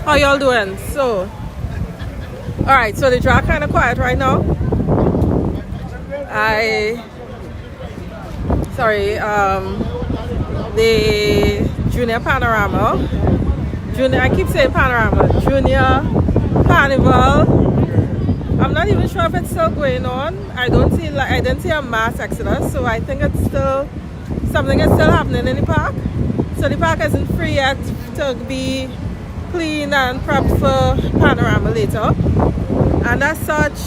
How y'all doing? So, alright, so the drag kind of quiet right now. The Junior Panorama, I keep saying Panorama, Junior Carnival. I'm not even sure if it's still going on. I didn't see a mass exodus, so I think it's still, something is still happening in the park. So the park isn't free yet to be clean and prepped for Panorama later. And as such,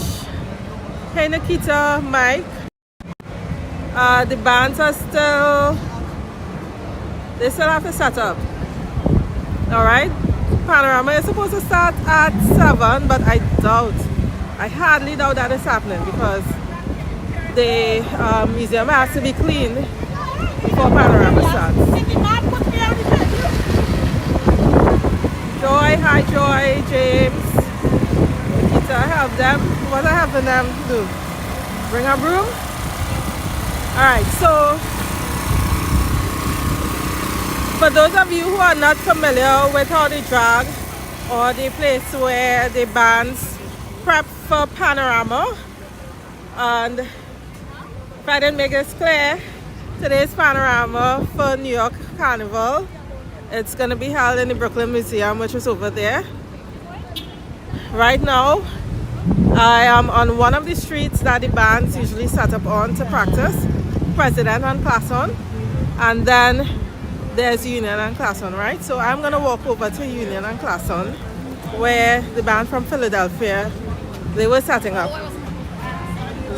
hey Nikita, Mike, the bands are they still have to set up. Alright, Panorama is supposed to start at 7, but I hardly doubt that is happening because the museum has to be cleaned before Panorama starts. Joy, hi Joy, James, Nikita, help them. What are helping them do? Bring a broom? Alright, so for those of you who are not familiar with how they drag or the place where the bands prep for Panorama, and if I didn't make this clear, today's Panorama for New York Carnival. It's going to be held in the Brooklyn Museum, which is over there. Right now, I am on one of the streets that the bands usually set up on to practice, President and Classon, and then there's Union and Classon, right? So I'm going to walk over to Union and Classon, where the band from Philadelphia, they were setting up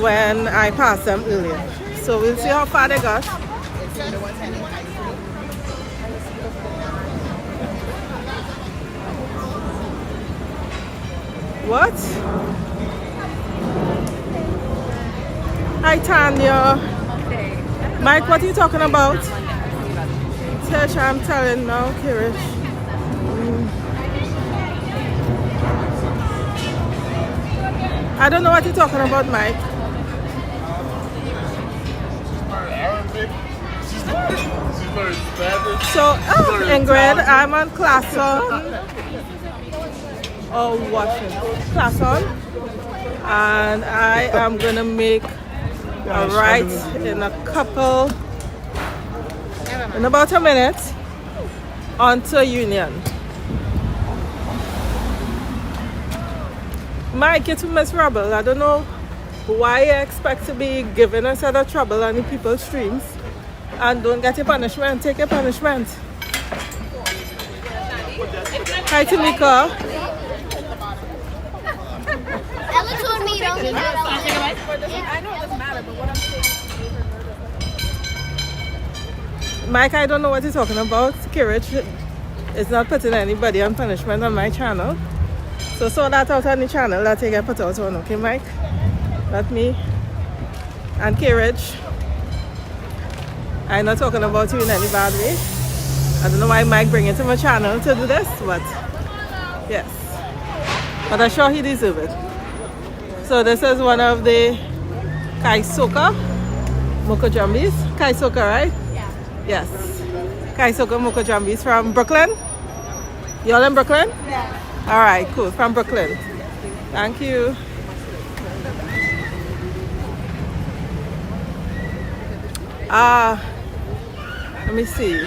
when I passed them earlier. So we'll see how far they got. What? Hi Tanya. Mike, what are you talking about? Tisha, I'm telling now, Kirish. I don't know what you're talking about, Mike. So, Ingrid, I'm on Classon. Classon. And I am going to make a right in about a minute onto Union. Mike, it's Miss Rebel. I don't know why you expect to be giving us other trouble on the people's streams and don't get your punishment. Take your punishment. Hi, Tamika. Ella told me you don't get that. I know it doesn't matter, but what I'm saying. Mike, I don't know what you're talking about. Kirich is not putting anybody on punishment on my channel. So sort that out on the channel that you get put out on, okay, Mike? Not me. And Kirich, I'm not talking about you in any bad way. I don't know why Mike bring it to my channel to do this, but yes. But I'm sure he deserves it. So this is one of the Kaisoka Mokojambis. Kaisoka, right? Yeah. Yes. Kaisoka Mokojambis from Brooklyn. Y'all in Brooklyn? Yeah. Alright, cool. From Brooklyn. Thank you. Let me see.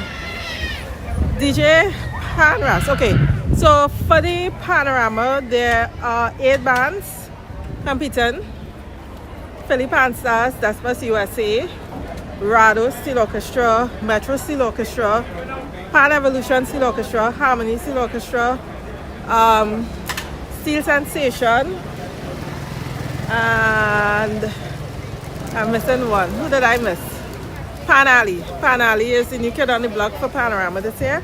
DJ Panras. Okay. So for the Panorama, there are 8 bands competing. Philly Pansters, that's Bus USA, Rado Steel Orchestra, Metro Steel Orchestra, Pan Evolution Steel Orchestra, Harmony Steel Orchestra, Steel Sensation, and I'm missing one. Who did I miss? Pan Alley. Pan Alley is the new kid on the block for Panorama this year.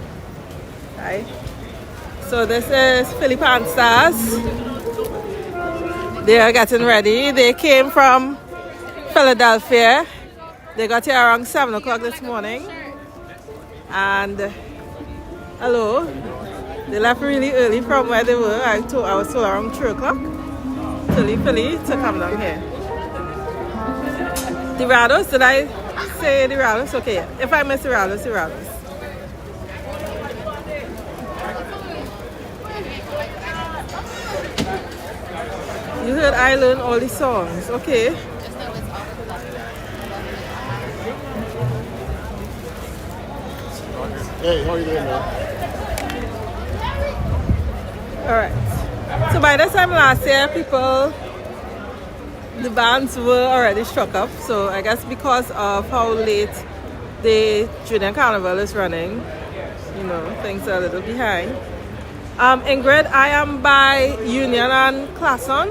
Right. So this is Philly Pansters. They are getting ready. They came from Philadelphia. They got here around 7 o'clock this morning. And hello. They left really early from where they were. I was told around 3 o'clock to leave Philly to come down here. The Rados, did I say the Rados? Okay, if I miss the Rados, the Rados. I learn all the songs. Okay. Hey, how you doing, man? Alright. So by this time last year, the bands were already struck up. So I guess because of how late the Junior Carnival is running, you know, things are a little behind. Ingrid, I am by Union and Classon.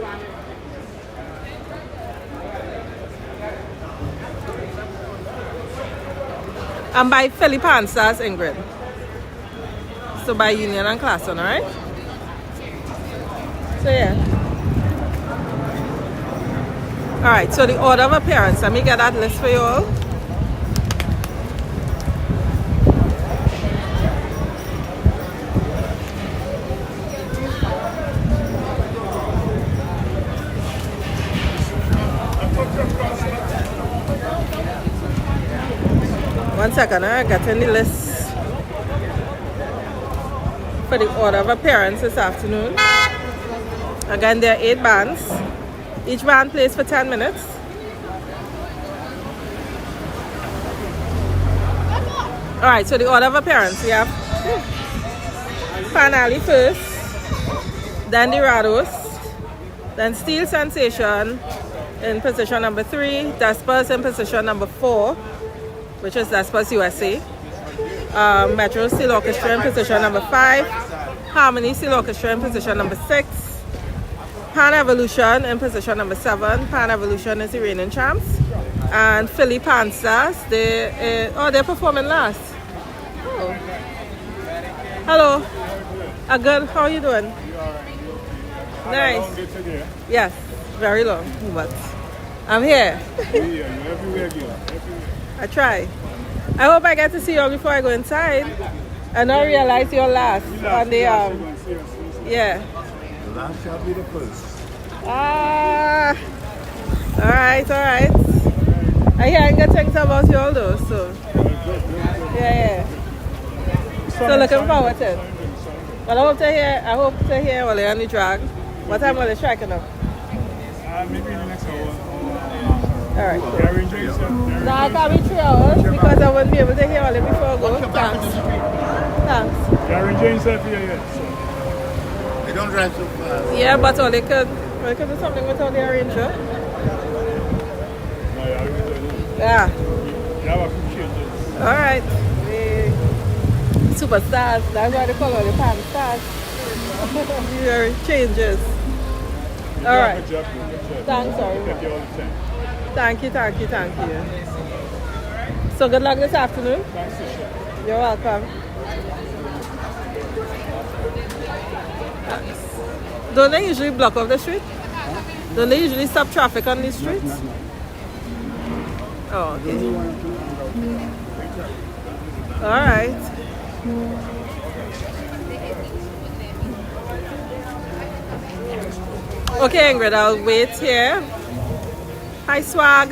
I'm by Philly Pansters, Ingrid. So by Union and Classon, alright? So yeah. Alright, so the order of appearance. Let me get that list for you all. One second, I got in the list for the order of appearance this afternoon. Again, there are 8 bands. Each band plays for 10 minutes. Alright, so the order of appearance, we have Panali first, then the Rados, then Steel Sensation in position number 3, Despers in position number 4, which is Despers USA, Metro Steel Orchestra in position number 5, Harmony Steel Orchestra in position number 6, Pan Evolution in position number 7. Pan Evolution is the reigning champs. And Philly Pansters, they're performing last. Oh. Hello. Good. How are you doing? Nice. Yes, very long, but I'm here. I try. I hope I get to see you all before I go inside. And not realize you're last on the yeah. The last shall be the first. Ah, alright. I hear good things about you all though, so yeah. So looking forward to it. Well, I hope to hear while you're on the drag. What time will they striking up? Maybe in the next hour. Alright. Cool. No, I can't be 3 hours because I wouldn't be able to hear all it before I go. Thanks. Gary James here yet. They don't drive so fast. Yeah, but all they could do something without the arranger. Yeah. Alright. The superstars, that's why they call all the pan stars. Your changes. Alright. Thanks, sorry. Thank you. So good luck this afternoon. You're welcome. Don't they usually block off the street? Don't they usually stop traffic on these streets? Oh, okay. Alright. Okay, Ingrid, I'll wait here. Hi, Swag.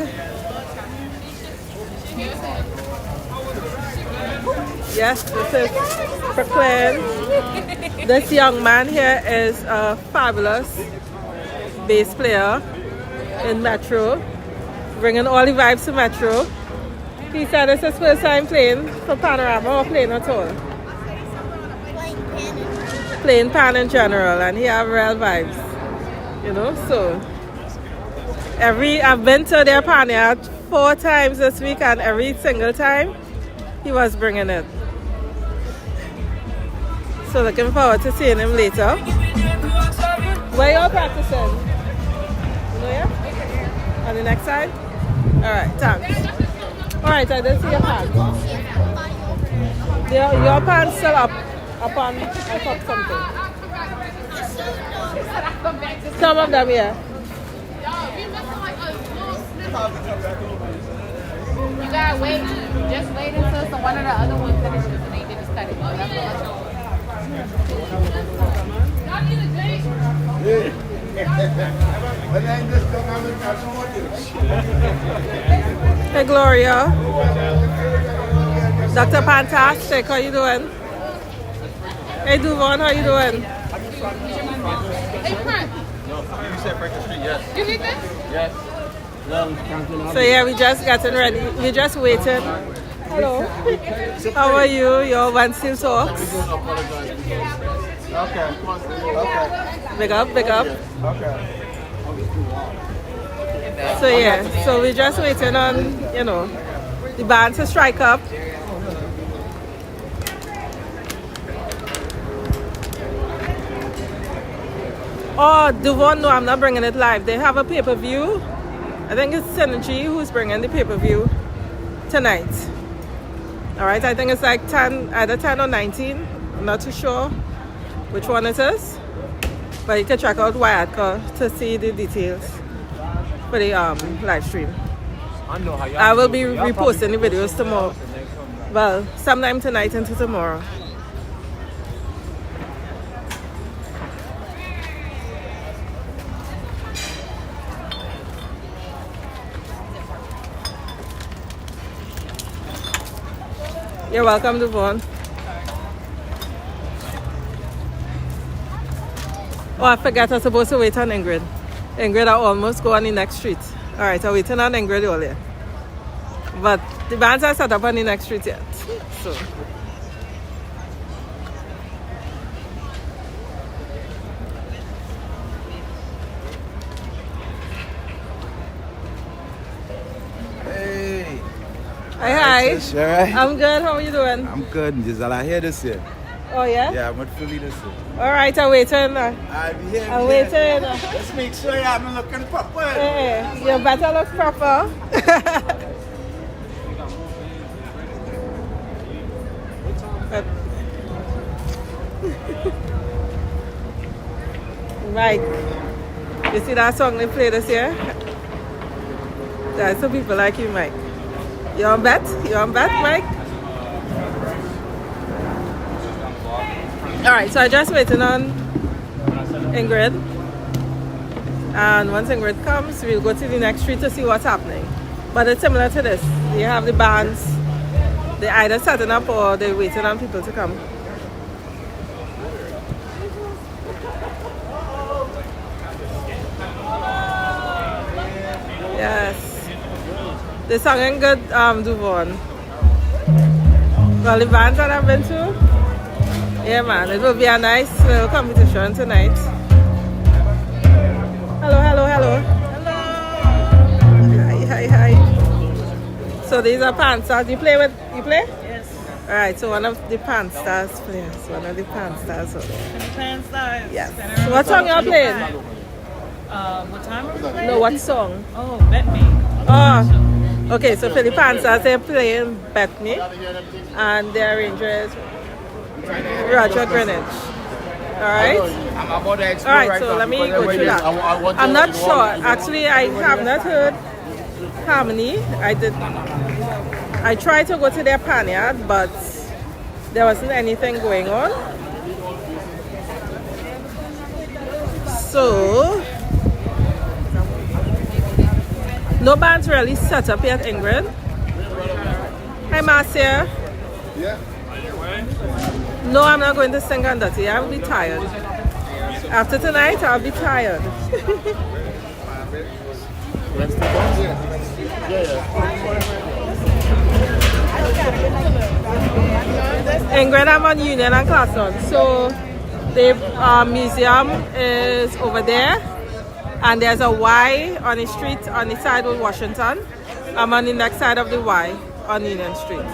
Yes, this is Brooklyn. This young man here is a fabulous bass player in Metro, bringing all the vibes to Metro. He said this is his first time playing for Panorama or playing at all? Playing pan in general, and he have real vibes, you know. So I've been to their panyard 4 times this week, and every single time he was bringing it. So looking forward to seeing him later. Where you all practicing? You know, yeah? On the next side? Alright, thanks. Alright, I didn't see your pants. Your pants still up on something. Some of them, yeah. You gotta wait. Just wait until one of the other ones finishes and they just cut it. Hey Gloria. Dr. Fantastic, how you doing? Hey Duvon, how you doing? Hey, Prince. said Franklin Street, yes. You need this? Yes. So yeah, we just getting ready. We're just waiting. Hello. How are you? Your one still talks. Okay. Big up, big up. Okay. So yeah, so we're just waiting on, you know, the band to strike up. Oh, Devon, no, I'm not bringing it live. They have a pay-per-view. I think it's Synergy who's bringing the pay-per-view tonight. All right, I think it's like 10, either 10 or 19. I'm not too sure which one it is. But you can check out Wyatt to see the details for the live stream. I will be reposting the videos tomorrow. Well, sometime tonight into tomorrow. You're welcome, Devon. Oh, I forgot I was supposed to wait on Ingrid. Ingrid, I almost go on the next street. All right, I'm waiting on Ingrid earlier. But the bands are set up on the next street yet. So. Hey. Hi. Tish, all right? I'm good. How are you doing? I'm good. Giselle, I hear this year. Oh, yeah? Yeah, I'm with Philly this year. All right, I'm waiting. I'll be here. I'm waiting. Let's make sure I'm looking proper. Hey, you better look proper. Mike, you see that song they play this year? There's some people like you, Mike. You on bet? You on bet, Mike? Alright, so I just waiting on Ingrid. And once Ingrid comes, we'll go to the next street to see what's happening. But it's similar to this. You have the bands. They're either setting up or they're waiting on people to come. Yes. They sang in good Devon. Well, the bands that I've been to, yeah man, it will be a nice little competition tonight. Hello, hello, hello. Hello. Hi, hi, hi. So these are pan stars. You play? Yes. Alright, so one of the pan stars players. One of the pan stars. Pan stars. Yes. So what song you're playing? What time are we playing? No, what song? Oh, Bet Me. Oh, okay, so for the Panthers, they're playing Bet Me, and the arrangers Roger Greenwich. Alright? Alright, so let me go through that. I'm not sure. Actually, I have not heard Harmony. I tried to go to their panyard, but there wasn't anything going on. So no band's really set up yet, Ingrid. Hi, Marcia. Yeah. No, I'm not going to sing on that. I will be tired. After tonight, I'll be tired. Ingrid, I'm on Union and Clason. So the museum is over there. And there's a Y on the street on the side of Washington. I'm on the next side of the Y on Union Street.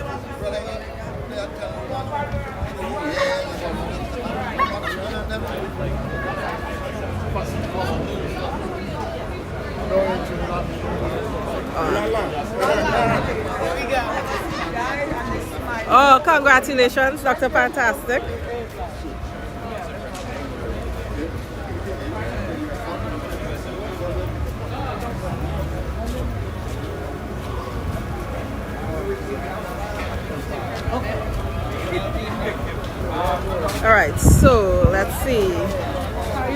Oh, congratulations, Dr. Fantastic. All right, so let's see.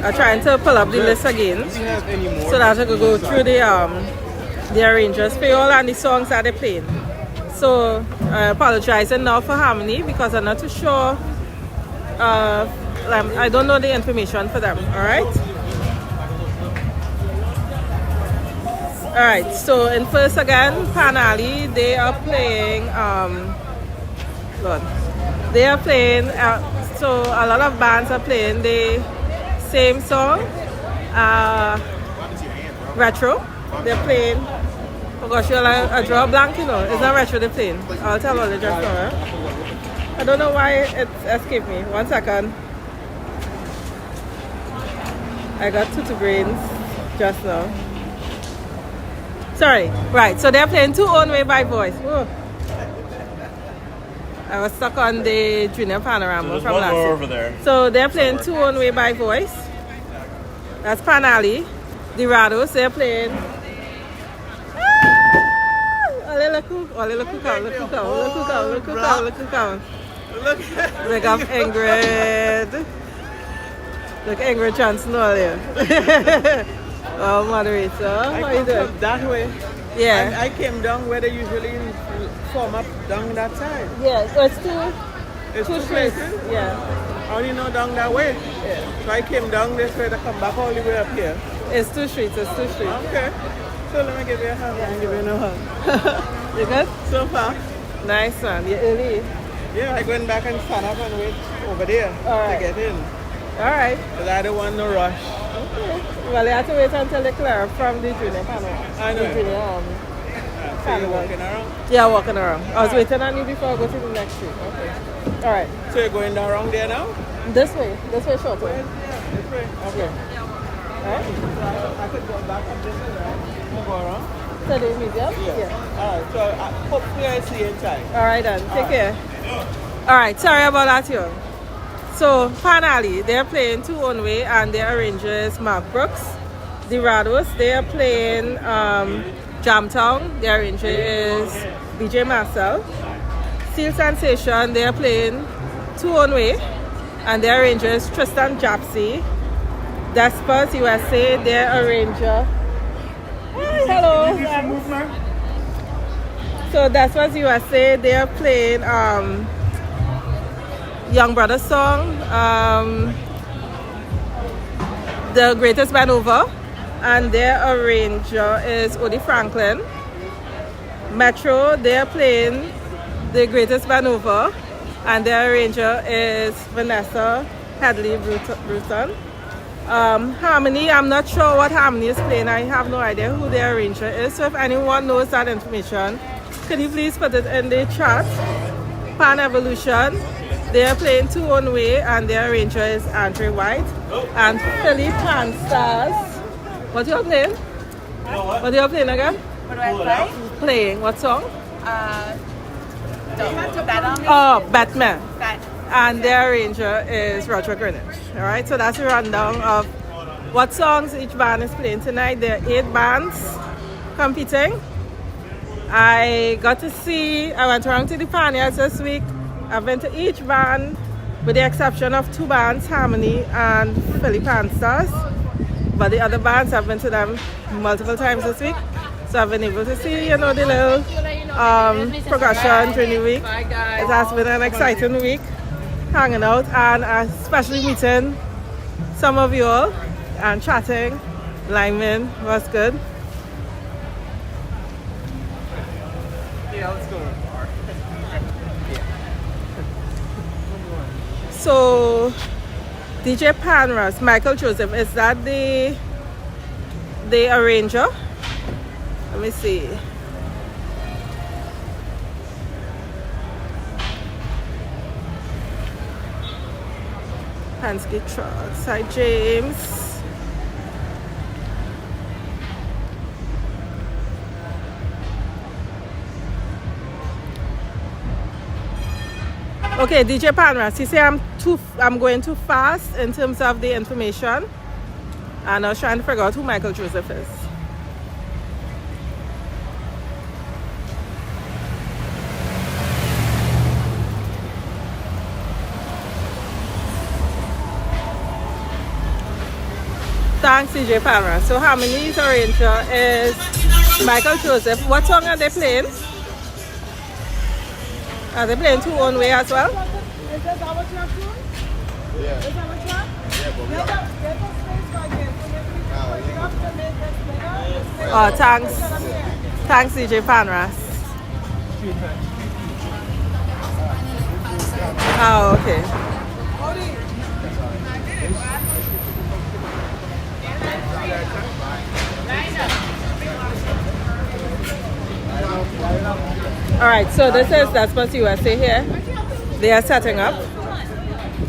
I'm trying to pull up the list again so that I could go through the arrangers for all and the songs that they're playing. So I apologize now for Harmony because I'm not too sure. I don't know the information for them. All right. Alright, so in first again, Panali, they are playing, Lord, they are playing, so a lot of bands are playing the same song, retro, they're playing, oh gosh, you're like a draw blank, you know, it's not retro they're playing, I'll tell all the just now, I don't know why it escaped me, 1 second, I got tutu brains just now. Sorry, right, so they're playing Two Own Way by Voice. Whoa. I was stuck on the Junior Panorama from last year. Over there. So they're playing Two Own Way by Voice. That's Panali. The Rados, they're playing. Look up Ingrid. Look, Ingrid Johnson earlier. Oh, moderator, how you doing? That way. Yeah. I came down where they usually form up down that side. Yeah, so it's two streets. places? Yeah. I only know down that way. Yeah. So I came down this way to come back all the way up here. It's 2 streets, Okay. So let me give you a hug. Yeah, give you no hug. You good? So far. Nice one. You're early. Yeah, I went back and stand up and wait over there All to get in. Alright. Because I don't want no rush. Okay. Well, you have to wait until they clear up from the junior panel. I know. The junior, So you're walking around? Yeah, walking around. I was waiting on you before I go to the next street. Okay. Alright. So you're going down around there now? This way short way. Yeah, this way. Okay. Alright. I could go back up this way, right? You go around? To the museum? Yeah. Alright, so hopefully I see you inside. Alright then. Take care. Alright, sorry about that, yo. So, finally, they're playing Two Own Way and their arranger is Mark Brooks. The Rados, they are playing Jamtown. Their arranger is DJ Marcel. Steel Sensation, they are playing Two Own Way and their arranger is Tristan Japsy. Despers USA, their arranger. Hi, hello. So Despers USA, they are playing Young Brother song, The Greatest Band Over, and their arranger is Odie Franklin. Metro, they're playing The Greatest Band Over, and their arranger is Vanessa Hadley Bruton. Harmony, I'm not sure what Harmony is playing. I have no idea who their arranger is. So if anyone knows that information, could you please put it in the chat? Pan Evolution, they are playing Two Own Way and their arranger is Andre White. And Philly Pan Stars. What you playing? What you playing again? What do I play? Playing what song? Don't have to bet on me. Oh, Batman. Bet. And their arranger is Roger Greenwich. Alright, so that's a rundown of what songs each band is playing tonight. There are 8 bands competing. I got to see, I went around to the panyards this week. I've been to each band with the exception of 2 bands, Harmony and Philly Pan Stars. But the other bands, I've been to them multiple times this week. So I've been able to see, you know, the little progression during the week. It has been an exciting week, hanging out and especially meeting some of you all and chatting. Lyman was good. Yeah, let's go. So DJ Panras, Michael Joseph, is that the arranger? Let me see. Hansky Trucks. Hi James. Okay, DJ Panras, he say I'm going too fast in terms of the information, and I was trying to figure out who Michael Joseph is. Thanks, DJ Panras. So Harmony's arranger is Michael Joseph. What song are they playing? Are they playing Two Own Way as well? Yeah. Is that what you want? There's a space right there. So you have to make this bigger. Oh, thanks. Thanks, DJ Panras. Oh, okay. All right, so this is Despas USA here. They are setting up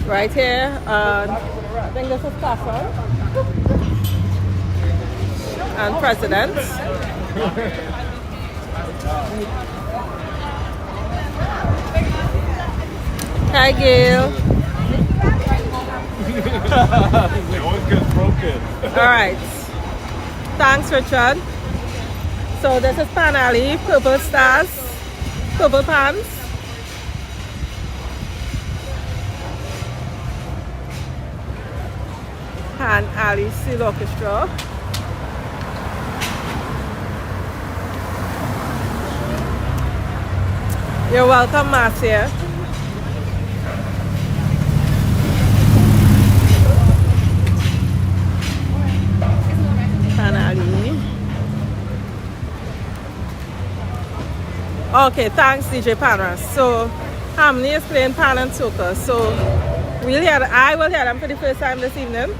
right here. I think this is Castle and President. Hi, Gail. They always get broken. All right. Thanks, Richard. So this is Pan Alley, Purple Stars, Purple Pants. Pan Alley Steel Orchestra. You're welcome, Marcia. Pan Alley. Okay, thanks, DJ Panorama. So, Harmony is playing pan and soca. So, I will hear them for the first time this evening.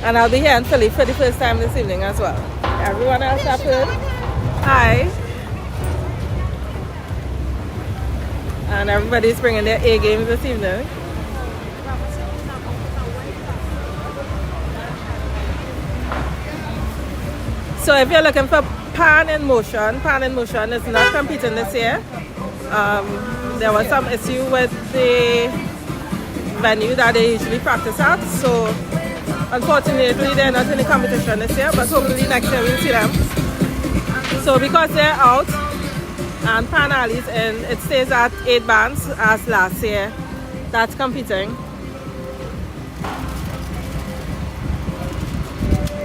And I'll be here in Philly for the first time this evening as well. Everyone else have heard? Hi. And everybody's bringing their A games this evening. So if you're looking for Pan in Motion is not competing this year. There was some issue with the venue that they usually practice at. So unfortunately they're not in the competition this year, but hopefully next year we'll see them. So because they're out and Pan Alley's in, it stays at 8 bands as last year. That's competing.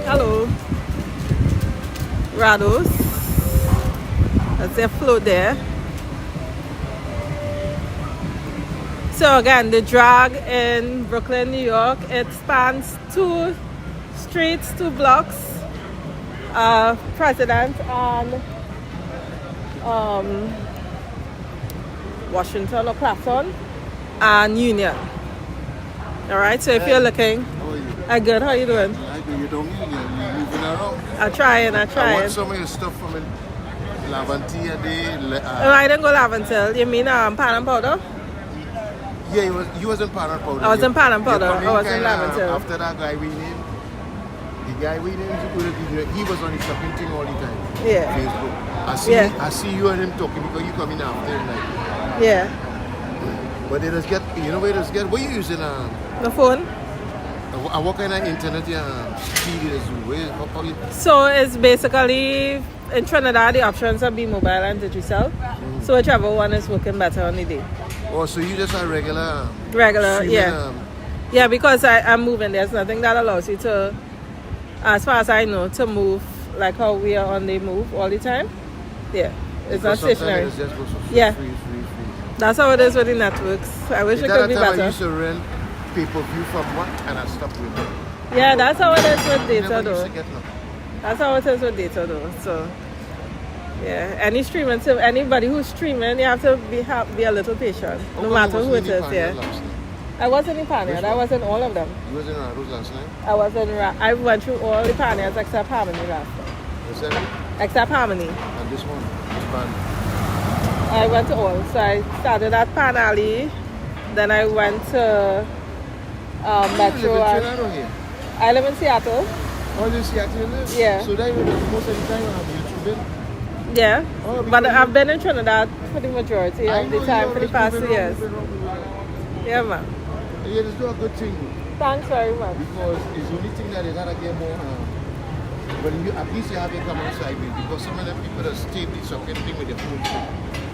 Hello. Rados. That's their float there. So again, the drag in Brooklyn, New York, it spans 2 streets, 2 blocks. President and Washington or Clapton and Union. Alright, so if you're looking, How are you? I'm good, how you doing? I do. You don't you're moving around. I'm trying. I want some of your stuff from Lavantia Day. Oh, I didn't go Laventil. You mean pan and powder? Yeah, you was in Pan and Powder. I was in Pan and Powder. You come in I was in kinda Laventil. After that guy we named, the guy we named, he was on the shopping thing all the time. Yeah. Facebook. I see you and him talking because you come in after like. Yeah. But they just get, what you using? The phone? What kind of internet speed is you? So it's basically in Trinidad the options are be mobile and digital. So whichever one is working better on the day. Oh, so you just a regular? Regular, yeah. Streaming, Yeah, because I'm moving. There's nothing that allows you to, as far as I know, to move like how we are on the move all the time. Yeah, it's not stationary. It's just Yeah. free. That's how it is with the networks. I wish it could be I better. used to rent pay-per-view from what and I stopped with it. Yeah, that's how it is with data Never used though. to get no. That's how it is with data though. So yeah, any streaming, so anybody who's streaming, you have to be a little patient, no matter who it is. Yeah, I was in the panyard. I was in all of them. You was in Rados last night? I went through all the panyards except Harmony last time. Was that it? Except Harmony. And this one? This band? I went to all. So I started at Pan Alley, then I went to Metro. You live in Trinidad or here? I live in Seattle. Oh, in Seattle you live? Yeah. So that you most of the time on YouTube? Yeah, Oh, but I've been in Trinidad for the majority of the time for the past 2 years. Yeah, man. Yeah, it's not a good thing. Thanks very much. Because it's the only thing that is gotta get more. But at least you have it come outside with, because some of them people that stay with something with their phone.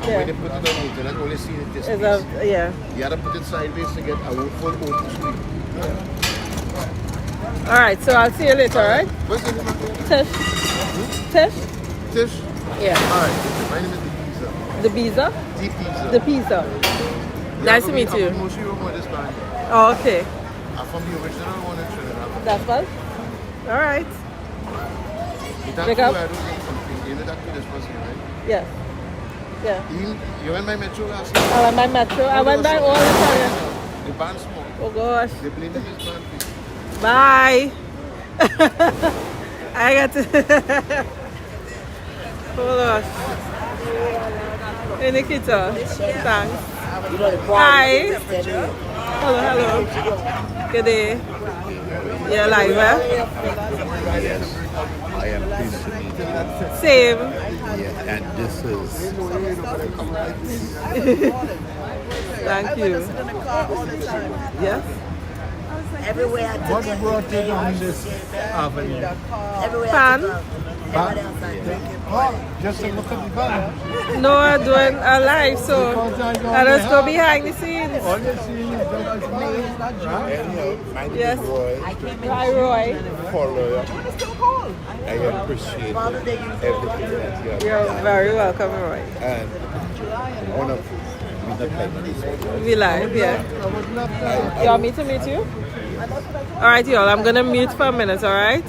And when they put it on the internet, only see it this place. Yeah. You gotta put it sideways to get a full open screen. All right, so I'll see you later, all right? What's the name of it? Tish. Tish? Tish? Yeah. Alright, my name is The Pizza? Deep Pizza. The Pizza. Nice to meet you. Mostly with this band. Oh, okay. I'm from the original one in Trinidad. That's fun. All right. That's Pick who up. I don't get something. You know that to this person, right? Yeah. Yeah. You went by Metro last night? I went by Metro. I went by all the time. The band small. Oh gosh. They blame him his band. Bye. I got to. Hold on. Hey Nikita. Thanks. Hi. Hello. Good day. You're live, eh? I am pleased to meet you. Same. Yeah, and this is Thank you. Yes. Everywhere I What brought you down this avenue? Pan? Just to look at the band. No, I'm doing a live, so I just go behind the scenes. All you see is just the band, right? Anyhow, my name Yes. is Roy. Hi, Roy. Follow you. I appreciate everything that you have You're done. very welcome, Roy. And one of you, like We live, yeah. You want me to meet you? All right, y'all. I'm gonna mute for a minute. All right.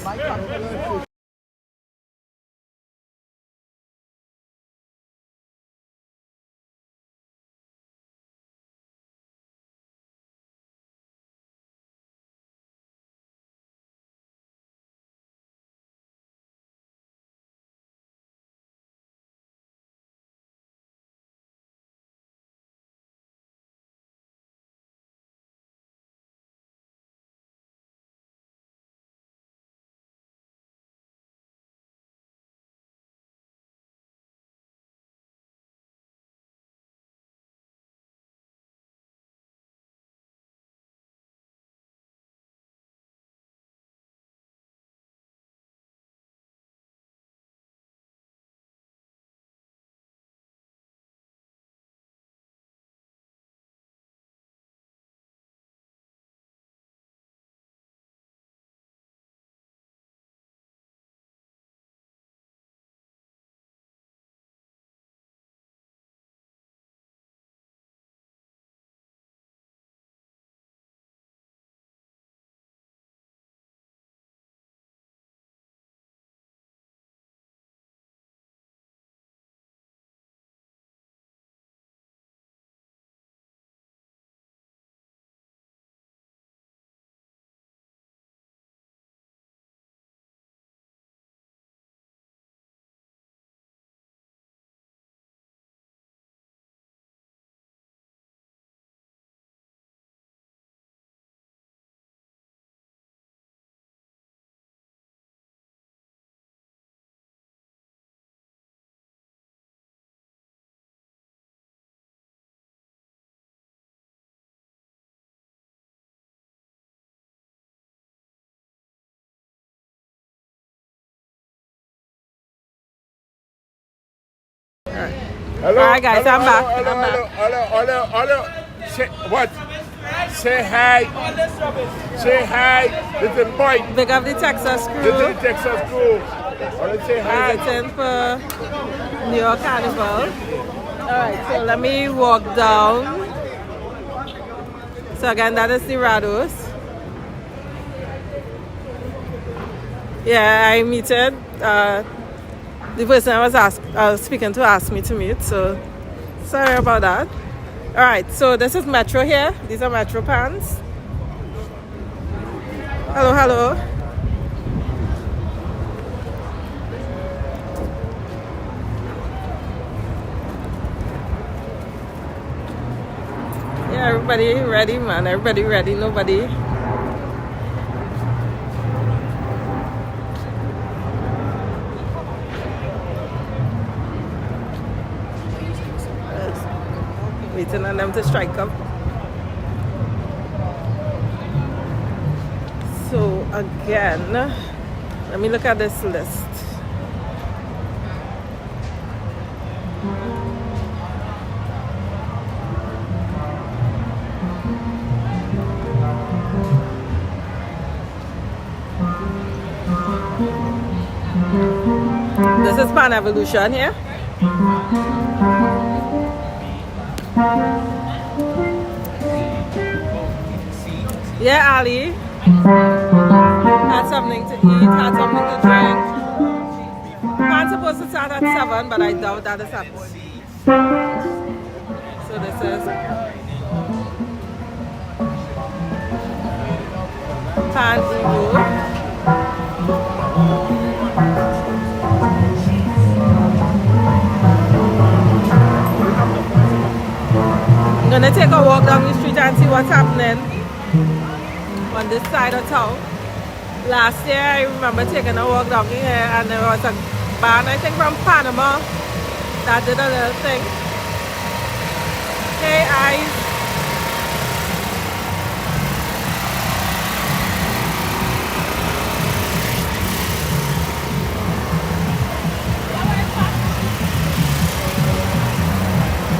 Hello, All right, guys. I'm back. Hello. Say, what? Say hi. Say hi. Little boy. Big up the Texas Little crew. Texas crew. Say hi. Visiting for New York Carnival. All right, so let me walk down. So again, that is the Rados. Yeah, I meted the person I was speaking to asked me to meet, so sorry about that. All right, so this is Metro here. These are Metro pans. Hello. Yeah, everybody ready, man. Everybody ready. Nobody. Waiting on them to strike up. So again, let me look at this list. This is Pan Evolution here. Yeah, Ali. Had something to eat, had something to drink. I'm supposed to start at 7, but I doubt that is happening. So this is pan Ibu. I'm gonna take a walk down the street and see what's happening on this side of town. Last year I remember taking a walk down here and there was a band, I think from Panama, that did a little thing. Hey eyes.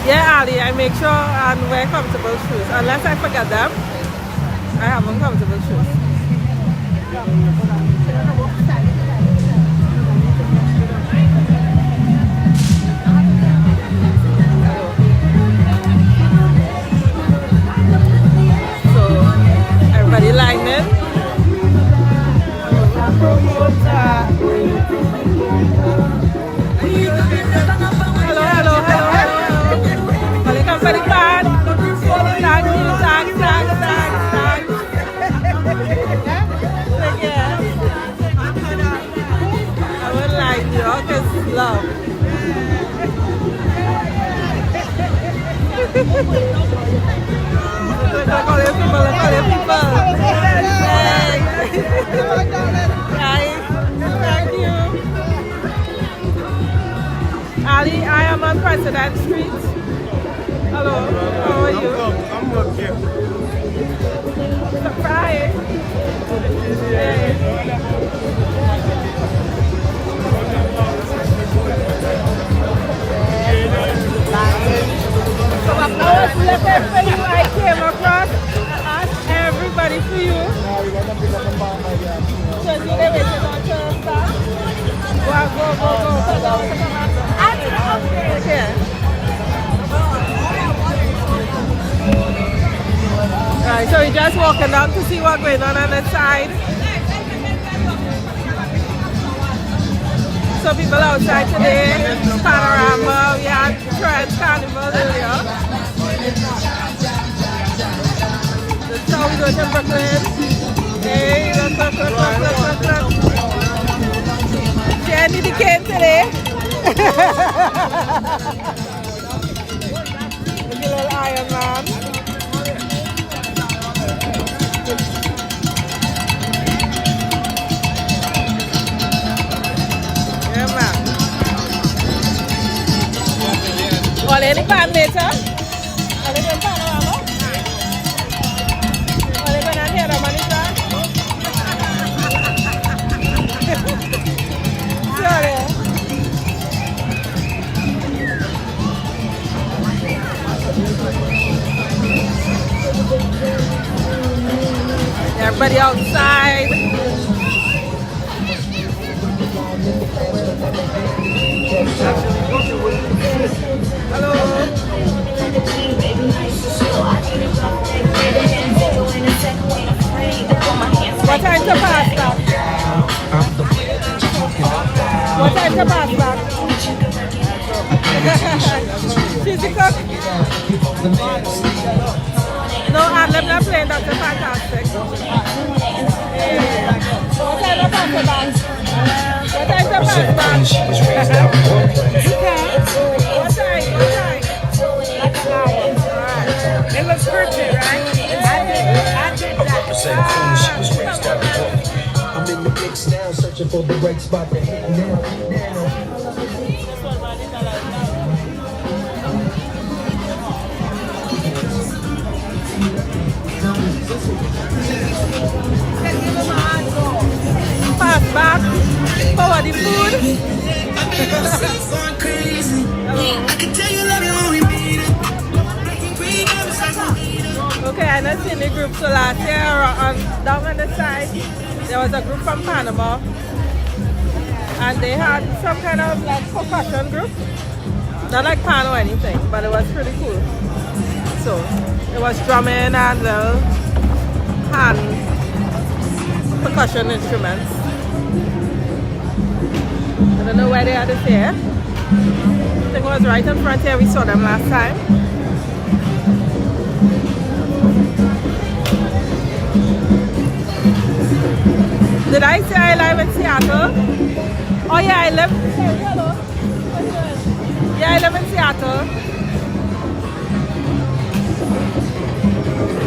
Yeah, Ali, I make sure and wear comfortable shoes. Unless I forget them, I have uncomfortable shoes. So, everybody lining. Hello, hello, hello, hello. Welcome for the band. Thank you, thanks. Yeah. I would like you, because love. Look at all your people, Thank you. Ali, I am on President Street. Hello, how are you? I'm up here. Surprise. Yeah. So I was looking for you. I came across. I asked everybody for you. So you they waiting on to start. Go. Okay. Alright, so we're just walking down to see what's going on the side. So people outside today, Panorama, we had Trent Carnival earlier. That's how we go to Brooklyn. Hey, look. Jenny the cane today. Look at little Iron Man. All any pan later? All the Panorama? All the going to hear the money, sir? Sorry. Everybody outside. Hello. What time to pass that? What time to pass that? She's the cook. No, I'm not playing. That's fantastic. Yeah. What time to pass that? What time to pass that? It looks scripted, right? I did that. I'm in the mix now, searching for the right spot to hit now. Pass back for the food. Okay, I not seen the group. So last year, down on the side, there was a group from Panama, and they had some kind of like percussion group. Not like pan or anything, but it was pretty cool. So it was drumming and hand percussion instruments. I don't know where they are this year. I think it was right in front here. We saw them last time. Did I say I live in Seattle? Oh yeah, I live. Hello. Yeah, I live in Seattle.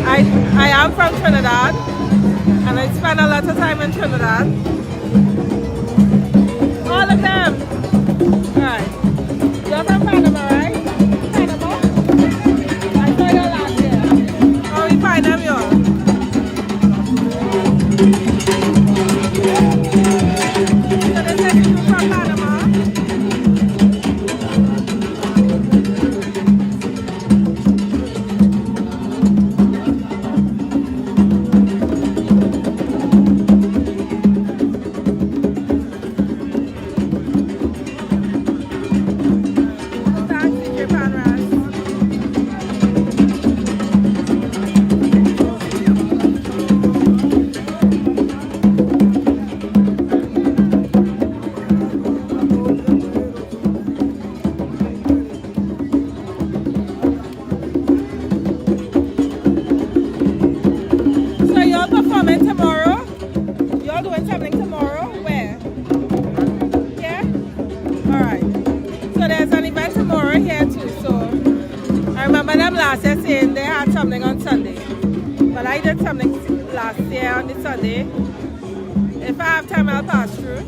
I am from Trinidad, and I spend a lot of time in Trinidad. All of them. Alright. You're from Panama, right? Panama? I saw you last year. Oh, we find them, y'all. So they said you from Panama? Saying they had something on Sunday, but I did something last year on the Sunday. If I have time, I'll pass through.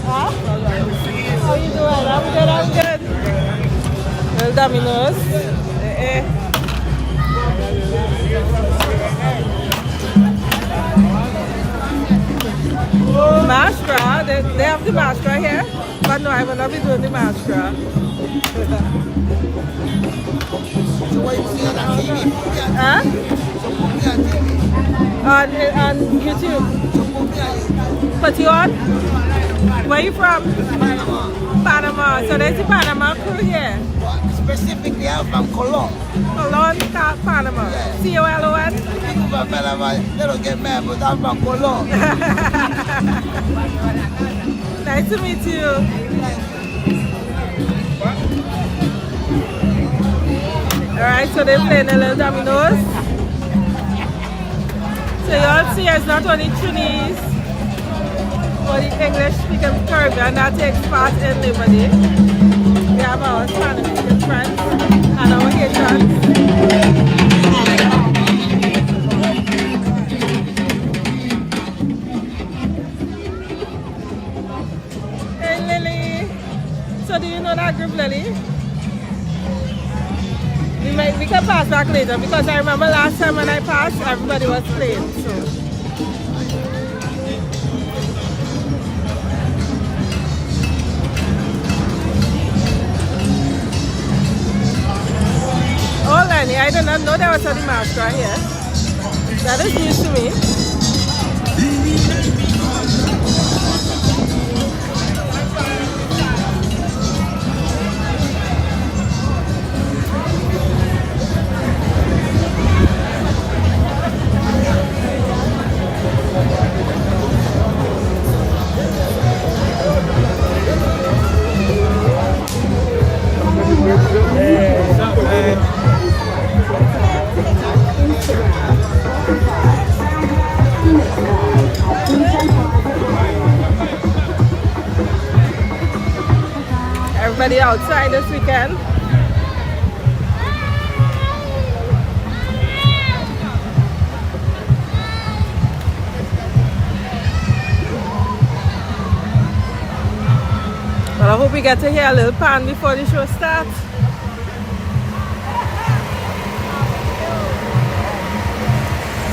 Huh? How you doing? I'm good. Little Domino's. Mashra, they have the mashra here, but no, I will not be doing the mashra. So what you see on TV? Huh? So put me on TV. On YouTube. Put you on? Where you from? Panama. Panama. So there's the Panama crew here. Well, specifically, I'm from Cologne. Cologne, Panama. Yeah. C-O-L-O-N? People from Panama, they don't get mad, but I'm from Cologne. Nice to meet you. Alright, so they're playing a little dominoes. So you all see it's not only Chinese or the English speaking Caribbean that takes part in Labor Day. We have our Spanish speaking friends and our Haitians. So do you know that group, Lily? We can pass back later because I remember last time when I passed, everybody was playing. So. Oh, Lenny, I did not know there was a mask right here. That is news to me. Everybody outside this weekend. Well, I hope we get to hear a little pan before the show starts.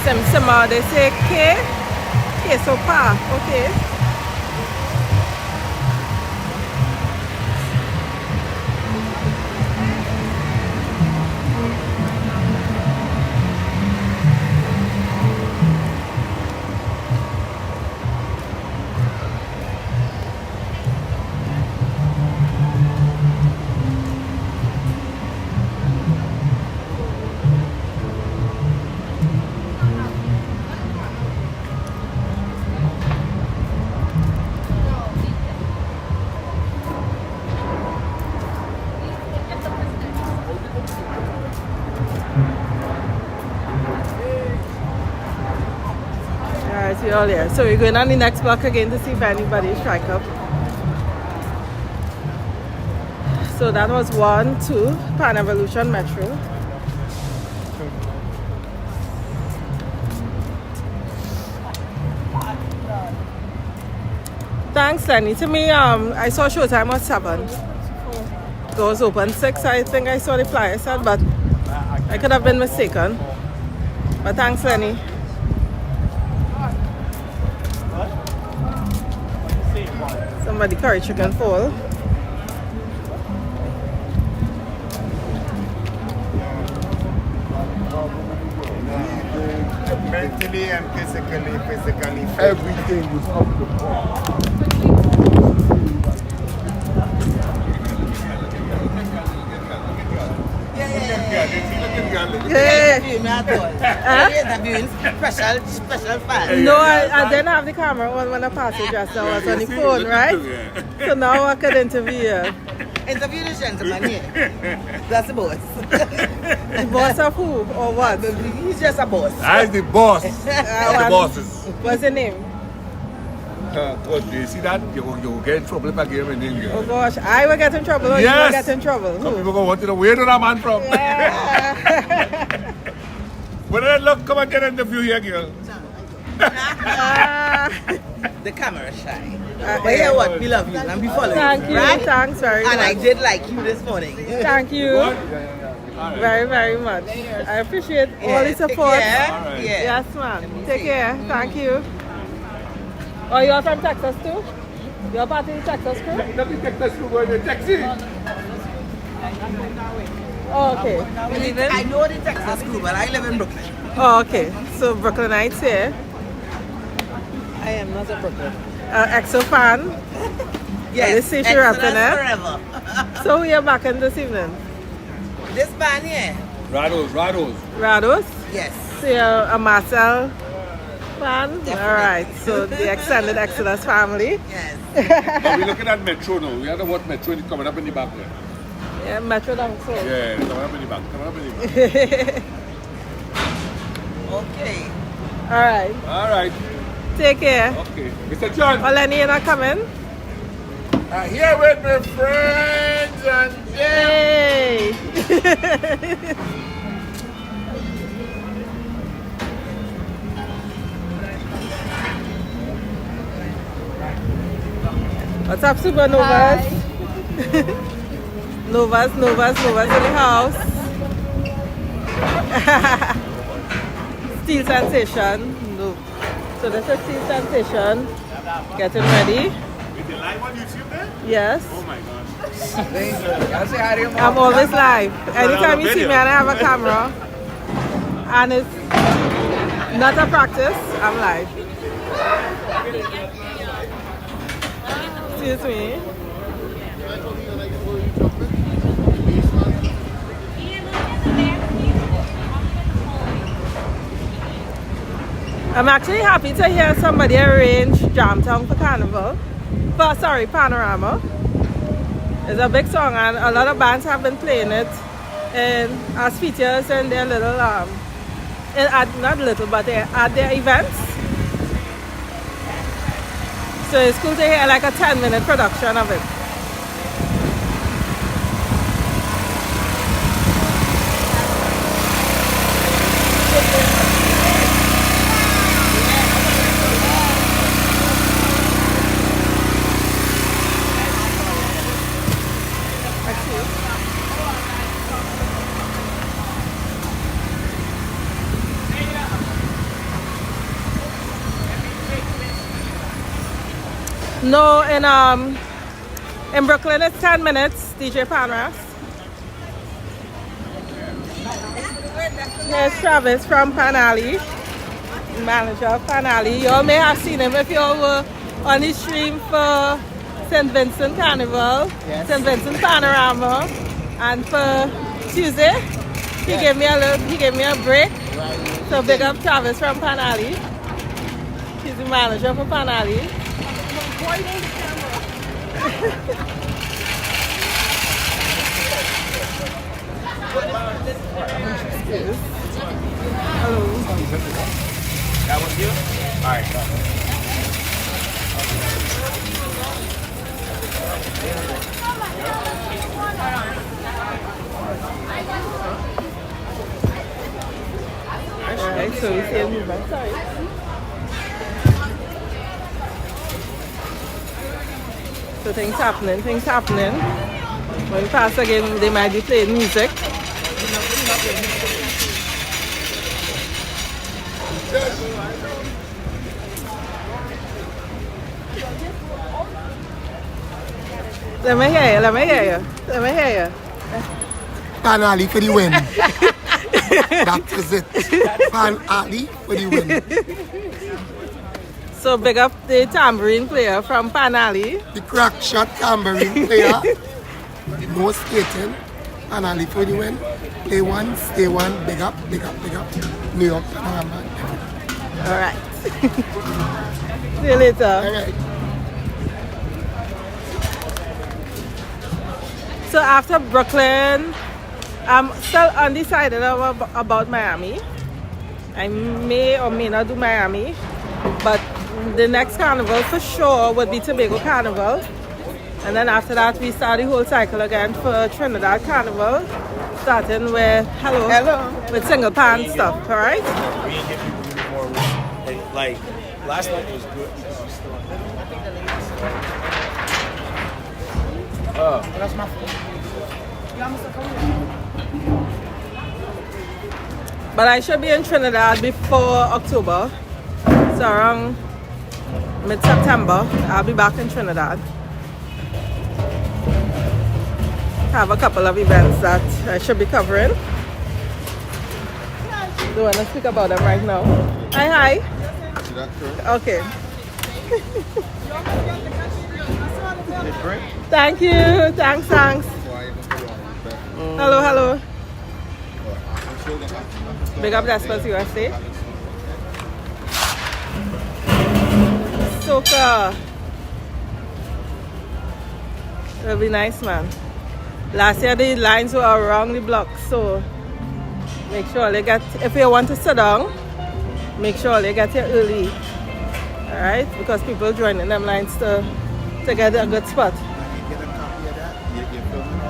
Simsima, they say K, so pa, okay. We all here. So we're going on the next block again to see if anybody strike up. So that was 1, 2, Pan Evolution Metro. Thanks, Lenny. To me, I saw showtime was 7. Doors open 6, I think I saw the flyer said, but I could have been mistaken. But thanks, Lenny. Somebody curry chicken full. Mentally and physically fit. Everything was up to par. Special fan. No, I didn't have the camera on when I passed it just now. I was on the phone, right? So now I could interview you. Interview the gentleman here. That's the boss. The boss of who or what? He's just a boss. I'm the boss of the bosses. What's your name? What, do you see that? You get in trouble if I give him a name. Oh gosh, I will get in trouble or you will get in trouble. Some people gonna want to know where did that man from? Yeah. When did look, come and get an interview here, girl. The camera shy. But yeah, what? We love you and we follow Thank you. Right? Thanks very much. And I did like you this morning. Thank you. Very, very much. I appreciate all the support. Yeah. Yes, ma'am. Take care. Thank you. Oh, you're from Texas too? You're part of the Texas crew? Let me take this to the taxi. Oh, okay. I know the Texas crew, but I live in Brooklyn. Oh, okay. So Brooklynites here. I am not a Brooklyn. EXO fan. Yes, This is your excellence forever. So we are back in this evening. This band here? Rados? Yes. So you're a Marcel fan? Alright, so the extended Exodus family. Yes. We're looking at Metro now. We have to watch Metro coming up in the back there. Yeah, Metro down so. Yeah, coming up in the back. Okay. Alright. Take care. Okay. Mr. John. Well, Lenny, you're not coming? Here with my friends and Hey! What's up, Supernovas? Novas in the house. Steel Sensation. No. So this is Steel Sensation. Getting ready. Is it live on YouTube there? Yes. Oh my gosh. I'm always live. Anytime you see me and I have a camera and it's not a practice, I'm live. Excuse me. I'm actually happy to hear somebody arrange Jamtown for Carnival. Panorama. It's a big song and a lot of bands have been playing it as features in their little, not little, but at their events. So it's cool to hear like a 10-minute production of it. No, in Brooklyn it's 10 minutes, DJ Panorama. Here's Travis from Panali, manager of Panali. You all may have seen him if you all were on the stream for St. Vincent Carnival, yes. St. Vincent Panorama, and for Tuesday, he gave me a break. So big up Travis from Panali. He's the manager for Panali. Hello. That was you? Alright, so we see a movement. Sorry. So things happening. When we pass again, they might be playing music. Let me hear you. Pan Ali for the win. That is it. Pan Ali for the win. So big up the tambourine player from Pan Ali. The crack shot tambourine player. No skating. Pan Ali for the win. Play one, stay one. Big up. New York Panorama. Alright. See you later. Alright. So after Brooklyn, I'm still undecided about Miami. I may or may not do Miami, but the next carnival for sure would be Tobago Carnival. And then after that, we start the whole cycle again for Trinidad Carnival, starting with with single pan stuff, all right? Like, last night was good. That's my fault. But I should be in Trinidad before October. So around mid-September, I'll be back in Trinidad. Have a couple of events that I should be covering. Don't want to speak about them right now. Hi. Okay. Thank you. Thanks. Hello. Big up Despers USA. Soca. It'll be nice, man. Last year the lines were around the block, so make sure they get, if you want to sit down, make sure they get here early. Alright? Because people joining them lines to get a good spot.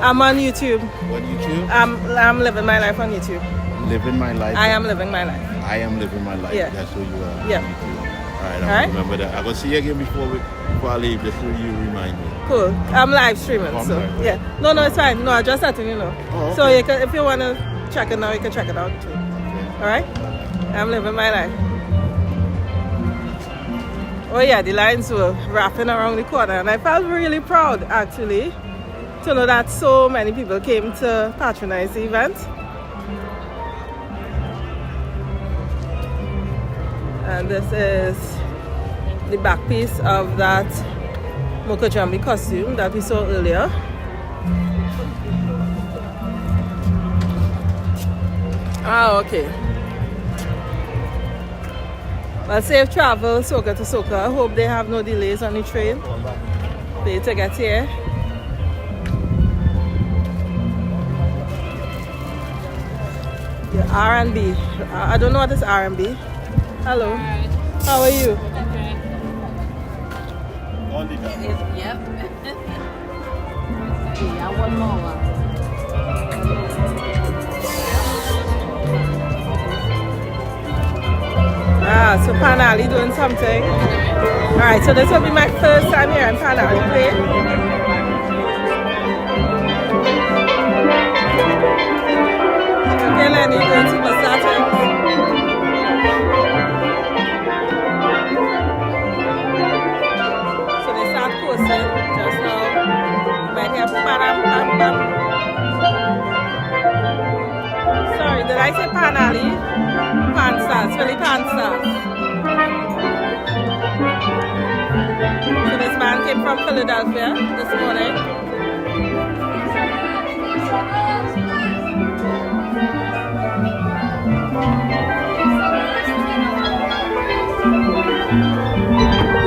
I'm on YouTube. On YouTube? I'm living my life on YouTube. Living my life. I am living my life. I am living my life. Yeah. That's who you are. Yeah. Alright, I'll remember that. I'm gonna see you again before I leave, just so you remind me. Cool. I'm live streaming, so yeah. No, it's fine. No, I just letting you know. Oh, okay. So you can, if you wanna check it now, you can check it out too. Alright? I'm living my life. Oh yeah, the lines were wrapping around the corner, and I felt really proud actually to know that so many people came to patronize the event. And this is the back piece of that Mokojambi costume that we saw earlier. Okay. Well, safe travel, Soca to Soca. I hope they have no delays on the train for you to get here. The R&B. I don't know what is R&B. Hello. Hi. How are you? Okay. Yep. Yeah, one more. So Pan Ali doing something. Alright, so this will be my first time here in Pan Ali play. Okay, Lenny, doing superstar things. So they start posting just now. You might hear param pam pam. Sorry, did I say Pan Ali? Pan stars, Philly Pan stars. So this band came from Philadelphia this morning.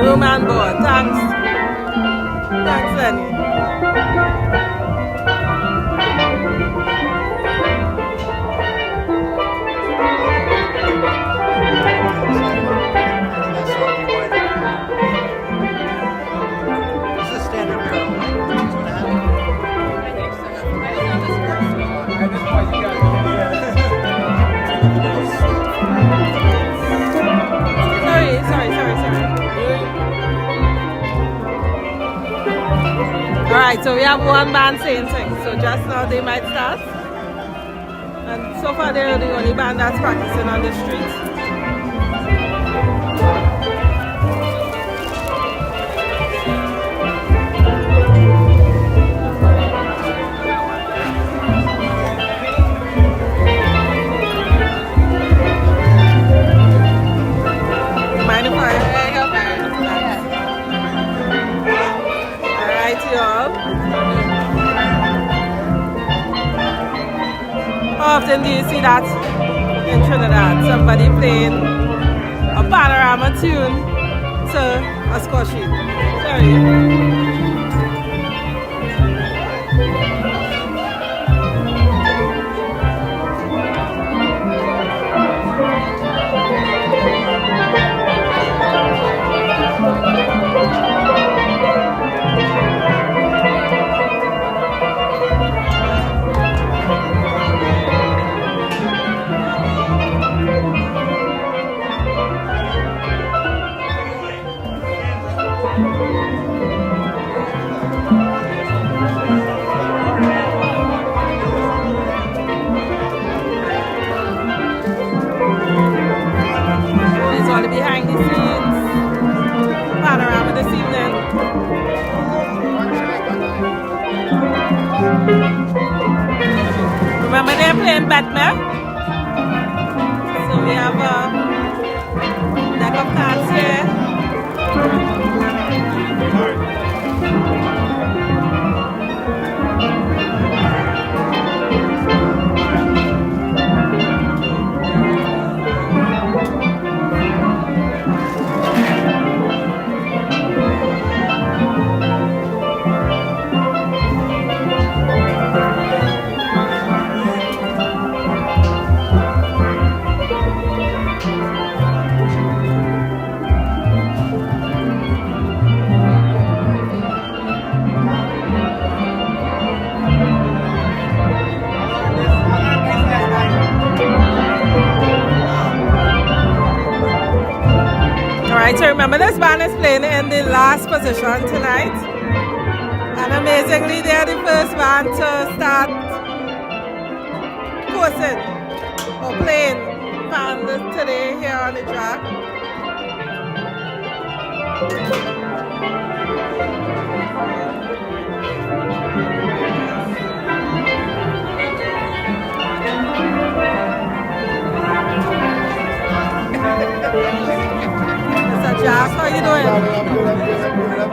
Room and board, thanks. Thanks, Lenny. Alright, so we have one band saying things. So just now they might start. And so far they're the only band that's practicing on the street. Mind if I Alright, y'all. How often do you see that in Trinidad? Somebody playing a panorama tune to a score sheet. Sorry. Behind the scenes panorama this evening. Remember they're playing Batman? So we have a deck of cards here. Alright, so remember this band is playing in the last position tonight. And amazingly, they are the first band to start coursing or playing band today here on the track. Jack, how you doing?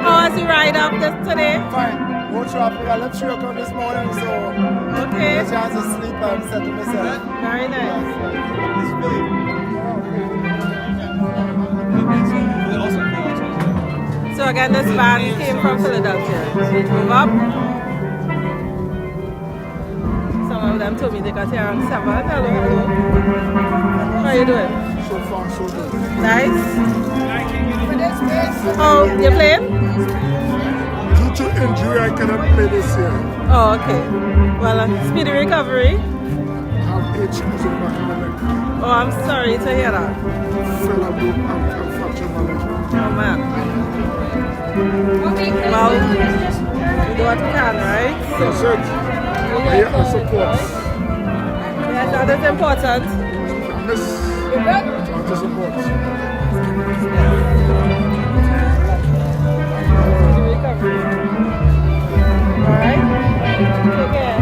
How was the ride up today? Fine. No traffic. I left 3 o'clock this morning, so okay. I chance to sleep and settle myself. Very nice. So again, this band came from Philadelphia. They drove up. Some of them told me they got here around 7. Hello, hello. How you doing? So far, so good. Nice. Oh, you're playing? Due to injury, I cannot play this year. Oh, okay. Well, speedy recovery. I have 8 screws in my leg. Oh, I'm sorry to hear that. Fell up and fractured my leg. Oh, man. Well, we do what we can, right? So, that's it. I hear the support. Yes, that is important. I miss the support. Alright? Take care.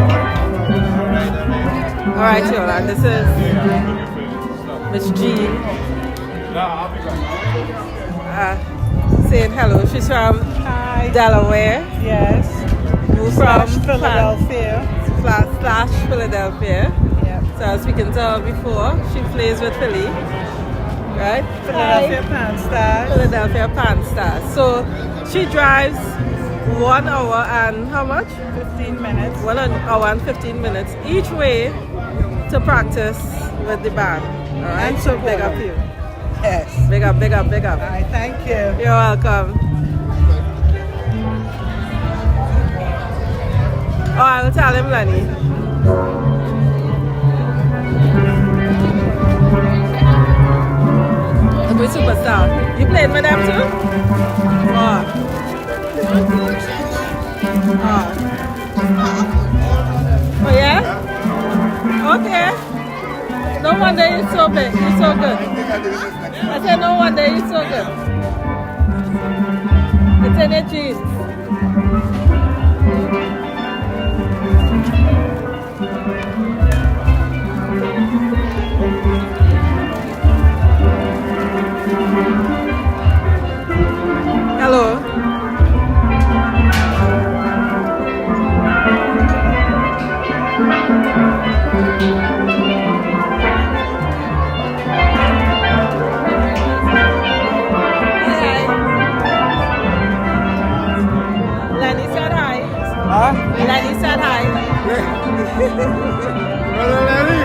Alright, y'all, and this is Miss Jean. Saying hello. She's from Delaware. Yes. Moved from Philadelphia. / Philadelphia. Yep. So I was speaking to her before. She plays with Philly. Right? Philadelphia Pan Stars. Philadelphia Pan Stars. So she drives 1 hour and how much? 15 minutes. 1 hour and 15 minutes each way to practice with the band. Alright? So big up you. Yes. Big up, big up, big up. Alright, thank you. You're welcome. Oh, I will tell him, Lenny. We superstar. You playing with them too? Oh. Oh, wonder you're so big. You're so good. I said no wonder you're so good. It's in your genes. Hello. Lenny said hi. Huh? Lenny said hi. Brother Lenny.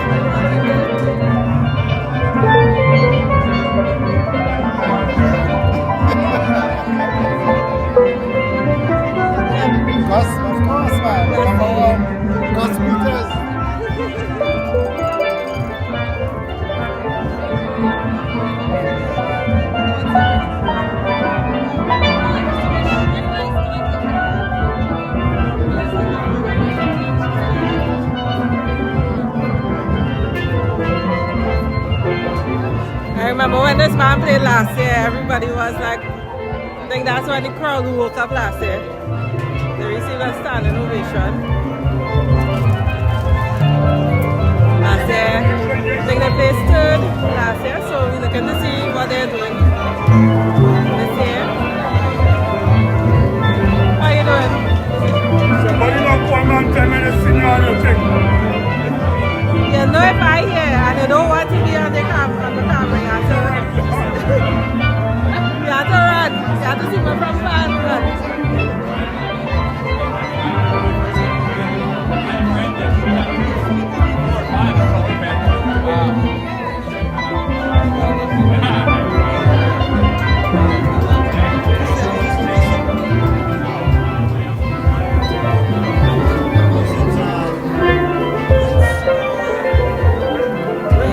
Of course, man. Cos Peters. I remember when this man played last year, everybody was like, I think that's when the crowd woke up last year. They received a standing ovation. Last year, I think they placed third last year, so we're looking to see what they're doing this year. How you doing? Somebody not come and tell me the scenario thing. You know if I hear and you don't want to be on the camera, you have to run. You have to run. You have to see me from far and run.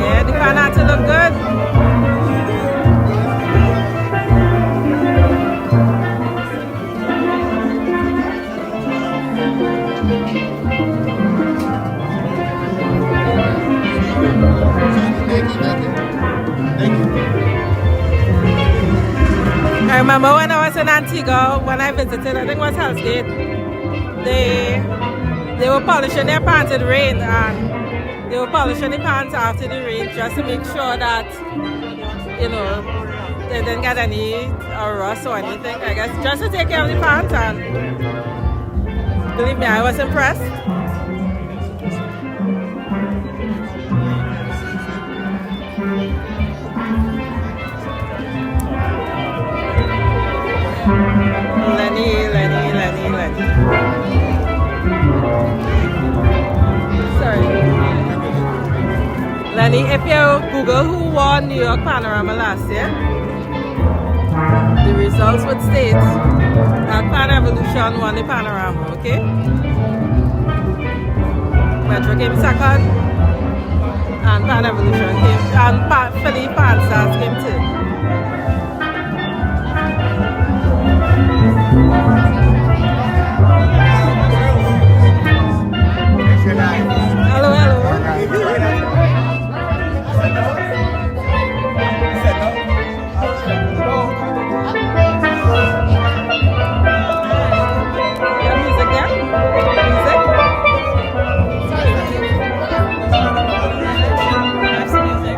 Yeah, the pan had to look good. I remember when I was in Antigua, when I visited, I think it was Hell's Gate, they were polishing their pants in the rain, and they were polishing the pants after the rain just to make sure that, you know, they didn't get any rust or anything, I guess, just to take care of the pants, and believe me, I was impressed. Lenny. Sorry. Lenny, if you Google who won New York Panorama last year, the results would state that Pan Evolution won the Panorama, okay? Metro came second, and Pan Evolution came, and Philly Panstars came third. Hello. Yeah, music there? Music? Nice music.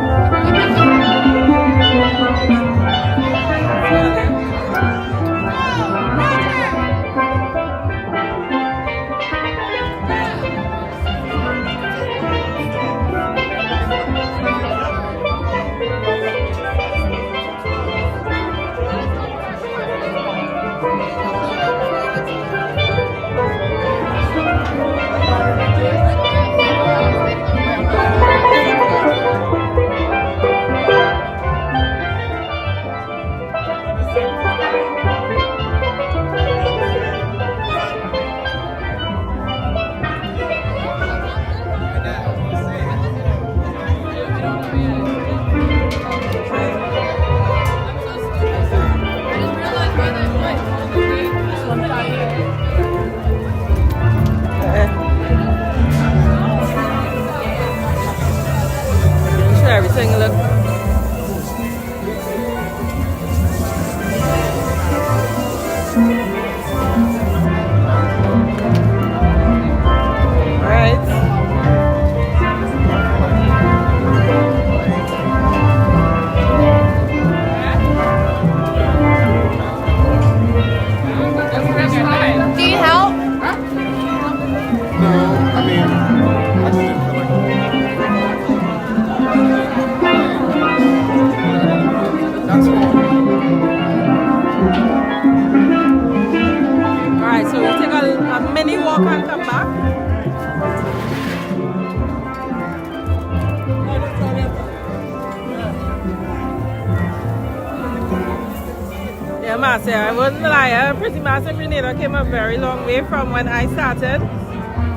Marcia. I wouldn't lie. Pretty Mass and Grenada came a very long way from when I started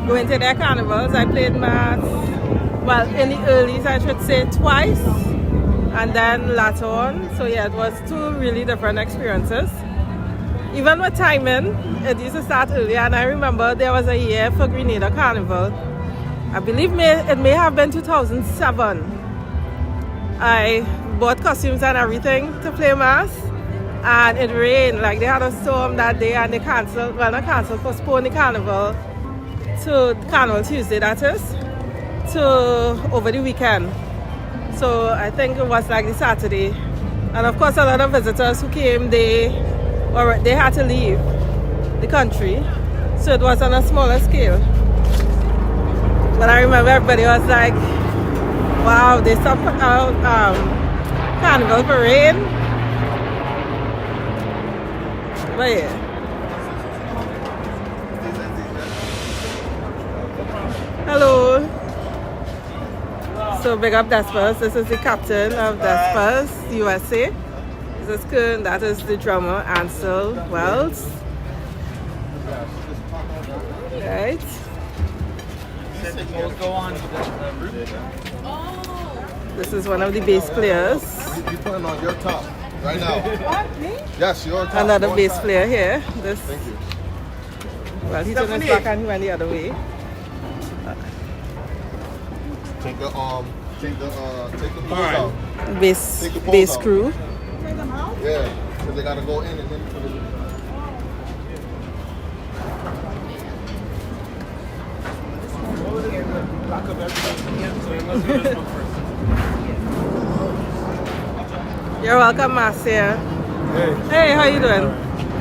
going to their carnivals. I played mass, well, in the earlys, I should say, twice, and then later on. So yeah, it was two really different experiences. Even with timing, it used to start earlier, and I remember there was a year for Grenada Carnival. I believe it may have been 2007. I bought costumes and everything to play mass, and it rained. Like, they had a storm that day, and they canceled, well, not canceled, postponed the carnival to Carnival Tuesday, that is, to over the weekend. So I think it was like the Saturday, and of course a lot of visitors who came, they had to leave the country, so it was on a smaller scale. But I remember everybody was like, wow, they stopped Carnival for rain. But yeah. Hello. So big up Despers. This is the captain of Despers USA. This is Kern, that is the drummer, Ansel Wells. Right. This is one of the bass players. You put it on your top right now. What, me? Yes, your top. Another bass player here. This. Thank you. Well, he turned his back and he went the other way. Take the poles out. Bass Take the poles out. crew. Yeah, because they gotta go in and then put it in. You're welcome, Marcia. Hey, how you doing?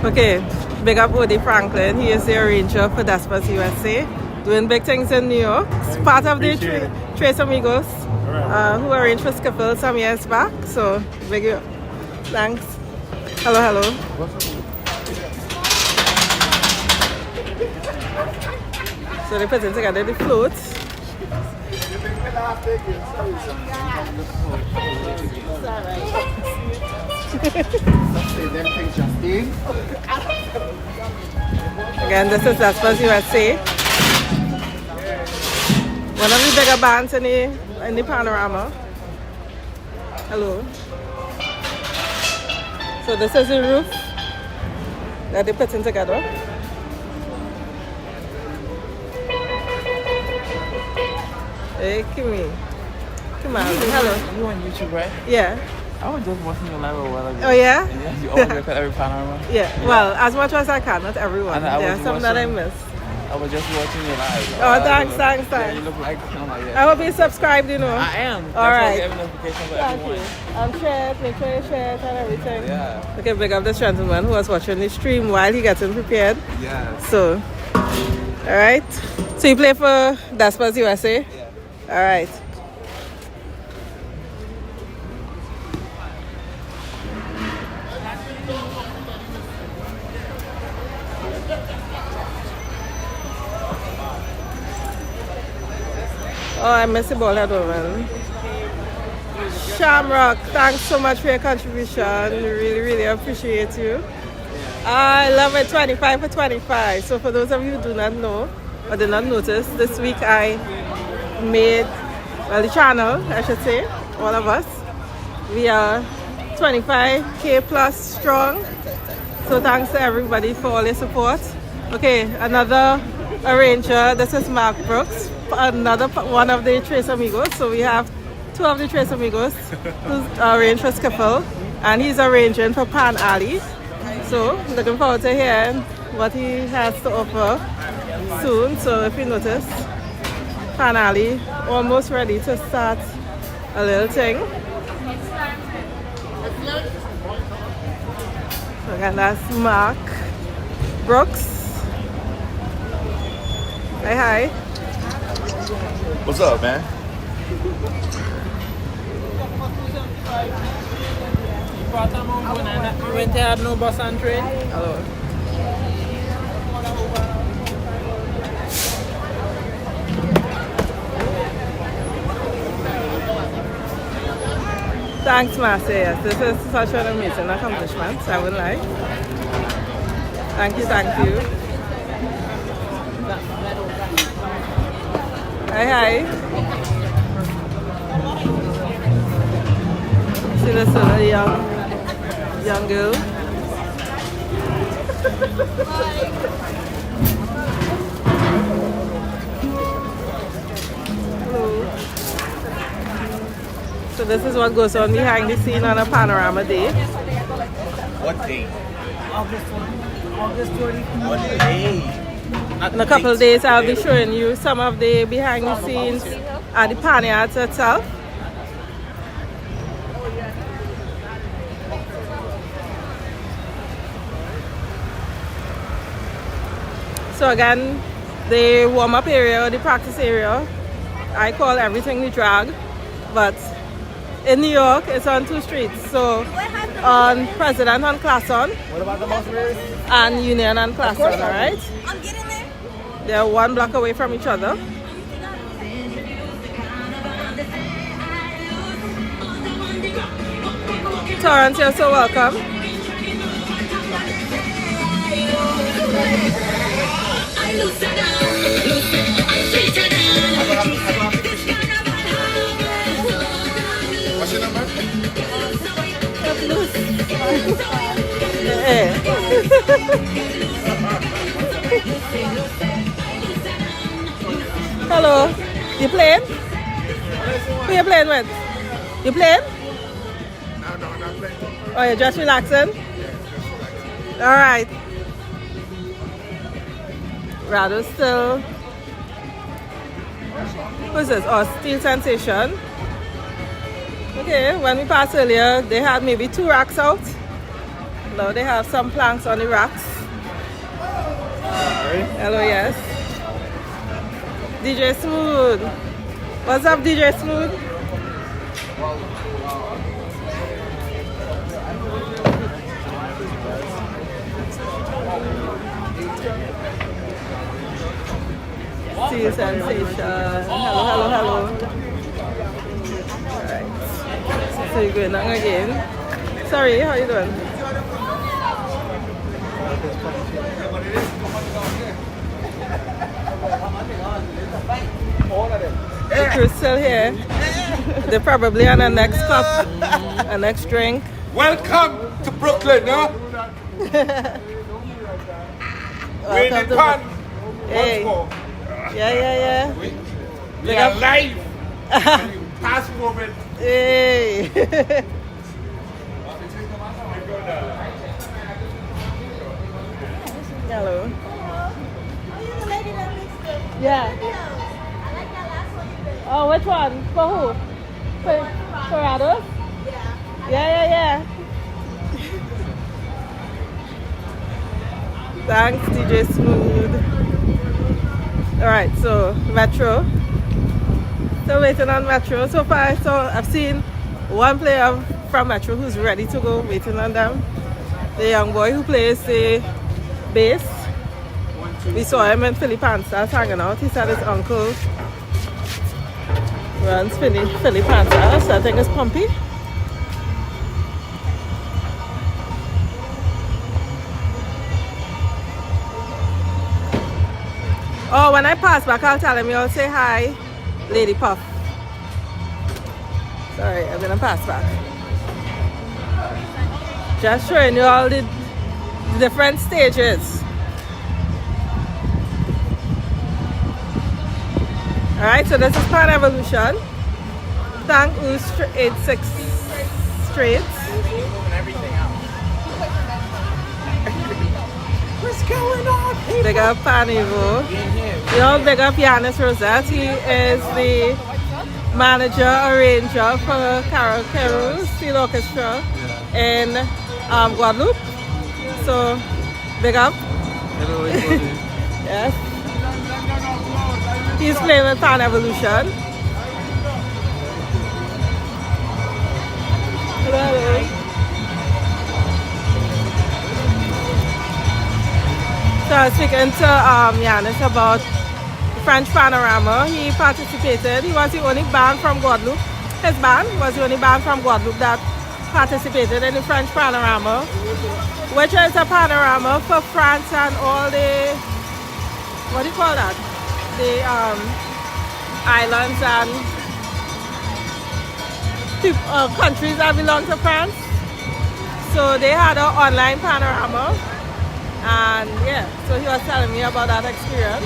Okay, big up Odie Franklin. He is the arranger for Despers USA, doing big things in New York. It's part of the Tres Amigos, who arranged for Skiffle some years back. So, big you up. Thanks. Hello, hello. So they're putting together the floats. Again, this is Despers USA. One of the bigger bands in the Panorama. Hello. So this is the roof that they're putting together. Hey, Kimmy. Come on. Hello. You on YouTube, right? Yeah. I was just watching your live a while ago. Oh, yeah? Yeah, you always record every panorama. Yeah. Well, as much as I can, not everyone. There's some that I miss. I was just watching your live. Oh, thanks. Yeah, you look like, I hope you subscribed, you know. I am. All right. That's why I have notification for Thank everyone. you. I'm shared. Make sure you share it and everything. Yeah. Okay, big up this gentleman who was watching the stream while he getting prepared. Yeah. So, all right. So you play for Despers USA? Yeah. All right. Oh, I miss the ballhead woman. Shamrock, thanks so much for your contribution. Really, really appreciate you. I love it. 25 for 25. So for those of you who do not know or did not notice, this week I made, well, the channel, I should say, all of us, we are 25K plus strong. So thanks to everybody for all your support. Okay, another arranger. This is Mark Brooks, another one of the Tres Amigos. So we have two of the Tres Amigos who's arranged for Skiffle, and he's arranging for Pan Alley. So looking forward to hearing what he has to offer soon. So if you notice, Pan Alley almost ready to start a little thing. So again, that's Mark Brooks. Hi. What's up, man? You went to have no bus and train? Hello. Thanks, Marcia. Yes, this is such an amazing accomplishment, I wouldn't lie. Thank you, thank you. Hi. See this young girl. Hello. So this is what goes on behind the scene on a panorama day. What day? August 24th. What day? In a couple of days, I'll be showing you some of the behind the scenes at the panyards itself. So again, the warm-up area or the practice area, I call everything the drag, but in New York, it's on 2 streets. So on President and Classon, What about the most race? and Union and Classon, all right? I'm getting there. They're 1 block away from each other. Torrance, you're so welcome. What's your number? Hello. You playing? Who you playing with? You playing? No, I'm not playing. Oh, you're just relaxing? All right. Rather still. Who's this? Oh, Steel Sensation. Okay, when we passed earlier, they had maybe 2 racks out. Now they have some planks on the racks. Hello, yes. DJ Smooth. What's up, DJ Smooth? Steel Sensation. Hello. Alright. So you're going on again. Sorry, how you doing? The crew's still here. They're probably on the next cup, a next drink. Welcome to Brooklyn, huh? Welcome to Pan. Hey. Yeah. We are live. Past moment. Hey. Hello. Yeah. Oh, which one? For who? For Ados? Yeah. Thanks, DJ Smooth. Alright, so Metro. Still waiting on Metro. So far, I've seen 1 player from Metro who's ready to go, waiting on them. The young boy who plays the bass. We saw him in Philly Panthers hanging out. He said his uncle runs Philly Panthers. I think it's Pumpy. Oh, when I pass back, I'll tell him you'll say hi, Lady Puff. Sorry, I'm gonna pass back. Just showing you all the different stages. Alright, so this is Pan Evolution. Thank you, 86 straight. What's going on? Big up Pan Evo. You know, big up Yanis Rosette. He is the manager, arranger for Carol Carews Steel Orchestra in Guadeloupe. So, big up. Hello, everybody. Yes. He's playing with Pan Evolution. Hello. So I was speaking to Yanis about French Panorama. He participated. He was the only band from Guadeloupe. His band was the only band from Guadeloupe that participated in the French Panorama, which is a panorama for France and all the, what do you call that? The islands and countries that belong to France. So they had an online panorama, and yeah, so he was telling me about that experience.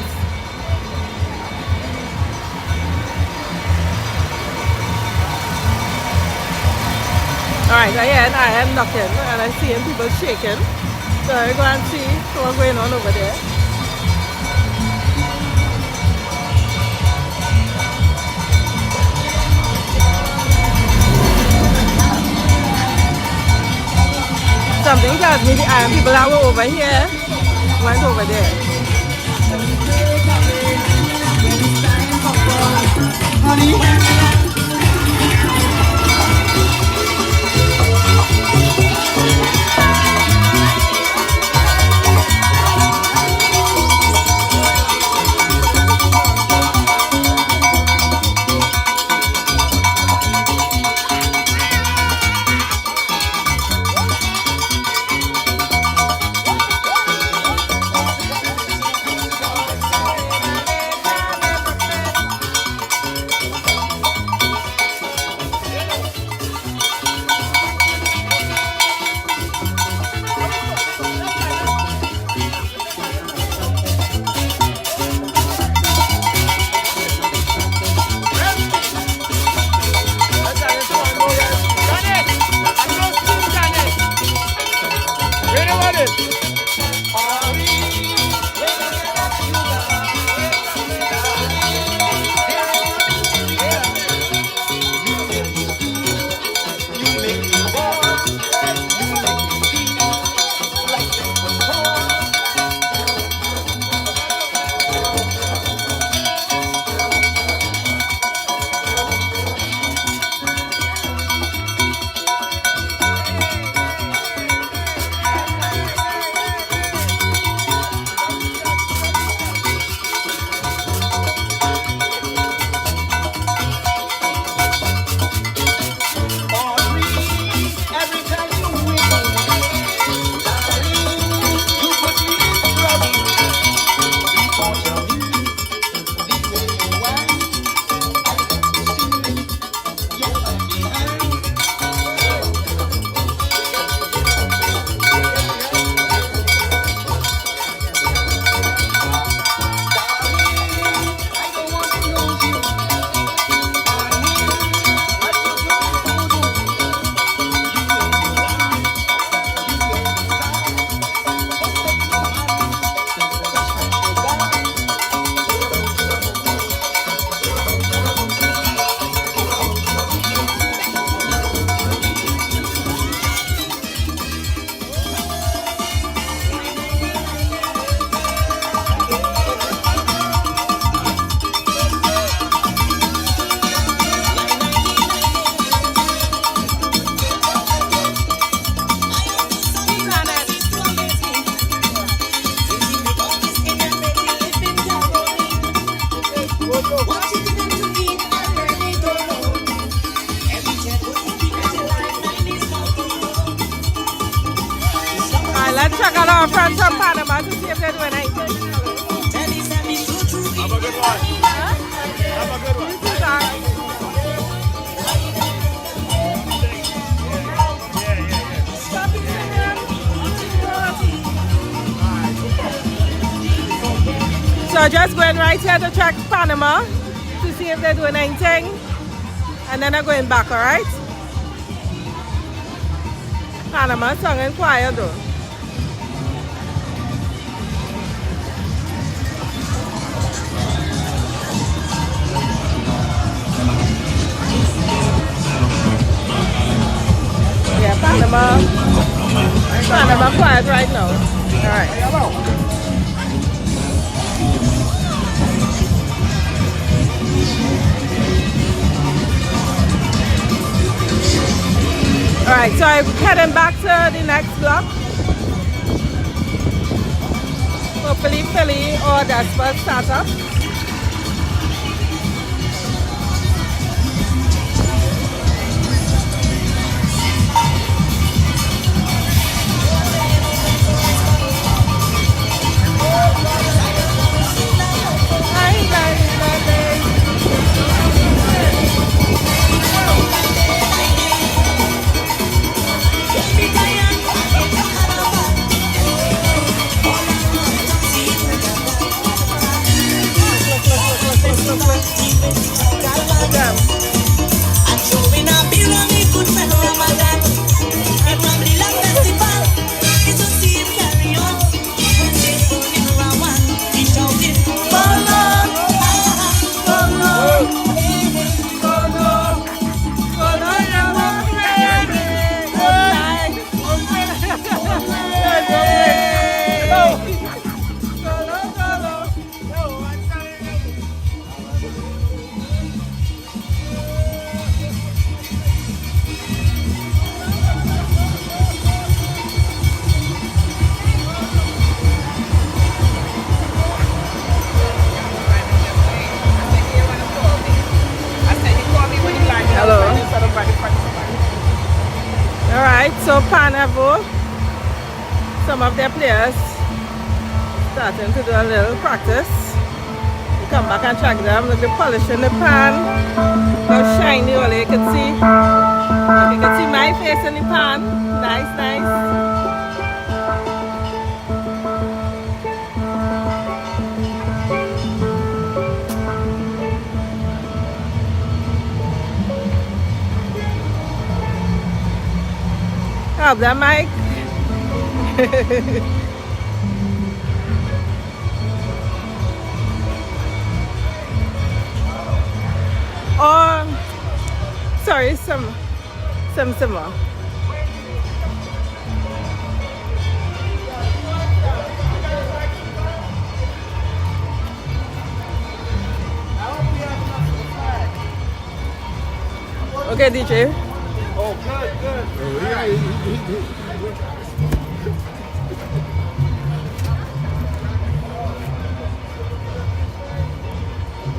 Alright, again, I am knocking and I'm seeing people shaking. So I go and see what's going on over there. Something tells me the iron people that were over here went over there. Let's check out our friends from Panama to see if they're doing anything. Have a good one. Huh? Have a good one. So just going right here to check Panama to see if they're doing anything, and then I'm going back, alright? Panama song and quiet though. Yeah, Panama quiet right now. Alright. Alright, so I'm heading back to the next block. Hopefully Philly or Despa start up. some of their players starting to do a little practice. You come back and check them. Look, they're polishing the pan. How shiny all you can see. Look, you can see my face in the pan. Nice, nice. Help that Mike. Oh, sorry, some more. Okay, DJ. Oh, good.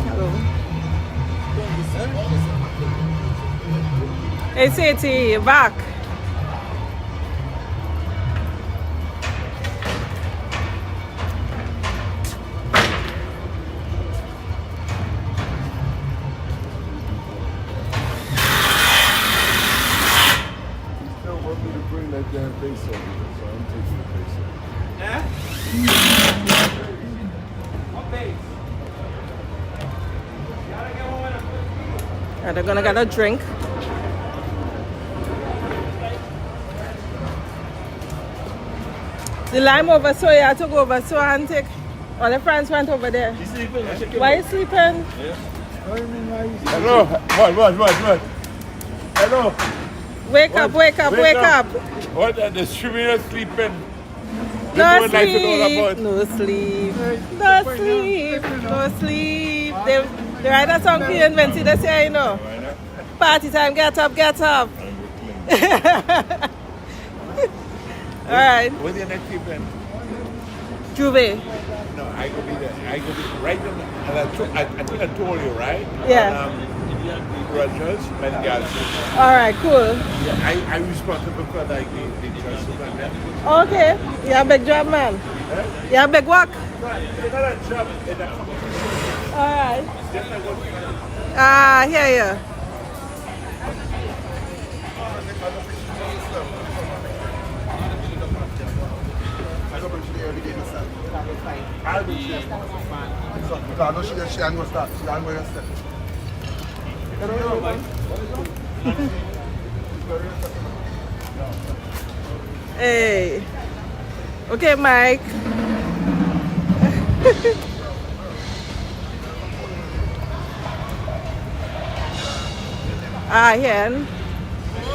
Hello. Hey, Sadie, you're back. Damn face over, so I'm taking the face over. And they're gonna get a drink. The lime over, so you had to go over so and take. All the friends went over there. You sleeping? Why you sleeping? Yeah. Hello. What? Hello. Wake up. What are the streamers sleeping? No sleep. They write a song for you and Vinci this year, you know. Party time, get up. Alright. What's your next event? Juve. No, I could be there. I could be right on the, and I think I told you, right? Yeah. Rehearsals, panyard. Alright, cool. Yeah, I responsible for like the rehearsals and that. Okay. You're a big job, man. Huh? You're a big work. It's not a job, it's a competition. Alright. Just like what Ah, yeah. I'll be there. Because I know she ain't going to start. She ain't going to start. Hey. Okay, Mike. Here.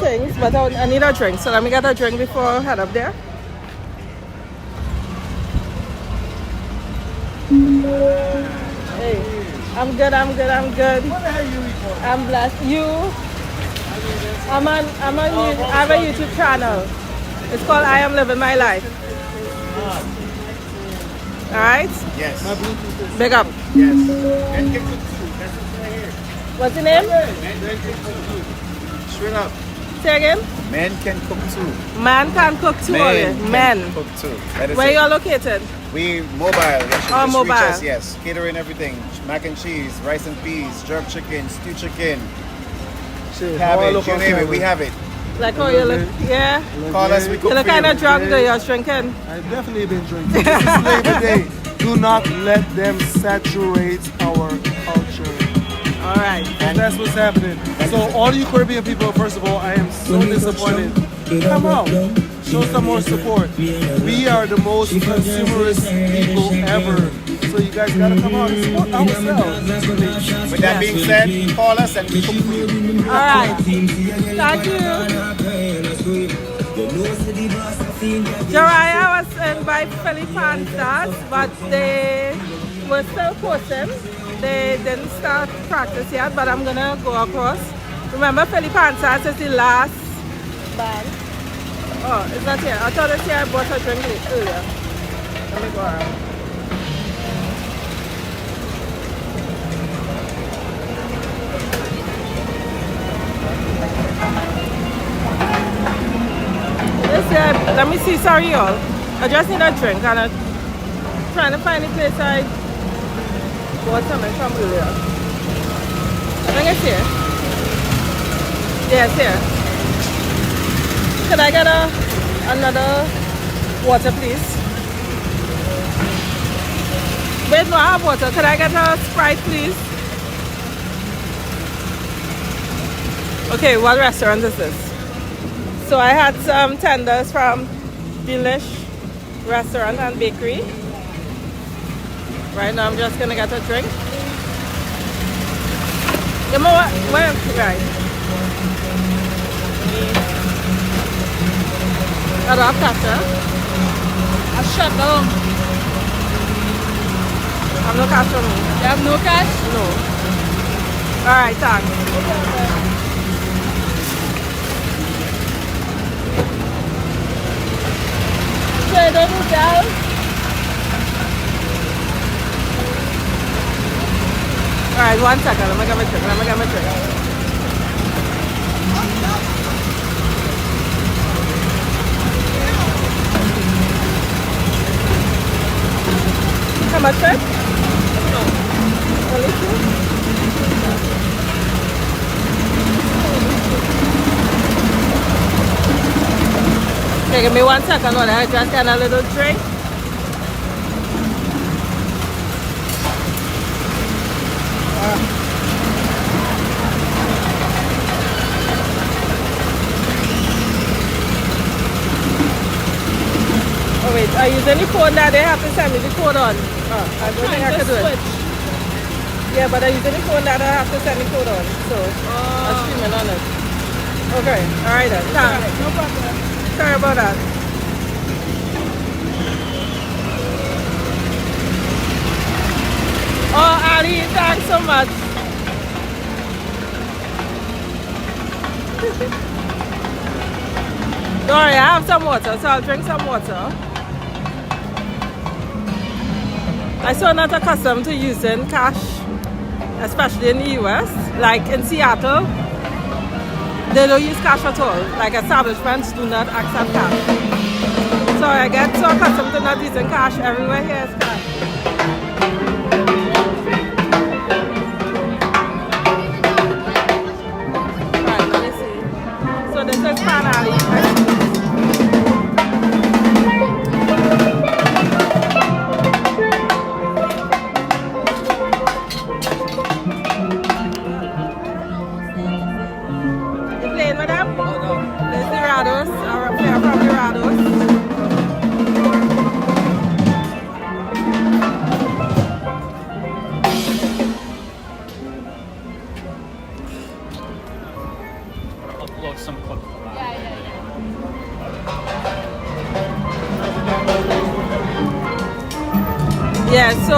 Things, but I need a drink, so let me get a drink before I head up there. Hey, I'm good. What the hell you recording? I'm blessed. You? I have a YouTube channel. It's called I Am Living My Life. Alright? Yes. Big up. Yes. What's your name? Straight up. Say again? Men can cook too. Man can cook too. Men can cook too. Where you are located? We mobile. Oh, mobile. Reach us, yes. Catering everything. Mac and cheese, rice and peas, jerk chicken, stew chicken, cabbage, you name it, we have it. Like how you look, yeah? Call us, we cook You look for kind you. of drunk though, you're drinking. I've definitely been drinking. This is Labor Day. Do not let them saturate our culture. Alright. That's what's happening. So all you Caribbean people, first of all, I am so disappointed. Come out. Show some more support. We are the most consumerist people ever. So you guys gotta come out and support ourselves. With that being said, call us and we cook for you. Alright. Thank you. Jariah was in by Philly Panthers, but they were still coaching. They didn't start practice yet, but I'm gonna go across. Remember, Philly Panthers is the last band. Oh, it's not here. I thought it's here. I bought a drink earlier. Let me go around. This here, let me see. Sorry, y'all. I just need a drink and I'm trying to find a place I bought something from earlier. I think it's here. Yeah, it's here. Could I get another water, please? Wait, no, I have water. Could I get a Sprite, please? Okay, what restaurant is this? So I had some tenders from Delish Restaurant and Bakery. Right now I'm just gonna get a drink. You know what? Where? Right. I don't have cash, huh? I shut down. I have no cash on me. You have no cash? No. Alright, thanks. So you don't need Zelle? Alright, 1 second. Let me get my drink. How much, sir? Only 2? Okay, give me 1 second while I just get a little drink. Oh wait, I use any phone that they have to send me the code on. I don't think I can do it. Yeah, but I use any phone that I have to send the code on. So I'm streaming on it. Okay, alright then. Thanks. No problem. Sorry about that. Oh, Ali, thanks so much. Don't worry, I have some water, so I'll drink some water. I'm so not accustomed to using cash, especially in the US. Like in Seattle, they don't use cash at all. Like establishments do not accept cash. So I get so accustomed to not using cash. Everywhere here is cash. Alright, let me see. So this is Panali. Yeah, so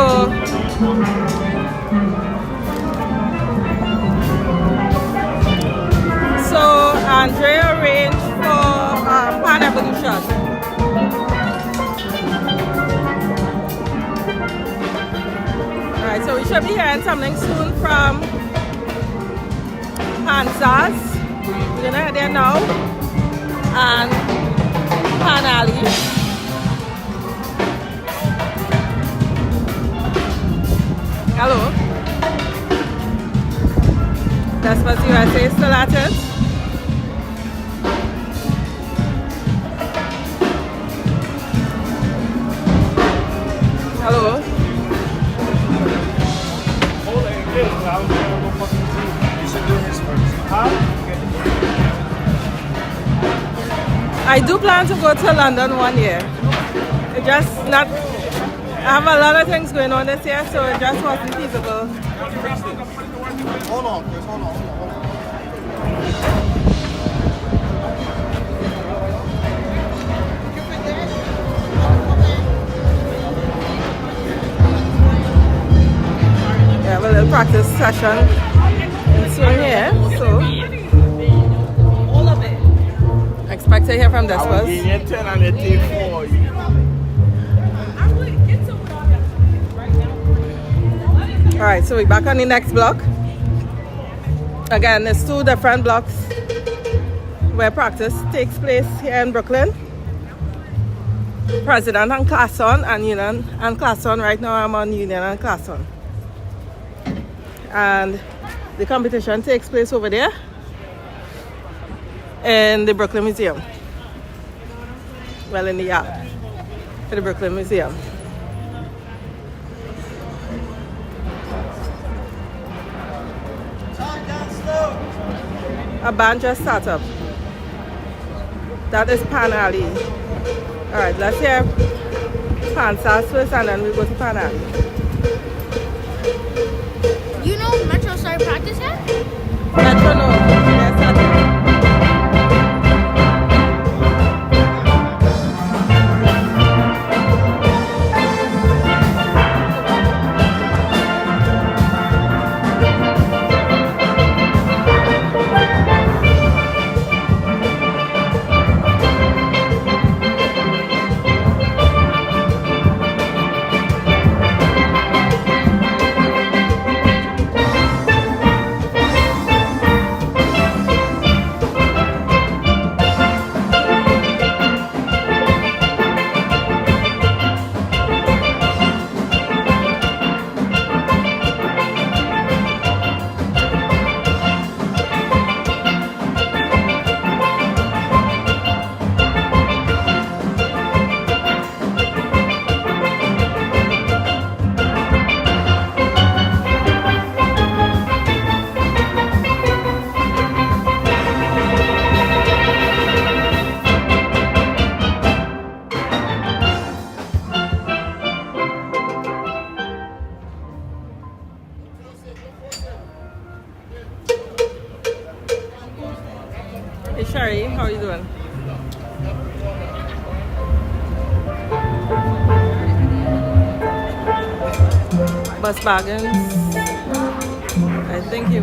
Andrea arranged for Pan Evolution. Alright, so we should be hearing something soon from Hansas. We're gonna head there now. And Panali. Hello. That's what USA is still at it. Hello. You should do his first. Huh? I do plan to go to London 1 year. It just not. I have a lot of things going on this year, so it just wasn't feasible. Hold on, Chris. Hold on. We have a little practice session soon here, so All of it. expect to hear from this I was. will give you 10 and they take 4. Alright, so we're back on the next block. Again, there's 2 different blocks where practice takes place here in Brooklyn. President and class on and Union and class on. Right now I'm on Union and class on. And the competition takes place over there in the Brooklyn Museum. Well, in the yard for the Brooklyn Museum. A band just started up. That is Pan Alley. Alright, let's hear Pan Stars first and then we go to Pan Alley. You know Metro started practice yet? Metro no. Yes, I do. Hey Sherry, how are you doing? Bus bargains. I think you.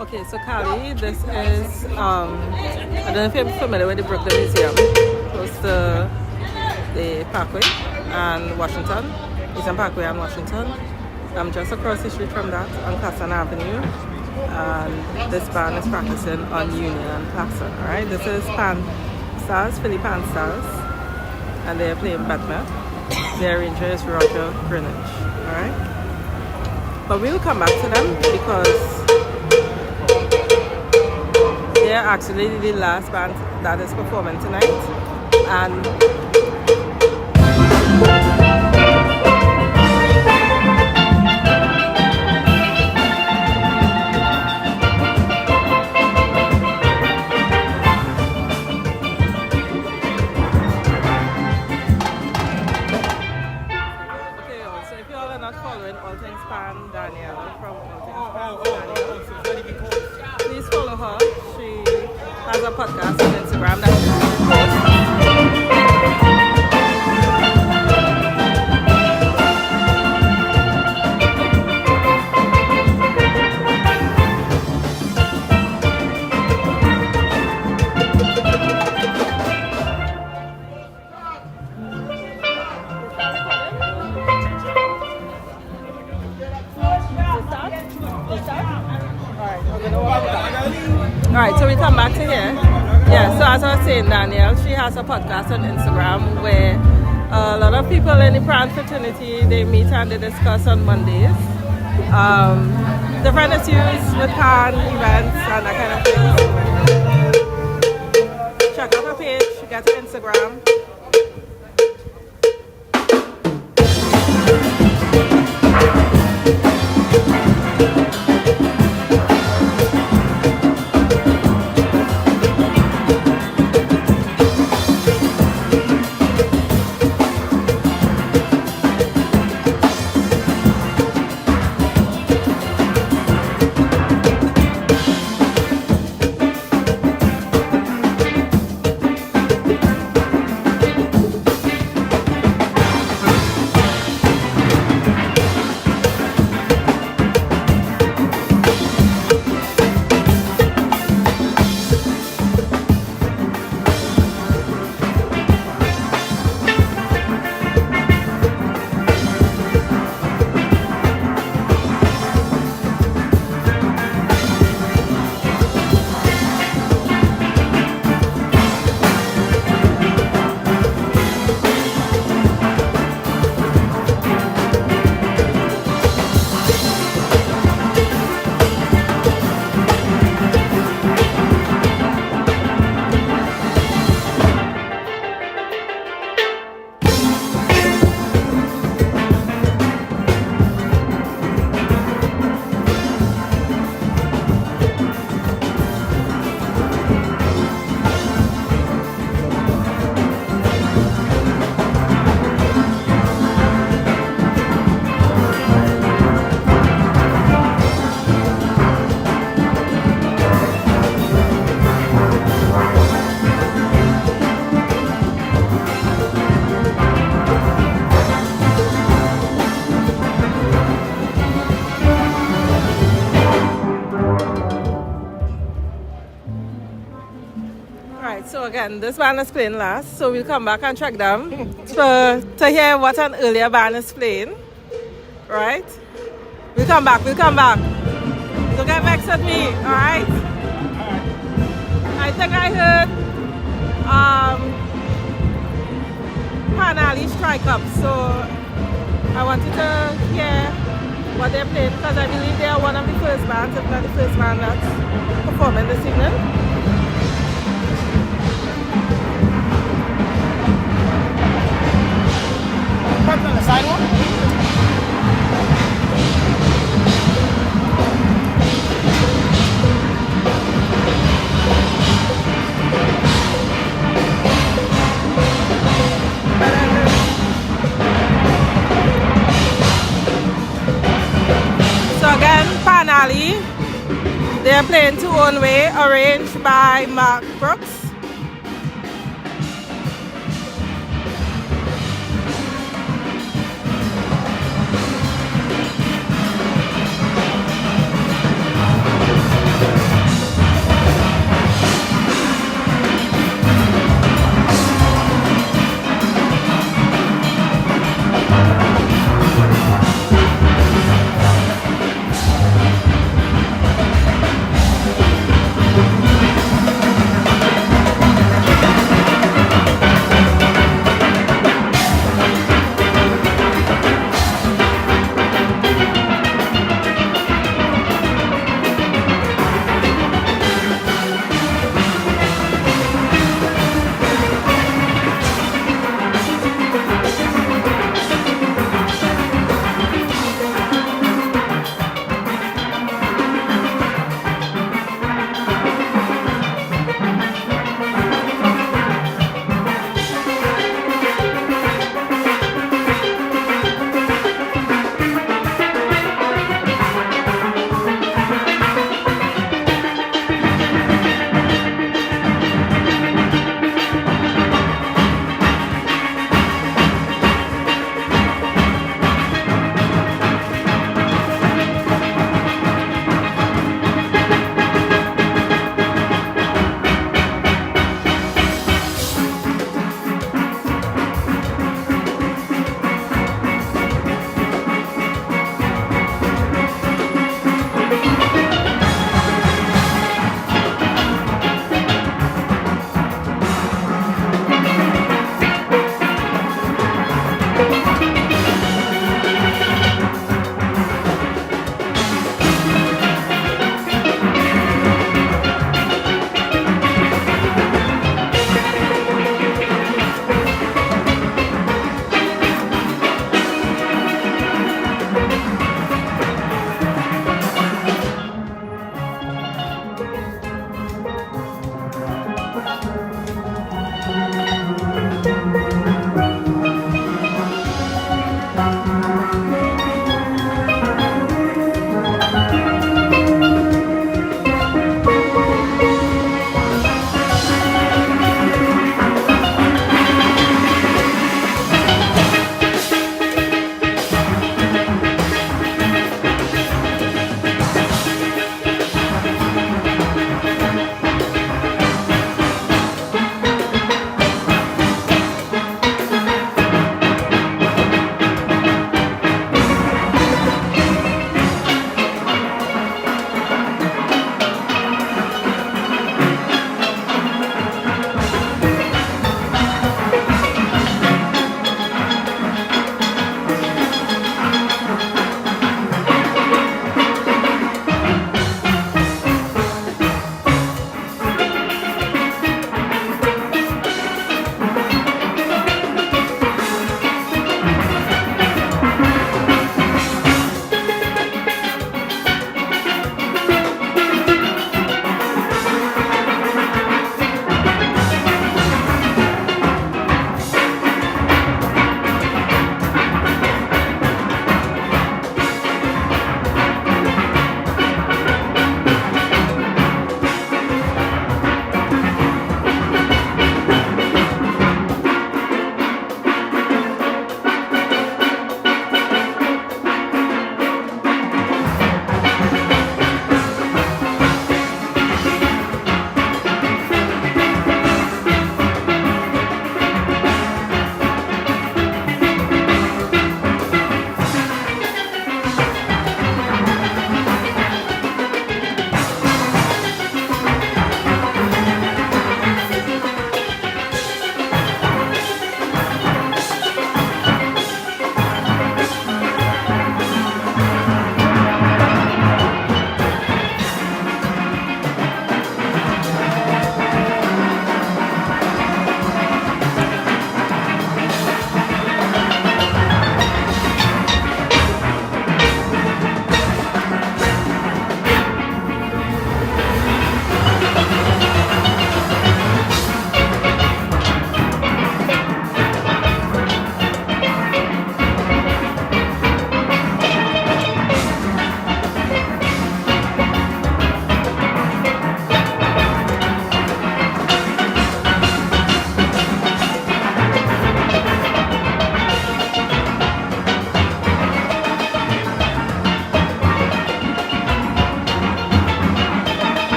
Okay, so Cali, this is, I don't know if you're familiar with the Brooklyn Museum, close to the Parkway and Washington, Eastern Parkway and Washington. I'm just across the street from that on Claxon Avenue, and this band is practicing on Union and Claxon, alright? This is Pan Stars, Philly Pan Stars, and they're playing Batman. Their arranger is Roger Greenwich, alright? But we'll come back to them because they're actually the last band that is performing tonight, and okay, so if you all are not following All Things Pan Danielle from All Things Pan Danielle, please follow her. She has a podcast on Instagram that she posts. Alright, so we come back to here. Yeah, so as I was saying, Danielle, she has a podcast on Instagram where a lot of people in the pran fraternity, they meet and they discuss on Mondays. Different issues with pan events and that kind of thing. So check out her page, get her Instagram. So again, this band is playing last, so we'll come back and check them to hear what an earlier band is playing. Right? We'll come back. Don't get vexed at me, alright? I think I heard Panali Strike Up, so I wanted to hear what they're playing because I believe they are one of the first bands, if not the first band that's performing this evening. Parked on the sidewalk? So again, Panali, they're playing Two Own Way, arranged by Mark Brooks.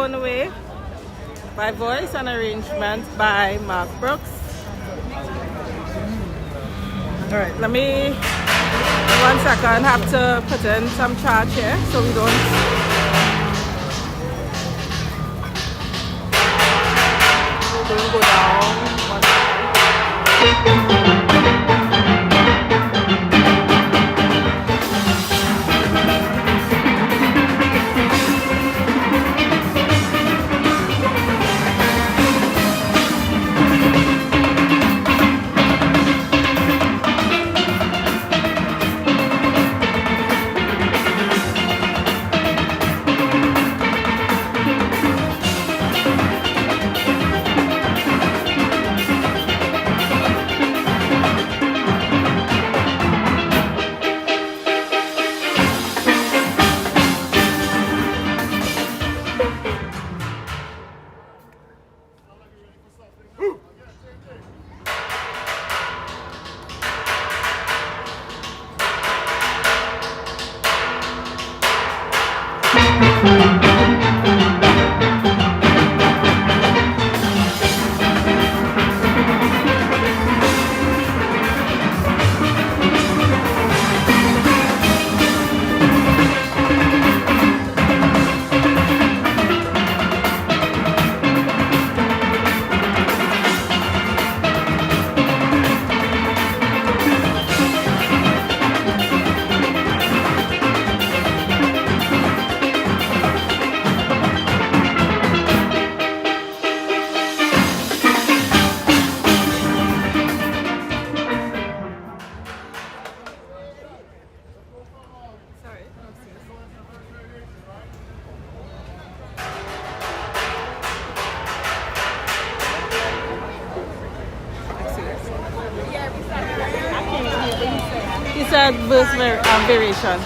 Blown Away by voice and arrangement by Mark Brooks. All right, let me 1 second. Have to put in some charge here so we don't go down. 1 second. He said verse variation.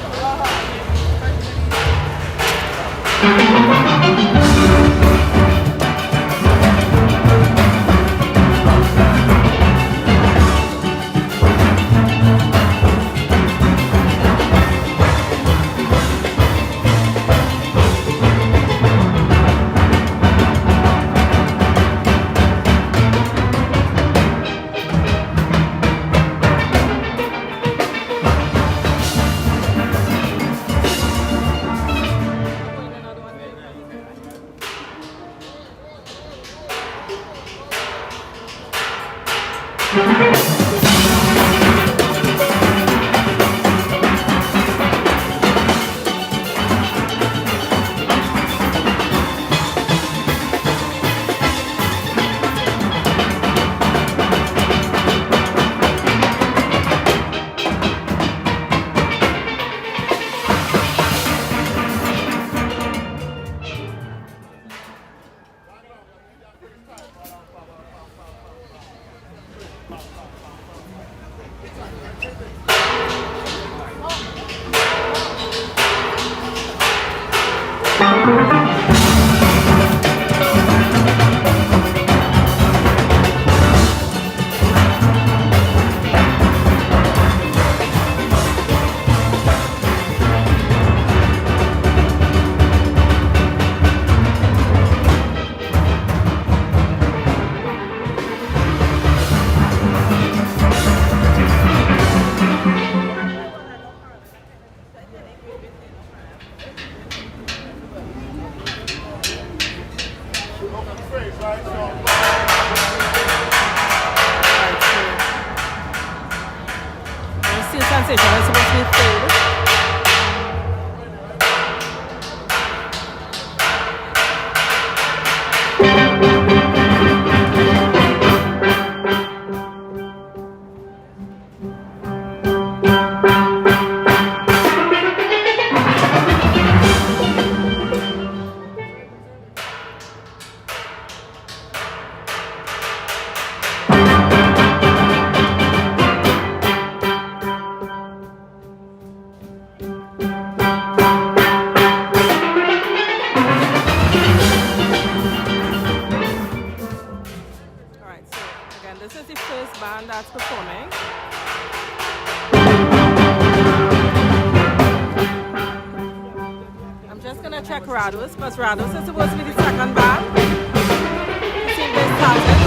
just gonna check Rados, because Rados is supposed to be the second band. See if they started.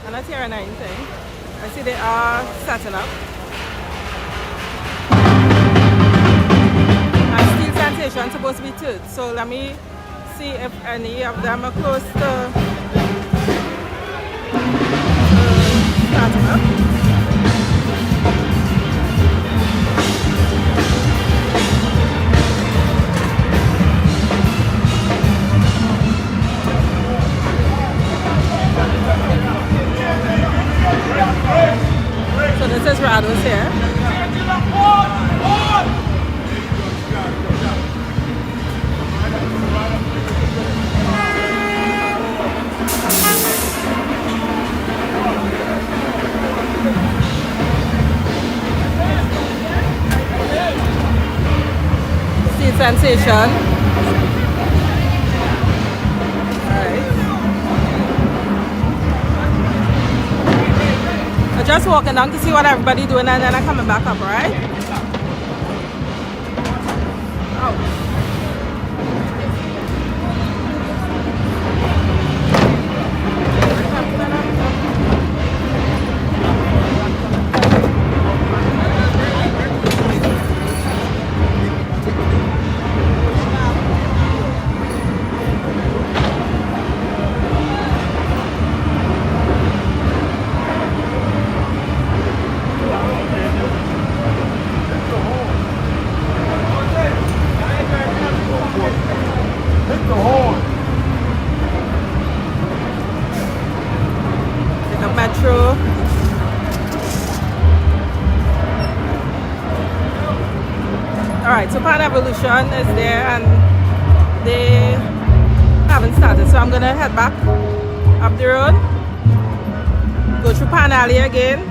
I'm not hearing anything. I see they are setting up. And Steel Sensation supposed to be third. So let me see if any of them are close to starting up. So this is Rados here. Steel Sensation. Just walking down to see what everybody doing and then I'm coming back up, right? Oh. Alright, so Pan Evolution is there and they haven't started, so I'm gonna head back up the road, go through Pan Alley again,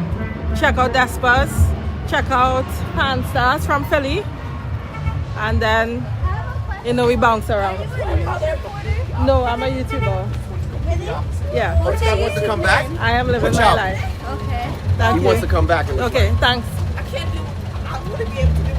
check out Despas, check out Pan Stars from Philly, and then we bounce around. No, I'm a YouTuber. Yeah. Wants to come back? I am living my life. Okay. Thank he you. wants to come back. Okay, thanks. I can't do. I wouldn't be able to do it.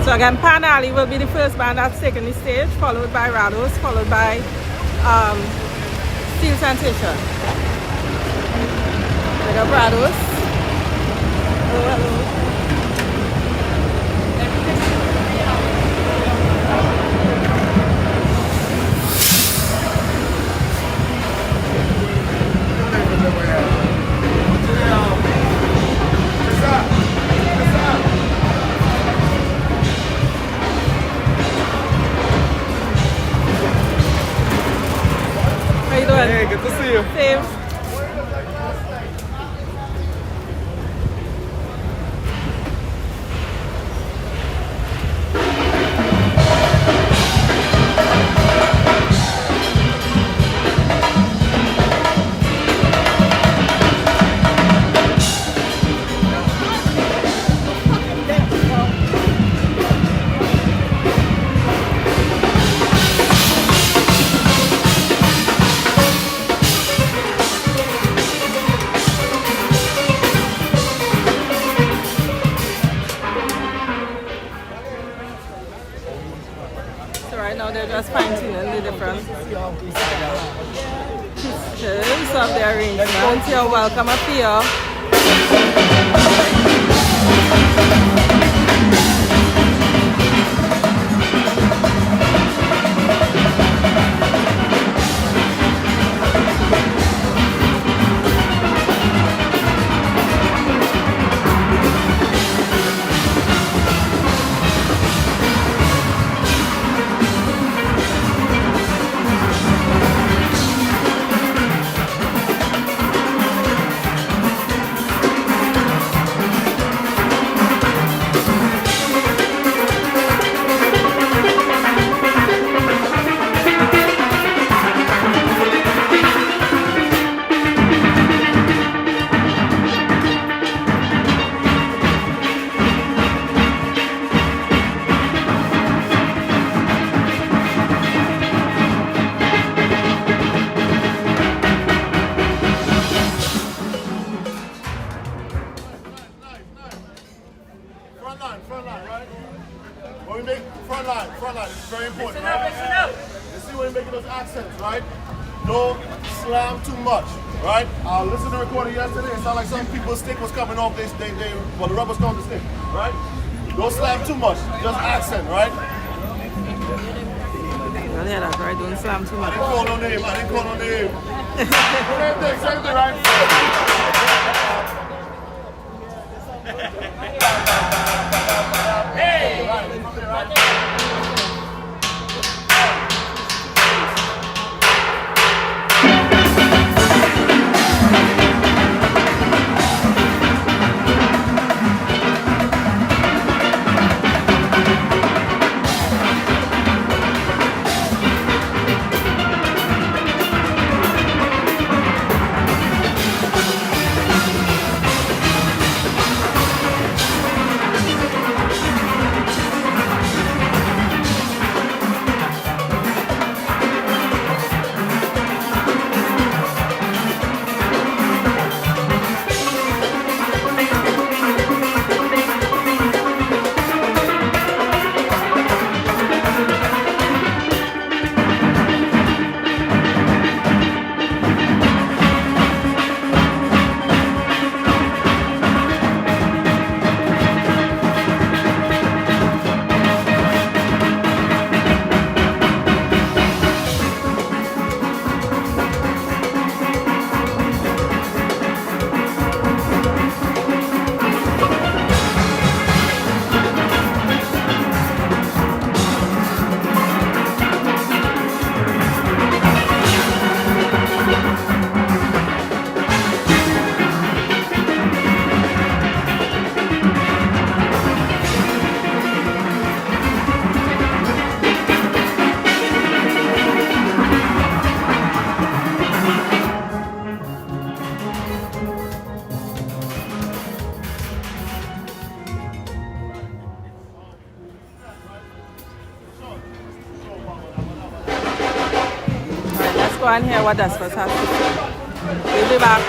So again, Pan Alley will be the first band that's taking the stage, followed by Rados, followed by Steel Sensation. Big up Rados. Hello, hello. How you doing? Hey, good to see you. Same. They're just fine-tuning the different pieces of the arrangement. You're welcome up here. right? Don't slam too much, right? I listened to the recording yesterday. It sounded like some people's stick was coming off. Well, the rubber's on the stick, right? Don't slam too much. Just accent, right? You'll hear that, right? Don't slam too much. I didn't call no name. Same thing, right? Hey! Right. Go and hear what Despas has to say. We'll be back.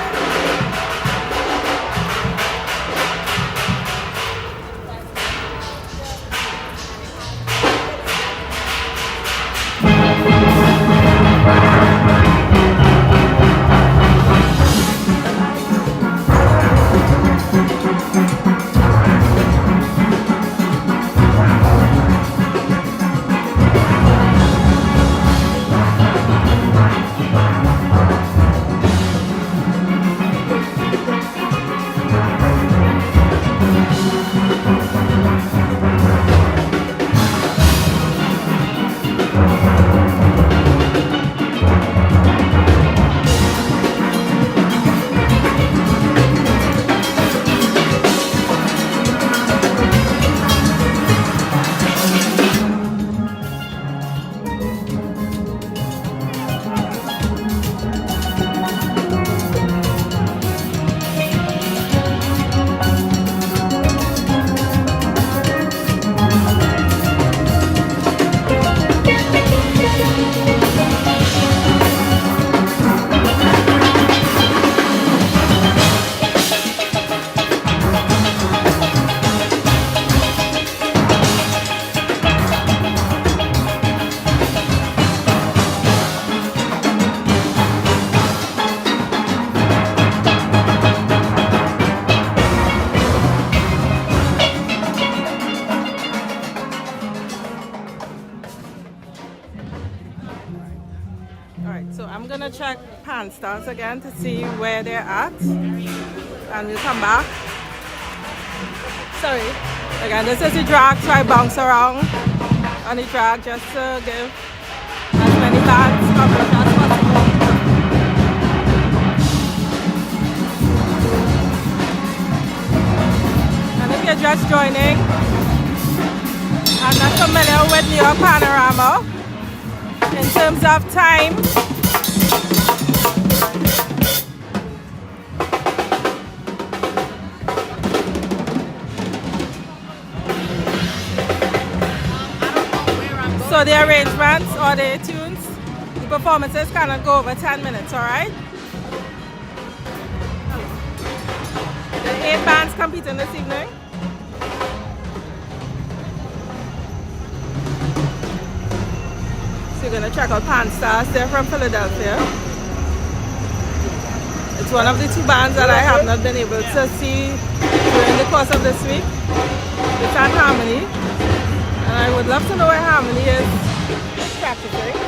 Check pan stands again to see where they're at, and we'll come back. Sorry, again, this is the drag, so I bounce around on the drag just to give as many bands coverage as possible. And if you're just joining and not familiar with NY Panorama in terms of time, so the arrangements or the tunes, the performances cannot go over 10 minutes, alright? The 8 bands competing this evening. So you're gonna check out Pan Stars. They're from Philadelphia. It's one of the two bands that I have not been able to see during the course of this week. It's at Harmony. And I would love to know where Harmony is practicing.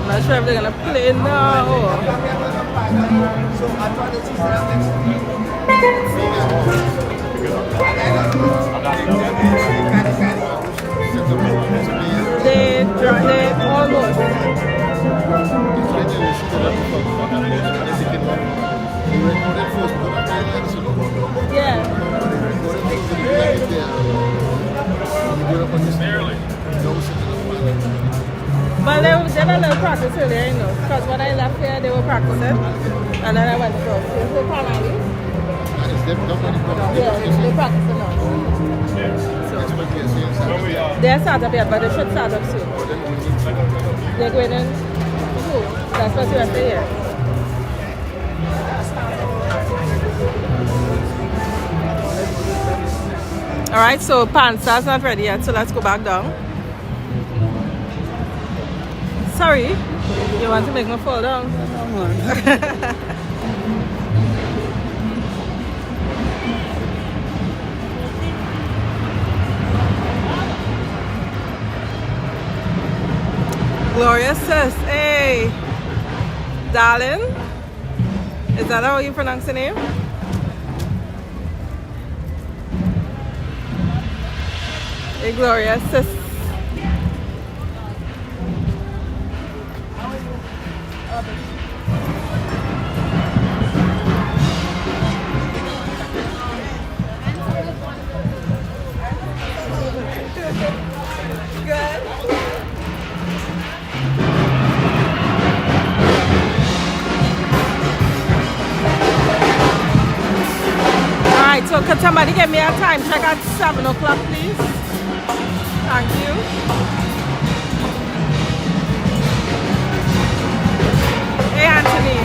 I'm not sure if they're gonna play now. They almost. Yeah. But they did a little practice earlier, you know, because when I left here, they were practicing, and then I went to go. So finally, yeah, they're practicing now. So they're start up yet, but they should start up soon. They're going in school. That's what you have to hear. All right, so Pansa's not ready yet, so let's go back down. Sorry, you want to make me fall down? Gloria says, hey, darling. Is that how you pronounce the name? Hey, Gloria says. So could somebody get me a time check at 7 o'clock, please? Thank you. Hey, Anthony.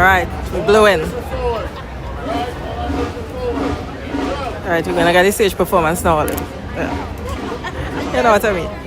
Alright, we blew in. Alright, we're gonna get the stage performance now. Yeah. You know what I mean?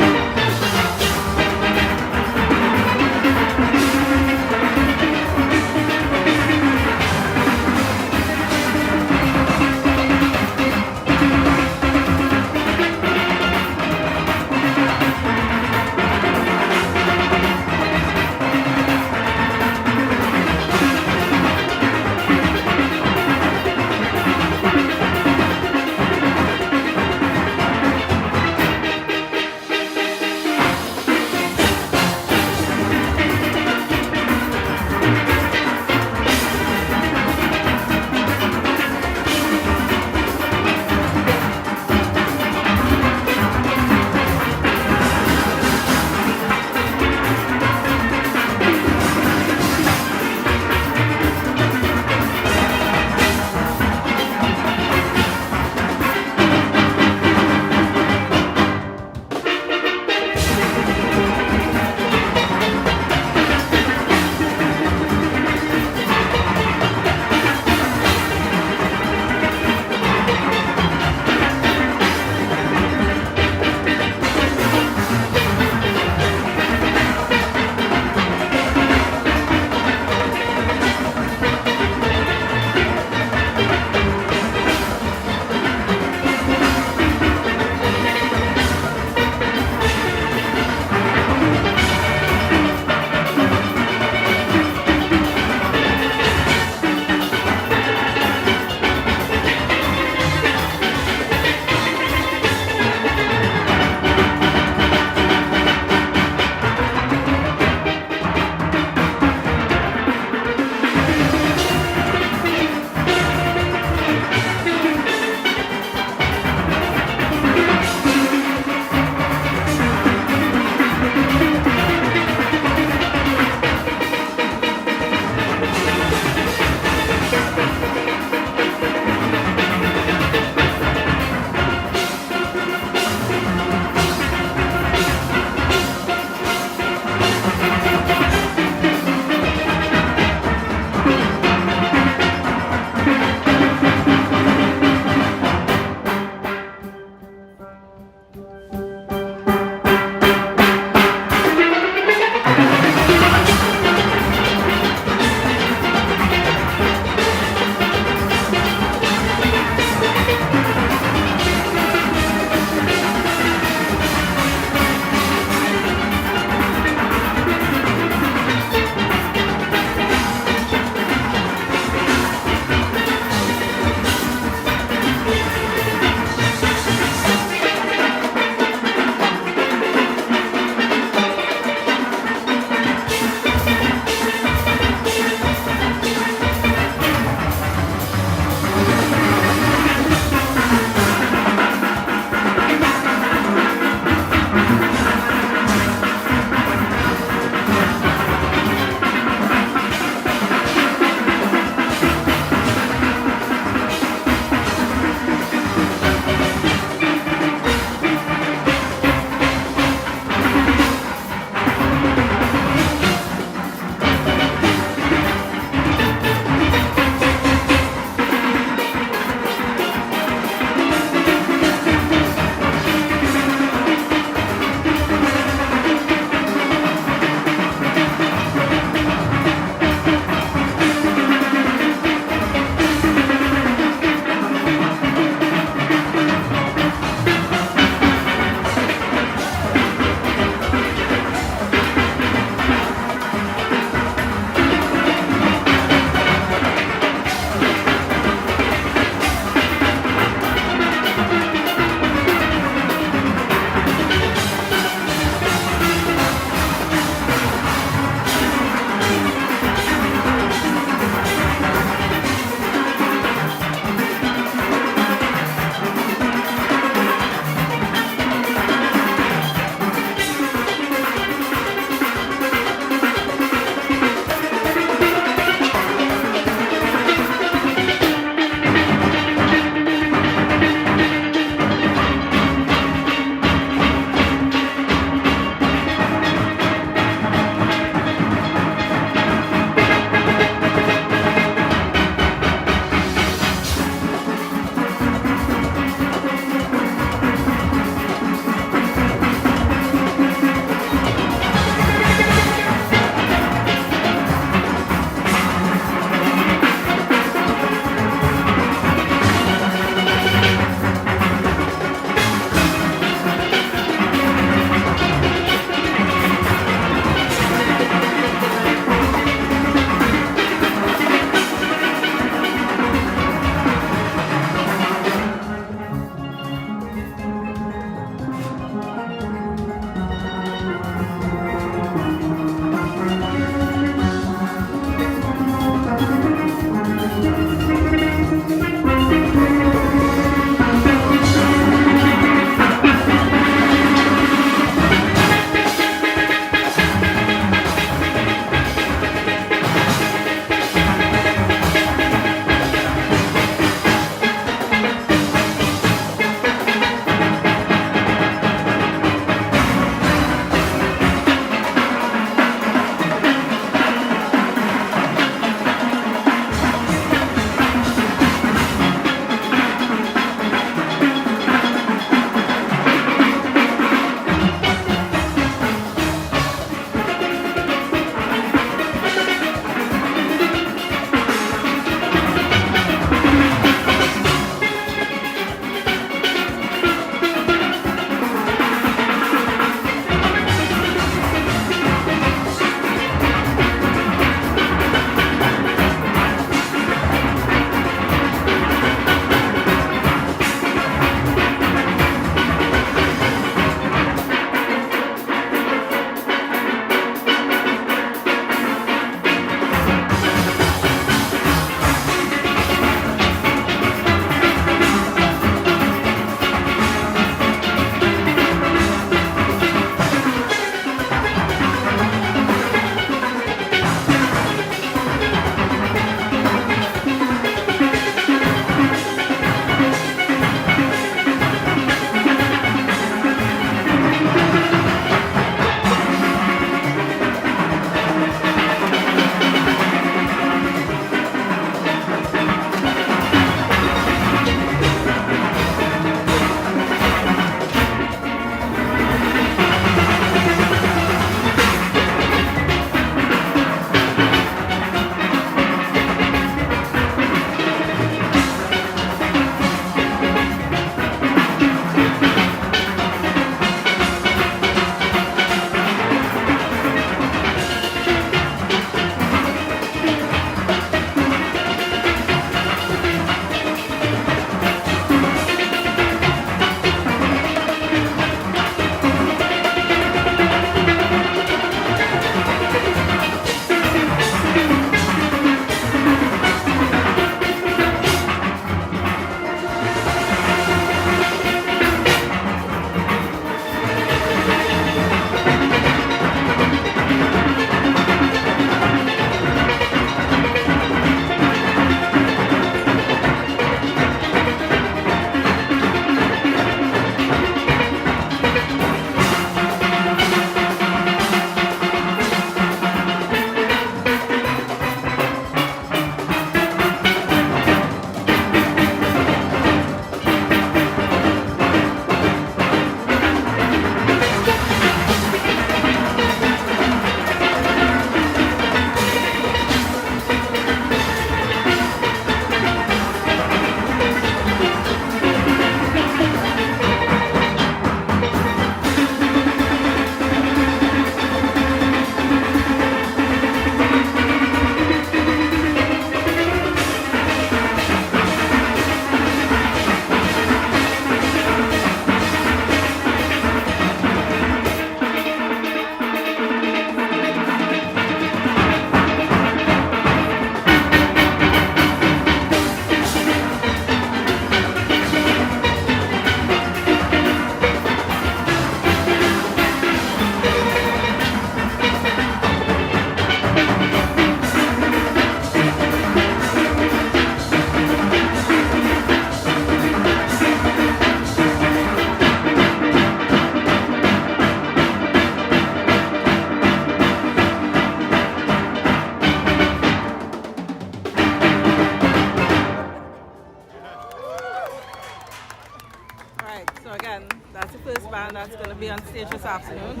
stage this afternoon.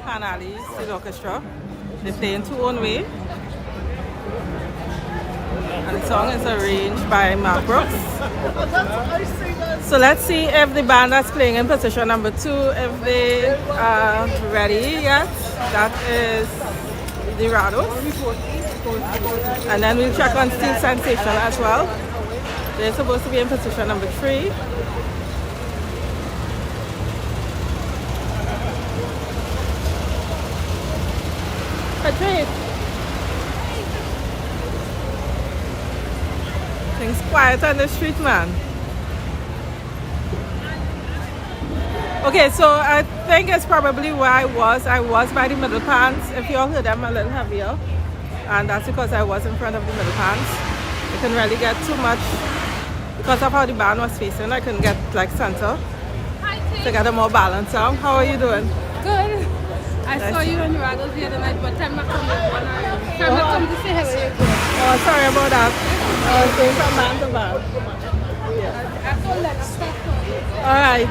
Panali's Steel Orchestra. They play in Two Own Way. And the song is arranged by Mark Brooks. So let's see if the band that's playing in position number 2, if they are ready yet. That is the Rados. And then we'll check on Steel Sensation as well. They're supposed to be in position number 3. Patrice. Things quiet on the street, man. Okay, so I think it's probably where I was. I was by the middle pans. If you all heard them a little heavier. And that's because I was in front of the middle pans. I couldn't really get too much because of how the band was facing. I couldn't get like center to get a more balance out. How are you doing? Good. I saw you on the Rados the other night, but time not come to say hello. Oh, sorry about that. I was going from band to band. I told them stop. All right.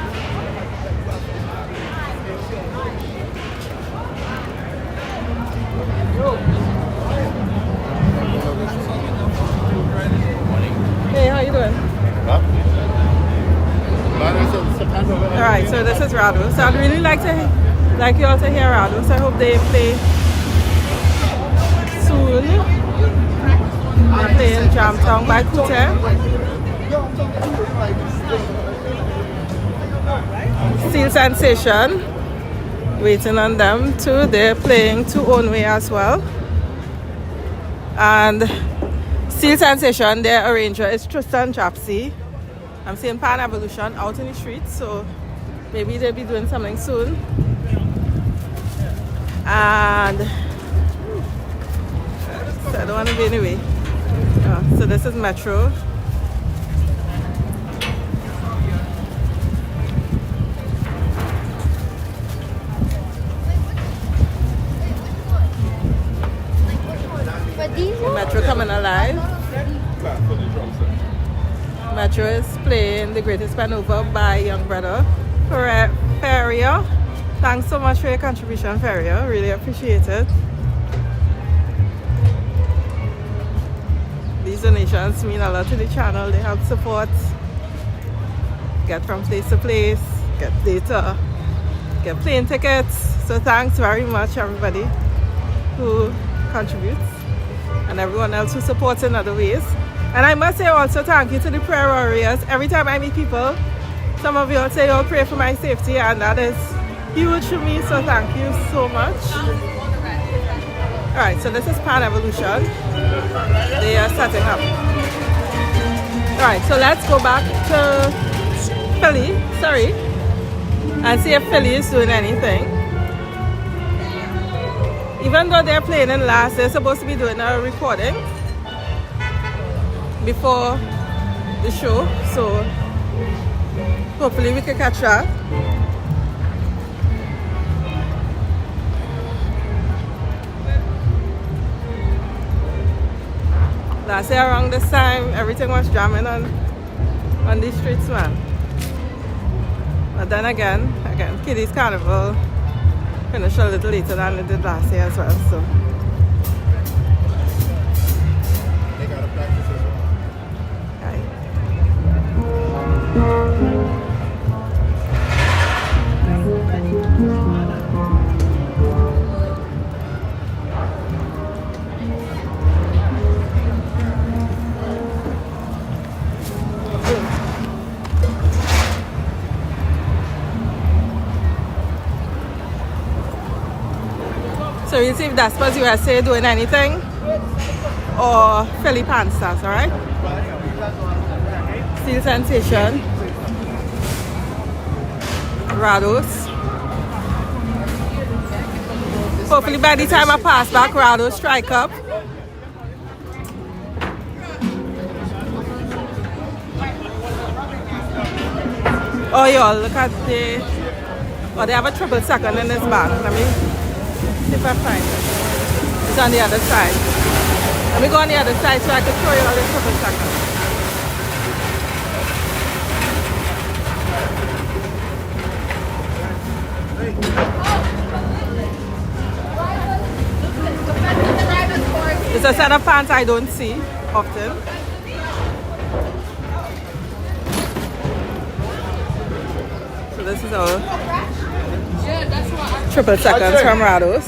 Hey, how you doing? Alright, so this is Rados. So I'd really like you all to hear Rados. I hope they play soon. They're playing Jamtown by Kute. Steel Sensation. Waiting on them too. They're playing Two Own Way as well. And Steel Sensation, their arranger is Tristan Japsy. I'm seeing Pan Evolution out in the streets, so maybe they'll be doing something soon. And so I don't want to be in the way. So this is Metro. Metro coming alive. Metro is playing The Greatest Panova by Young Brother. Ferrier, thanks so much for your contribution, Ferrier. Really appreciate it. These donations mean a lot to the channel. They help support, get from place to place, get data, get plane tickets. So thanks very much everybody who contributes and everyone else who supports in other ways. And I must say also thank you to the prayer warriors. Every time I meet people, some of you all say you'll pray for my safety, and that is huge for me, so thank you so much. Alright, so this is Pan Evolution. They are setting up. Alright, so let's go back to Philly, and see if Philly is doing anything. Even though they're playing in last, they're supposed to be doing a recording before the show, so hopefully we can catch that. Last year around this time, everything was jamming on these streets, man. But then again, Kiddies Carnival finished a little later than it did last year as well, so. They gotta practice as well. So we'll see if Dasper's USA doing anything or Philly Pansters, alright? Steel Sensation, Rados. Hopefully by the time I pass back, Rados strike up. Oh y'all, look at the... Oh, they have a triple second in this band. Let me see if I find it. It's on the other side. Let me go on the other side so I can show you all the triple second. It's a set of pants I don't see often. So this is our triple seconds from Rados.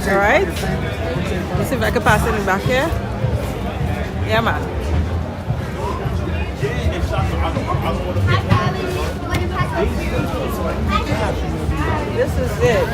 Alright. Let's see if I can pass it in back here. Yeah, man. This is it.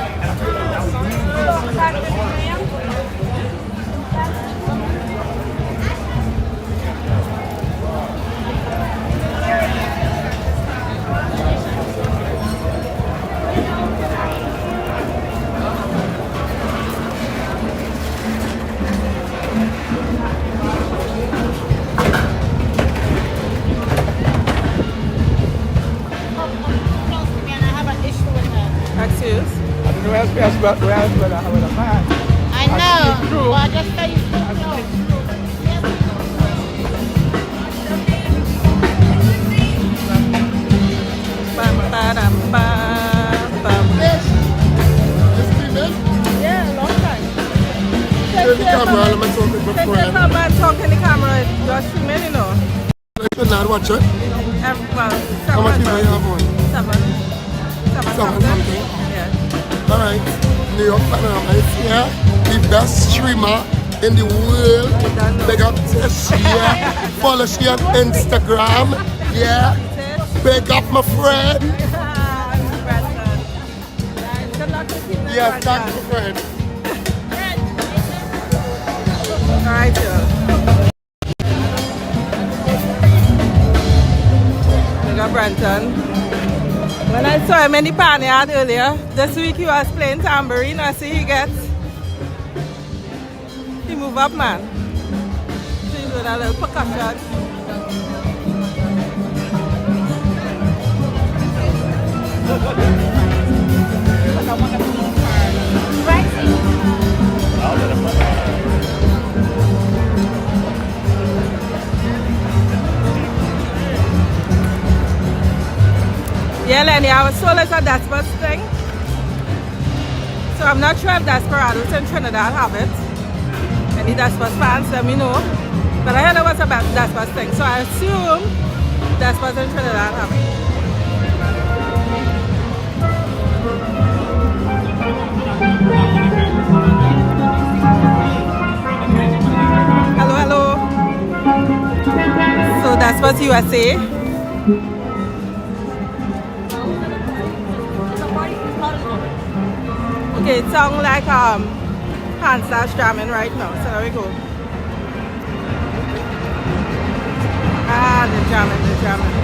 I know, but I just tell you Yeah, a long time. Turn the camera and I'm talking to my Take friend. your camera and talk in the camera. You're streaming, you know. I should not watch it. Well, How much people you have on? Seven something. Yeah. Alright. New York Panorama is here. The best streamer in the world. Big up Tisha. Yeah. Follow she on Instagram. Yeah. Big up my friend. Yes, thanks my friend. Alright, y'all. Big up Brenton. When I saw him in the panyard earlier, this week he was playing tambourine. I see he move up, man. He's with a little percussion. Yeah, Lenny, I was told it's a Desperados thing. So I'm not sure if Desperados in Trinidad have it. Any Desperados fans, let me know. But I heard it was a Desperados thing. So I assume Desperados in Trinidad have it. Hello, hello. So Desperados USA. Okay, it sounds like hand starts jamming right now. So there we go. Ah, they're jamming.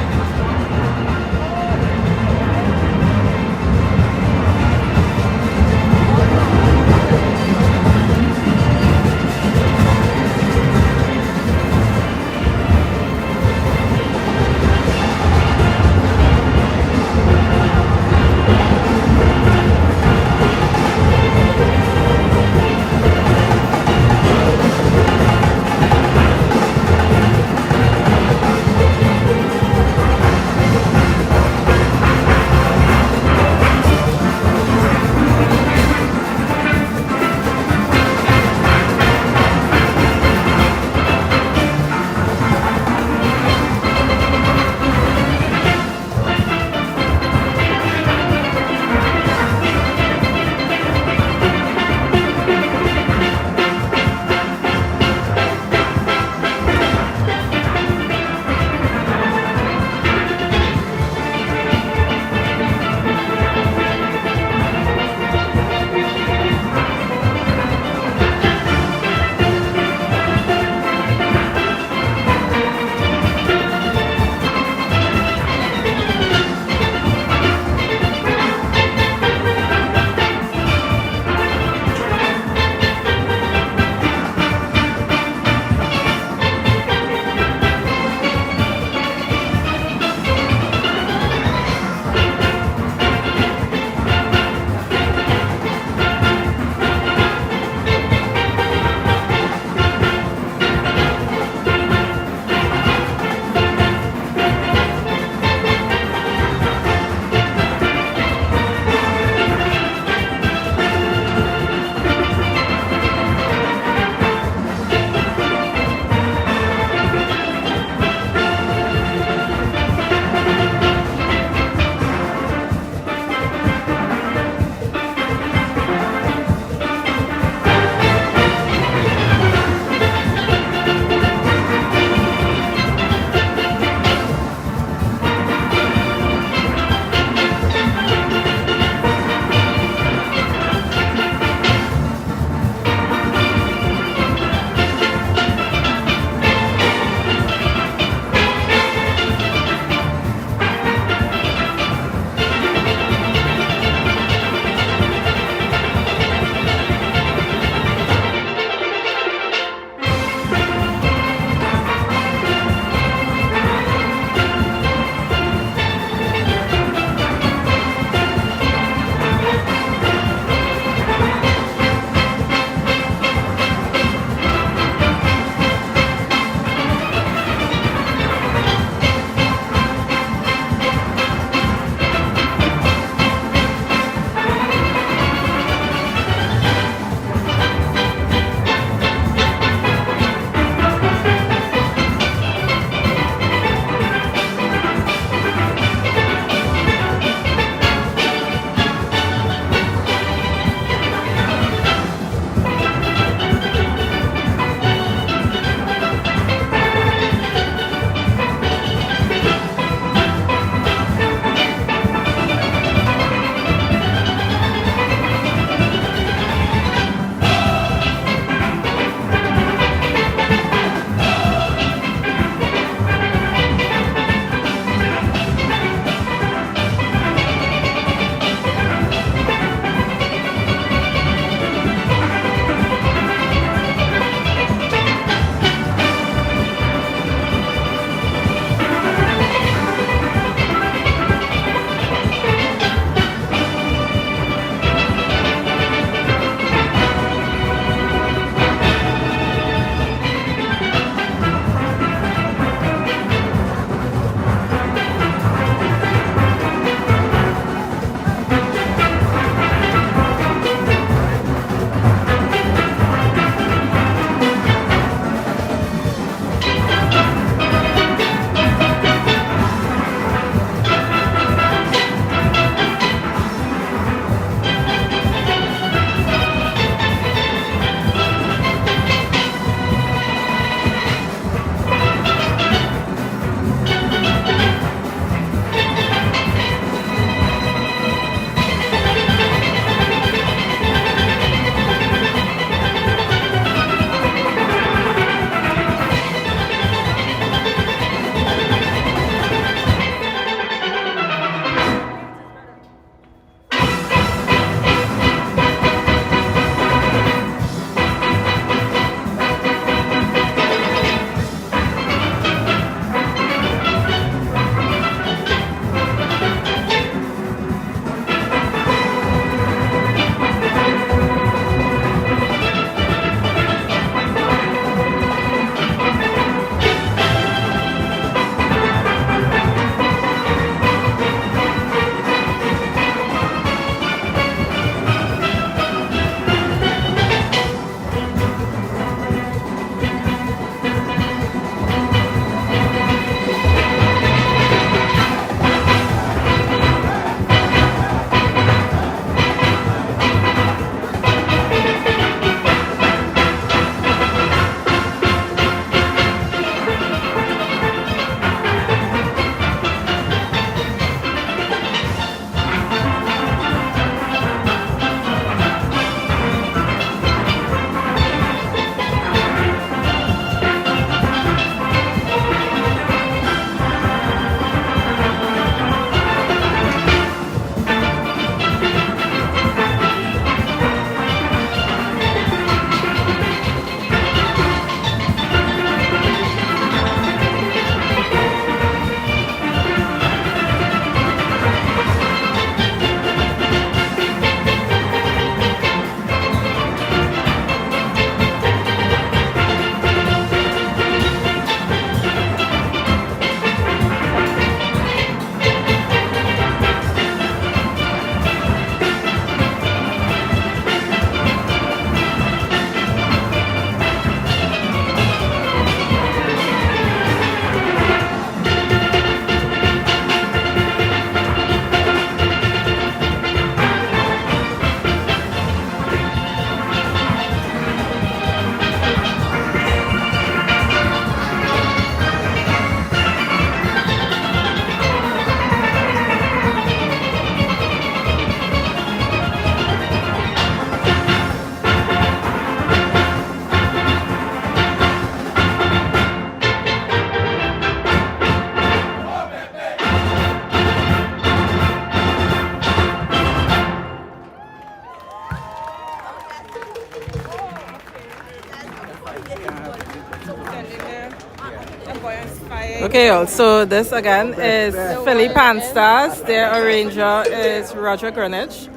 Okay, so this again is Philly Pan Stars. Their arranger is Roger Greenwich,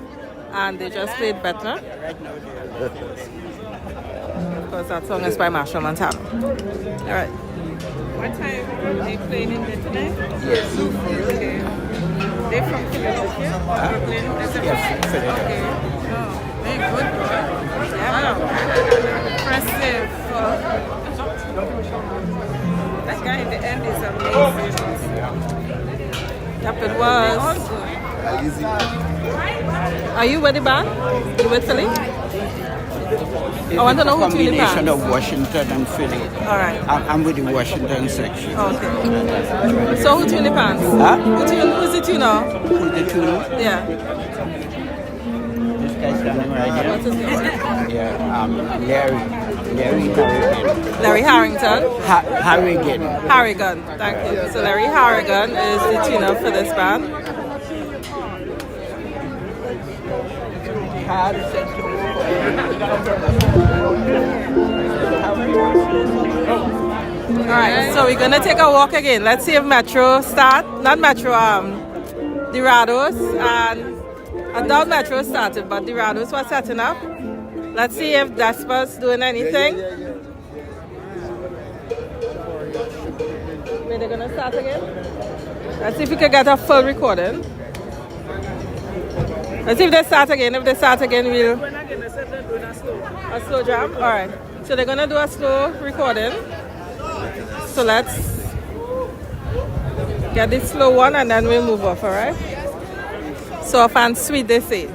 and they just played Bettner. Of course, that song is by Marshall Montano. All right. What time are they playing in there tonight? Yes. Okay. They're from Philadelphia? Brooklyn? Yes, Philadelphia. Okay. Oh, very good. Wow. Impressive. That guy in the end is amazing. Yep, it was. Are you with the band? You with Philly? I want to know who tuned the band. Combination of Washington and Philly. All right. I'm with the Washington section. Okay. So who tuned the pants? Huh? Who's the tuner? Who's the tuner? Yeah. This guy's standing right here. What's his name? Yeah, Larry Harrigan. Larry Harrington? Harrigan. Harrigan, thank you. So Larry Harrigan is the tuner for this band. Alright, so we're gonna take a walk again. Let's see if Metro start. Not Metro, Dorados, and I doubt Metro started, but Dorados was setting up. Let's see if Despa's doing anything. Wait, they're gonna start again? Let's see if we can get a full recording. Let's see if they start again. If they start again, we'll... A slow jam? Alright. So they're gonna do a slow recording. So let's get this slow one and then we'll move off, alright? Soft and sweet, they say.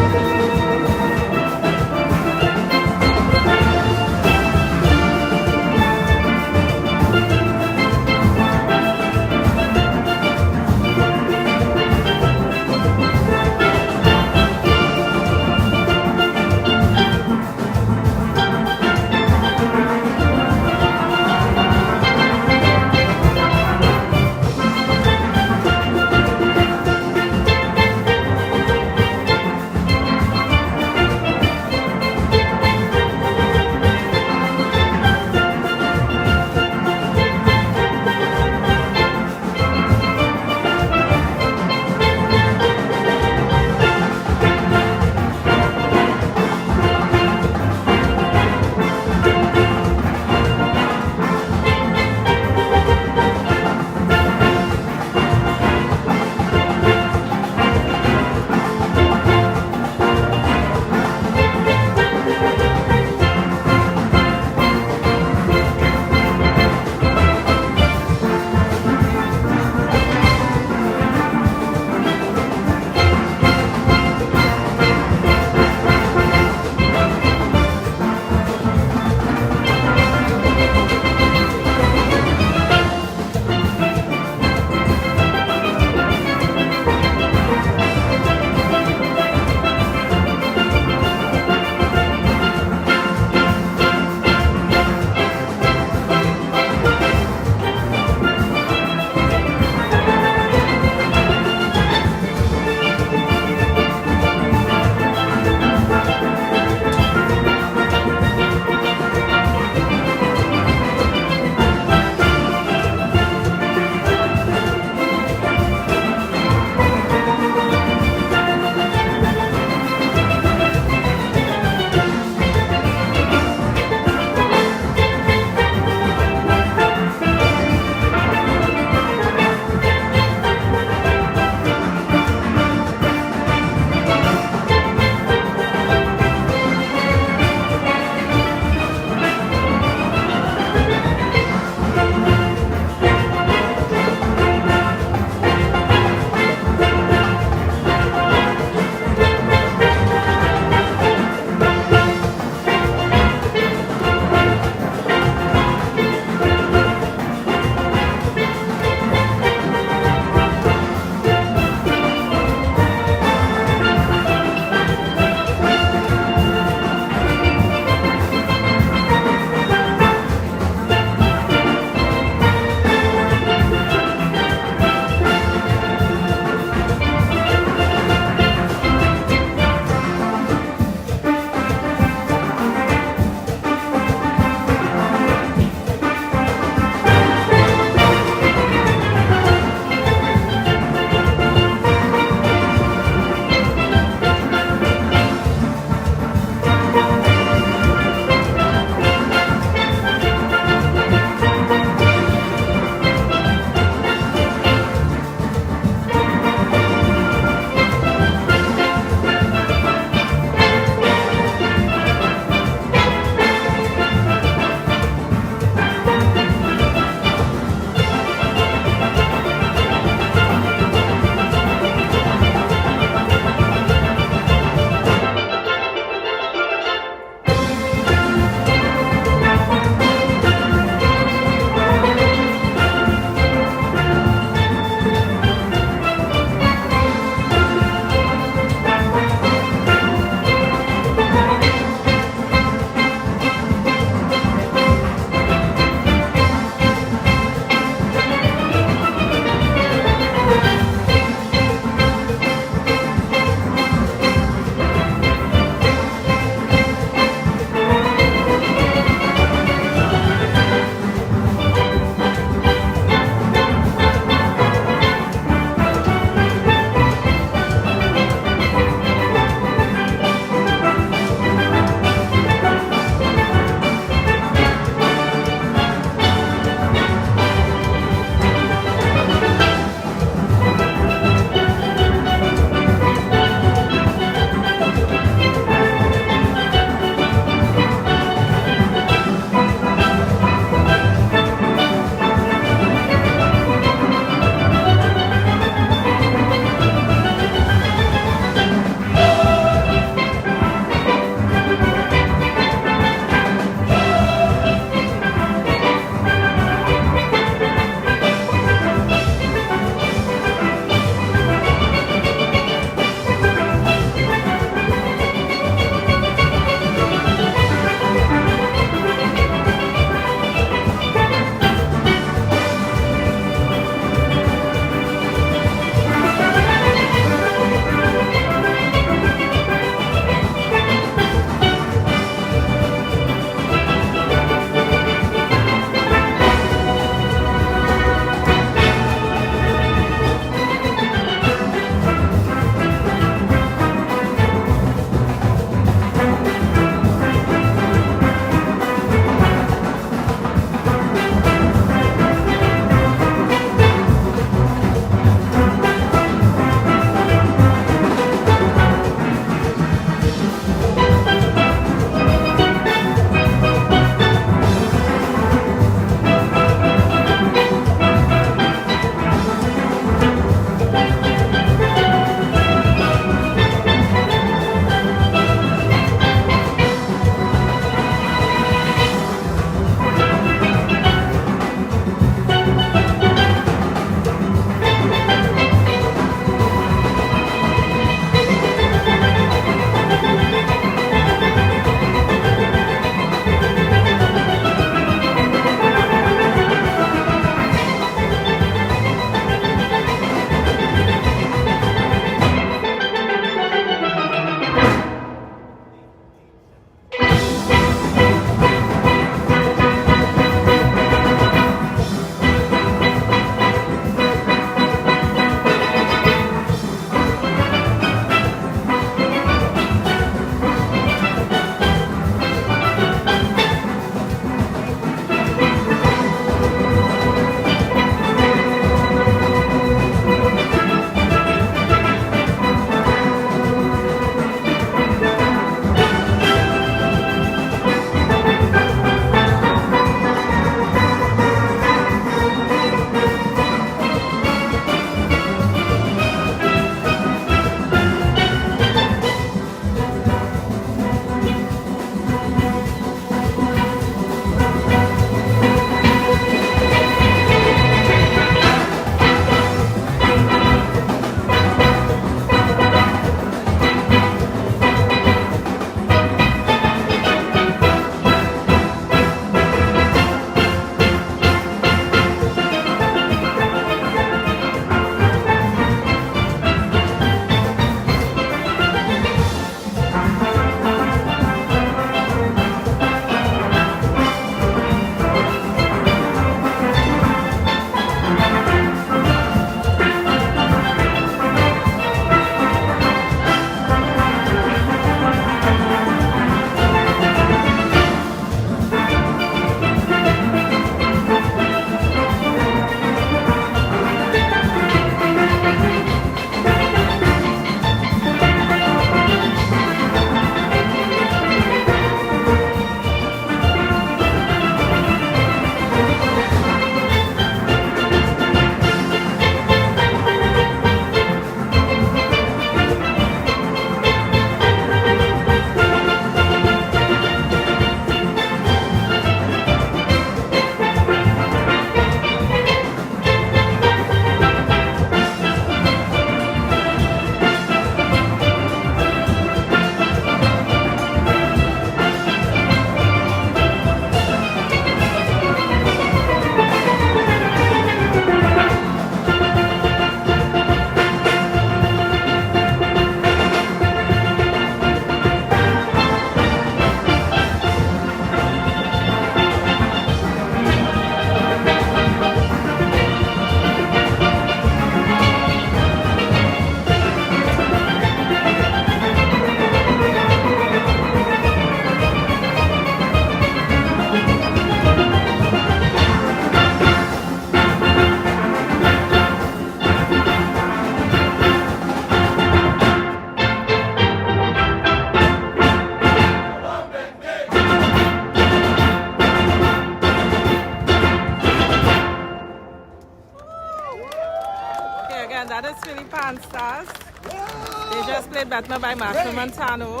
Chocolate Better by Master Montano,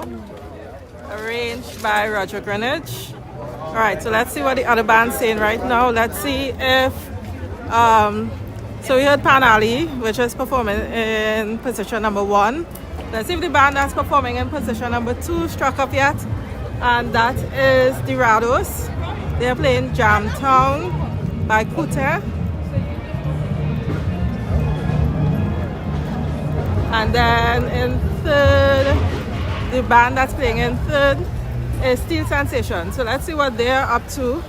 arranged by Roger Greenwich. Alright, so let's see what the other band's saying right now. Let's see if so we heard Pan Ali, which is performing in position number 1. Let's see if the band that's performing in position number 2 struck up yet. And that is the Rados. They're playing Jamtown by Kute. And then in third, the band that's playing in third is Steel Sensation. So let's see what they're up to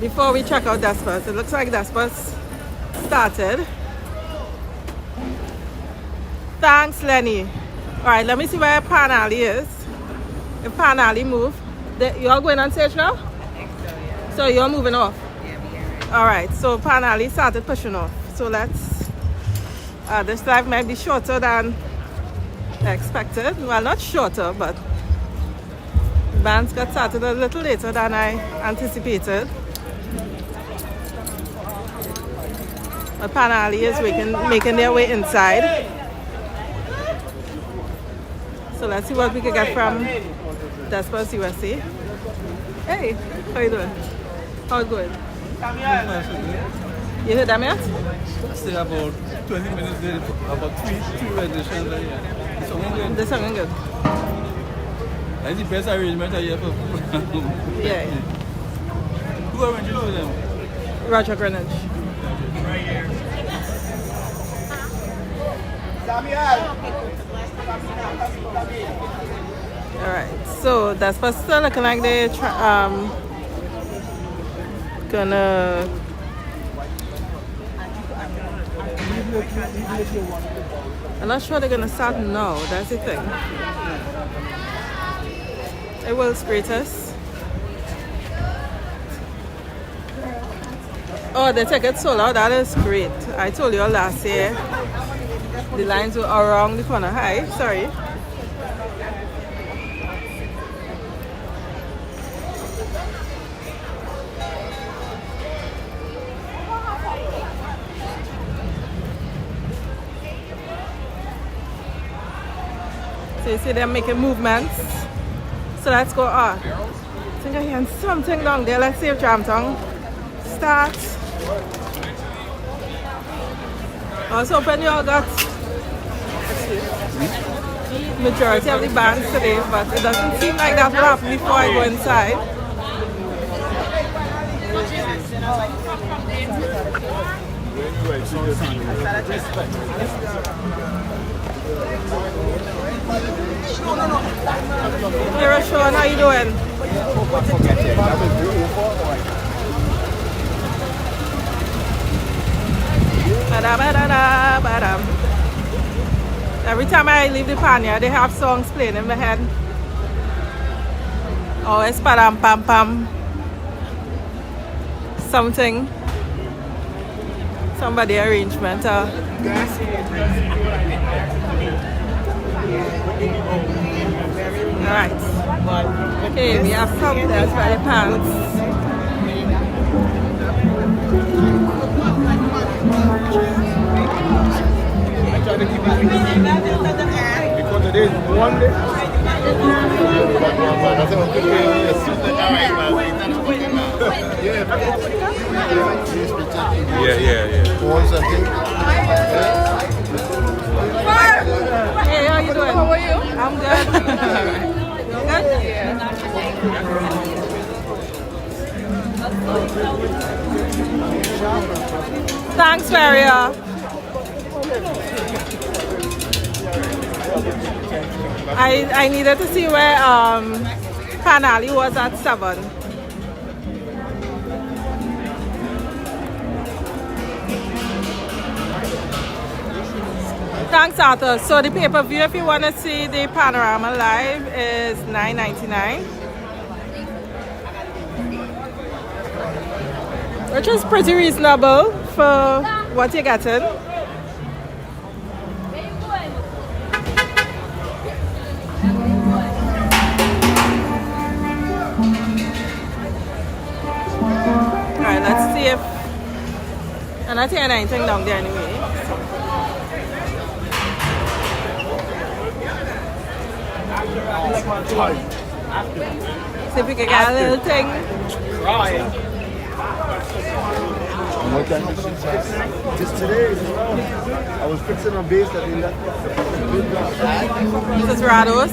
before we check out Despers. It looks like Despers started. Thanks, Lenny. Alright, let me see where Pan Ali is. If Pan Ali move, you all going on stage now? I think so, yeah. So you're moving off? Yeah, we are. Alright, so Pan Ali started pushing off. So let's, this live might be shorter than expected. Well, not shorter, but the bands got started a little later than I anticipated. But Pan Ali is making their way inside. So let's see what we can get from Despers USA. Hey, how you doing? How it going? You heard them yet? Still about 20 minutes there, about three renditions. They're sounding good. That's the best arrangement I ever. Yeah. Who arranged for them? Roger Greenwich. Right here. Alright, so that's still looking like they're gonna I'm not sure they're gonna start now, that's the thing. It will split us. Oh, the ticket sold out, that is great. I told you all last year the lines were around the corner. Hi, sorry. So you see them making movements. So let's go on. I think I hear something down there. Let's see if Jamtown starts. I was hoping you all got majority of the bands today, but it doesn't seem like that will happen before I go inside. Hey, Sean, how you doing? Every time I leave the panyard, they have songs playing in my head. Oh, it's padam pam pam. Something. Somebody arrangement. Alright. Okay, we have some that's by the pants. Because today is one day. Yeah. Hey, how you doing? How are you? I'm good. Good? Yeah. Thanks, Maria. I needed to see where Pan Ali was at 7. Thanks, Arthur. So the pay-per-view, if you want to see the Panorama live, is $9.99, which is pretty reasonable for what you're getting. Alright, let's see if I'm not hearing anything down there anyway. See if we can get a little thing. Just today, I was fixing a base that they left. This is Rados.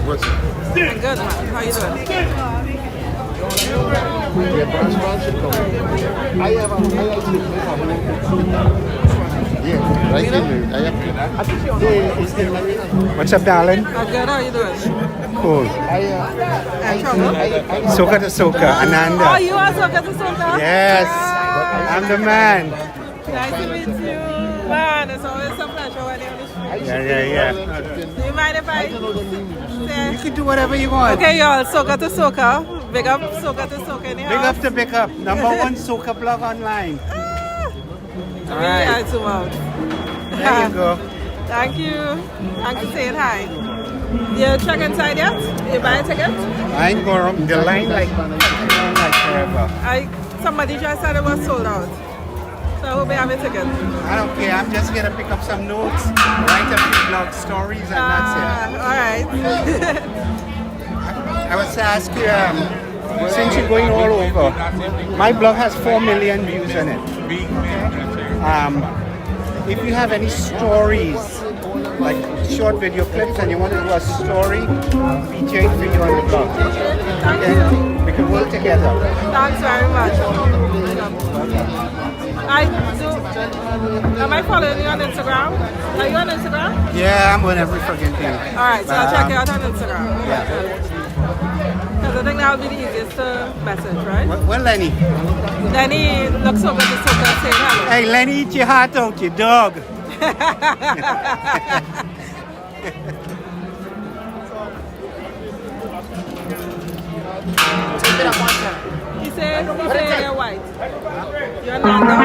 What's good, man. How you doing? I have right in there. What's up, darling? I'm good. How you doing? Cool. Soca to Soca, Ananda. Oh, you are Soca to Soca? Yes, I'm the man. Nice to meet you. Man, it's always a pleasure when you're on the street. Yeah. Do you mind if I say? You can do whatever you want. Okay, y'all, Soca to Soca. Big up Soca to Soca in the house. Big up to big up. Number one Soca blog online. All right. Zoom out. There you go. Thank you. Thanks for saying hi. You check inside yet? You buy a ticket? I ain't going. The line like forever. Somebody just said it was sold out. So I hope you have a ticket. I don't care. I'm just gonna pick up some notes, write a few blog stories, and that's it. All right. I was to ask you, since you're going all over, my blog has 4 million views on it. If you have any stories, like short video clips, and you want to do a story, featuring for you on the blog, then we can work together. Thanks very much. Am I following you on Instagram? Are you on Instagram? Yeah, I'm on every freaking thing. Alright, so I'll check you out on Instagram. Yeah. Because I think that would be the easiest to message, right? Well, Lenny. Lenny looks so good to Soca saying hello. Hey, Lenny, eat your heart out, your dog. He said you're white. You're Nanda.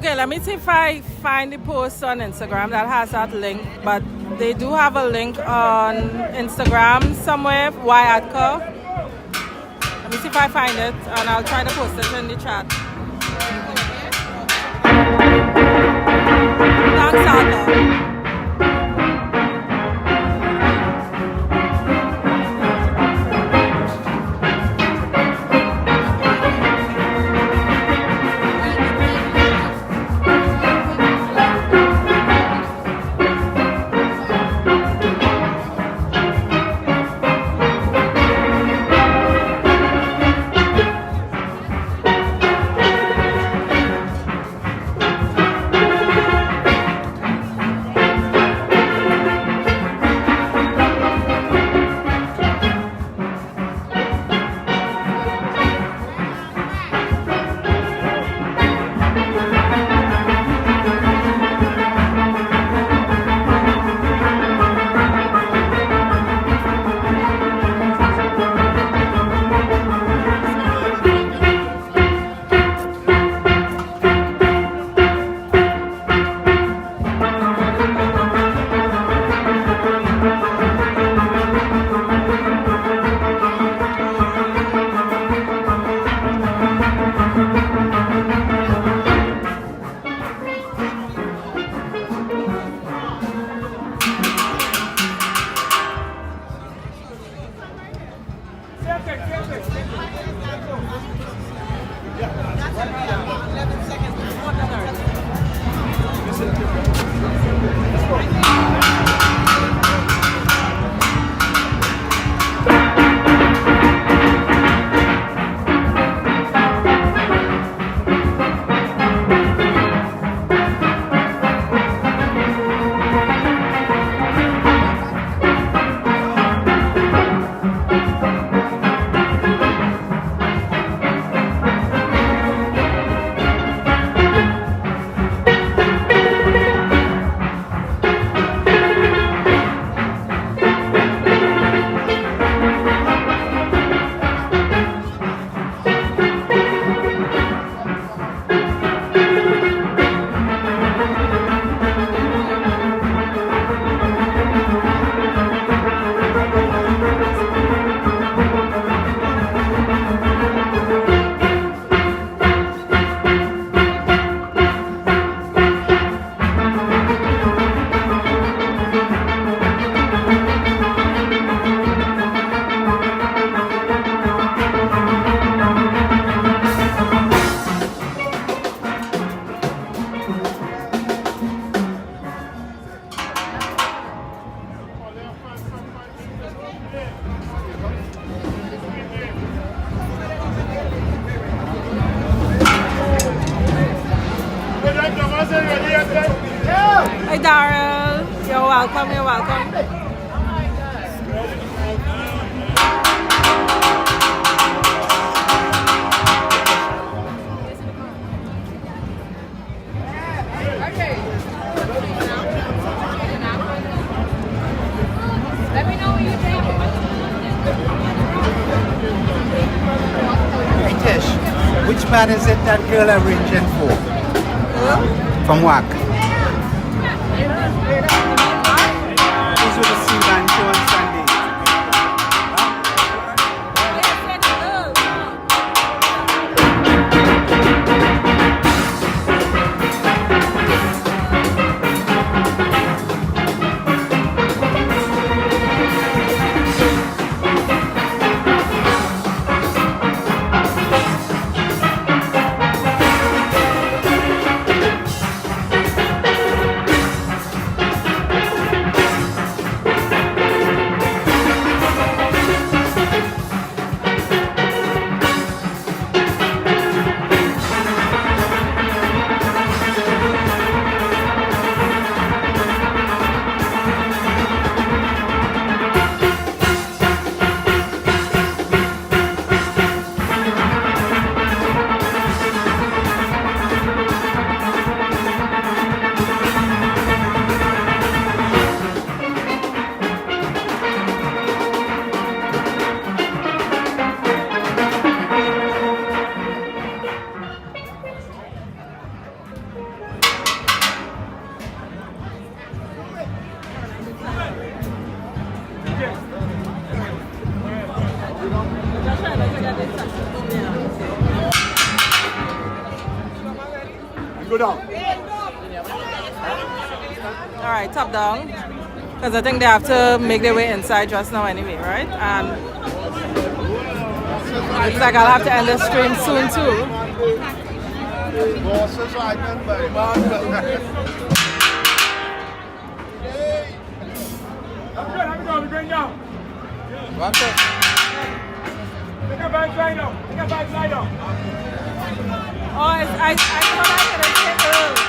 Okay, let me see if I find the post on Instagram that has that link. But they do have a link on Instagram somewhere, Yatka. Let me see if I find it, and I'll try to post it in the chat. Thanks, Alka. Hey Daryl, you're welcome, you're welcome. Let me know when you take it. Hey Tish, which part is it that girl arranging for? From work. These were the Sealand show on Sunday. Go down. All right, top down. Because I think they have to make their way inside just now anyway, right? And looks like I'll have to end the stream soon too. Oh, I thought I could have said early.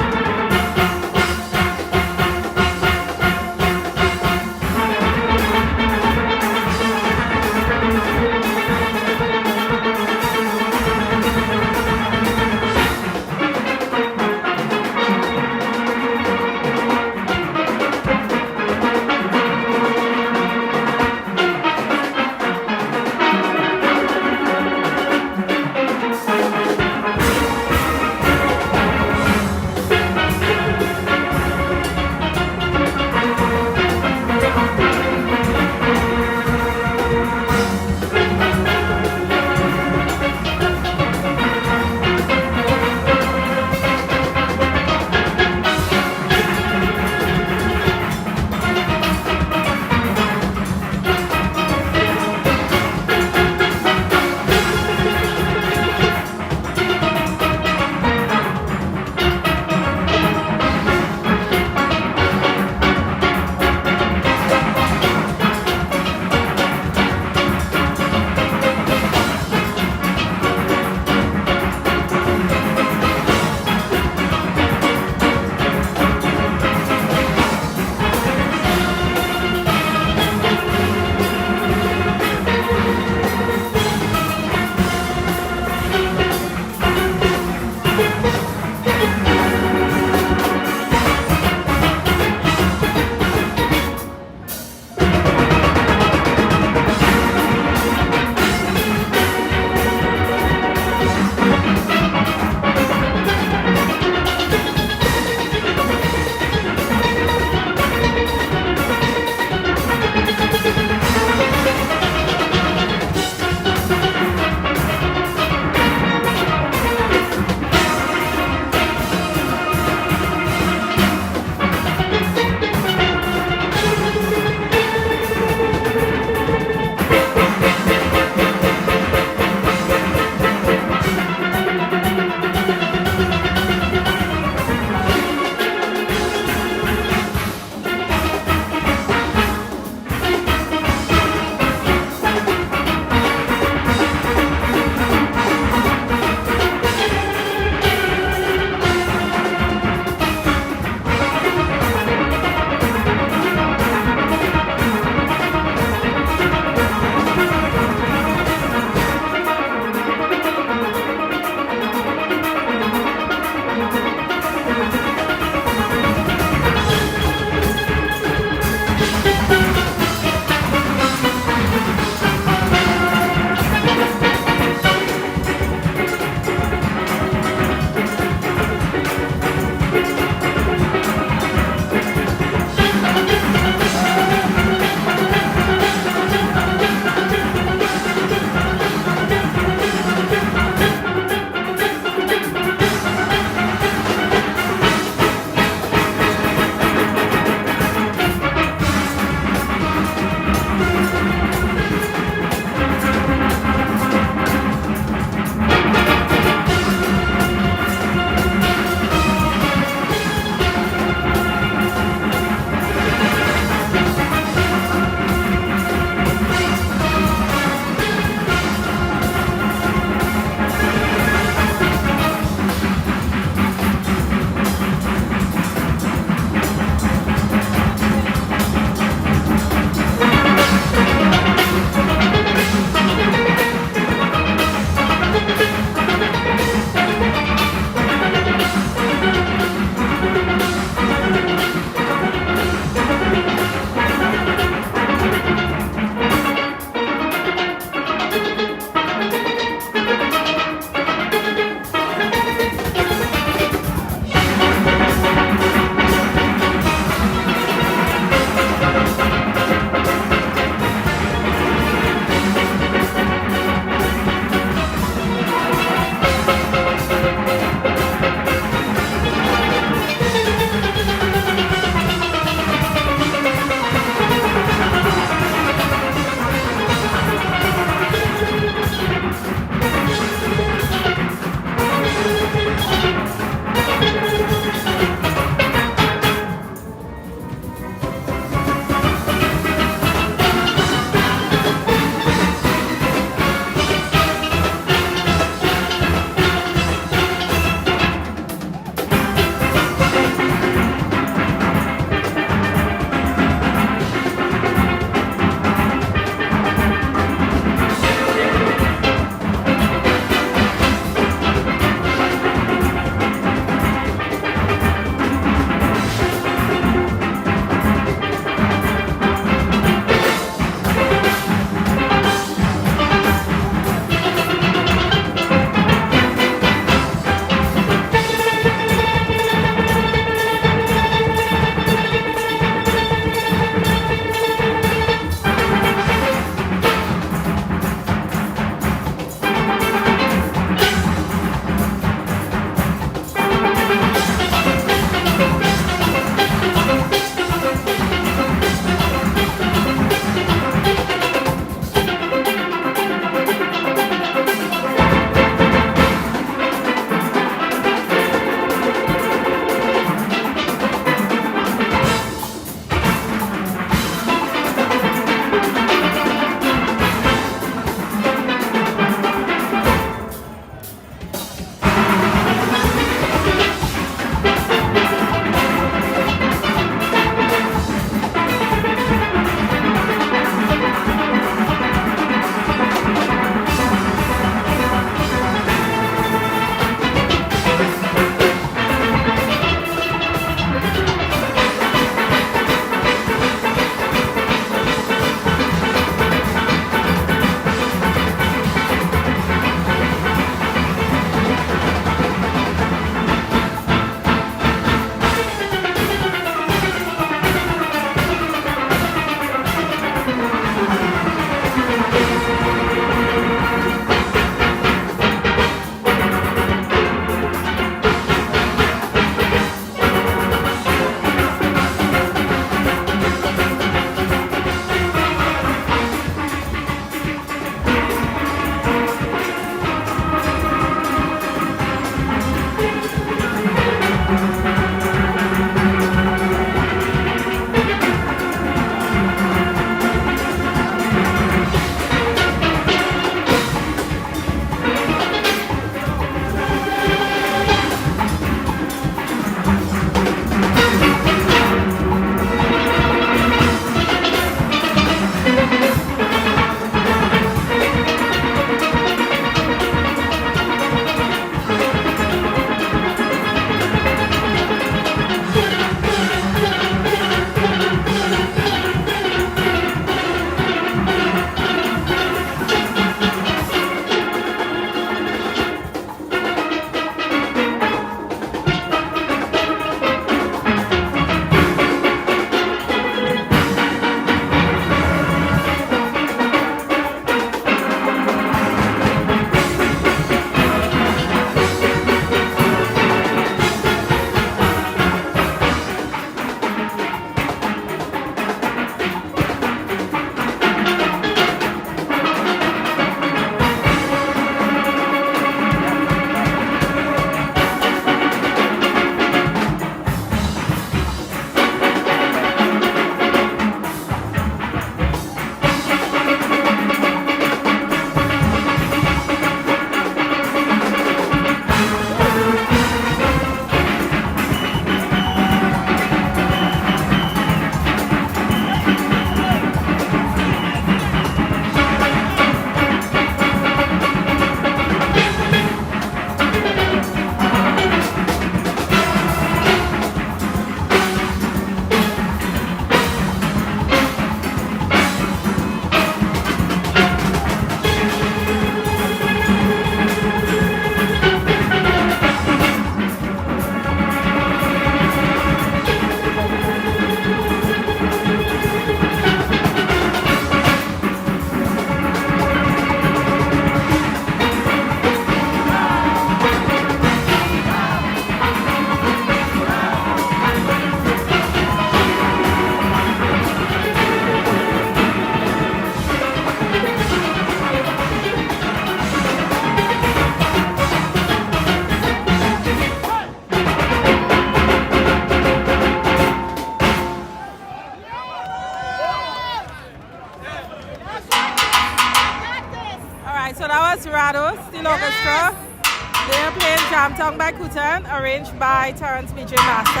Tongue by Kutan, arranged by Terrence B.J. Master.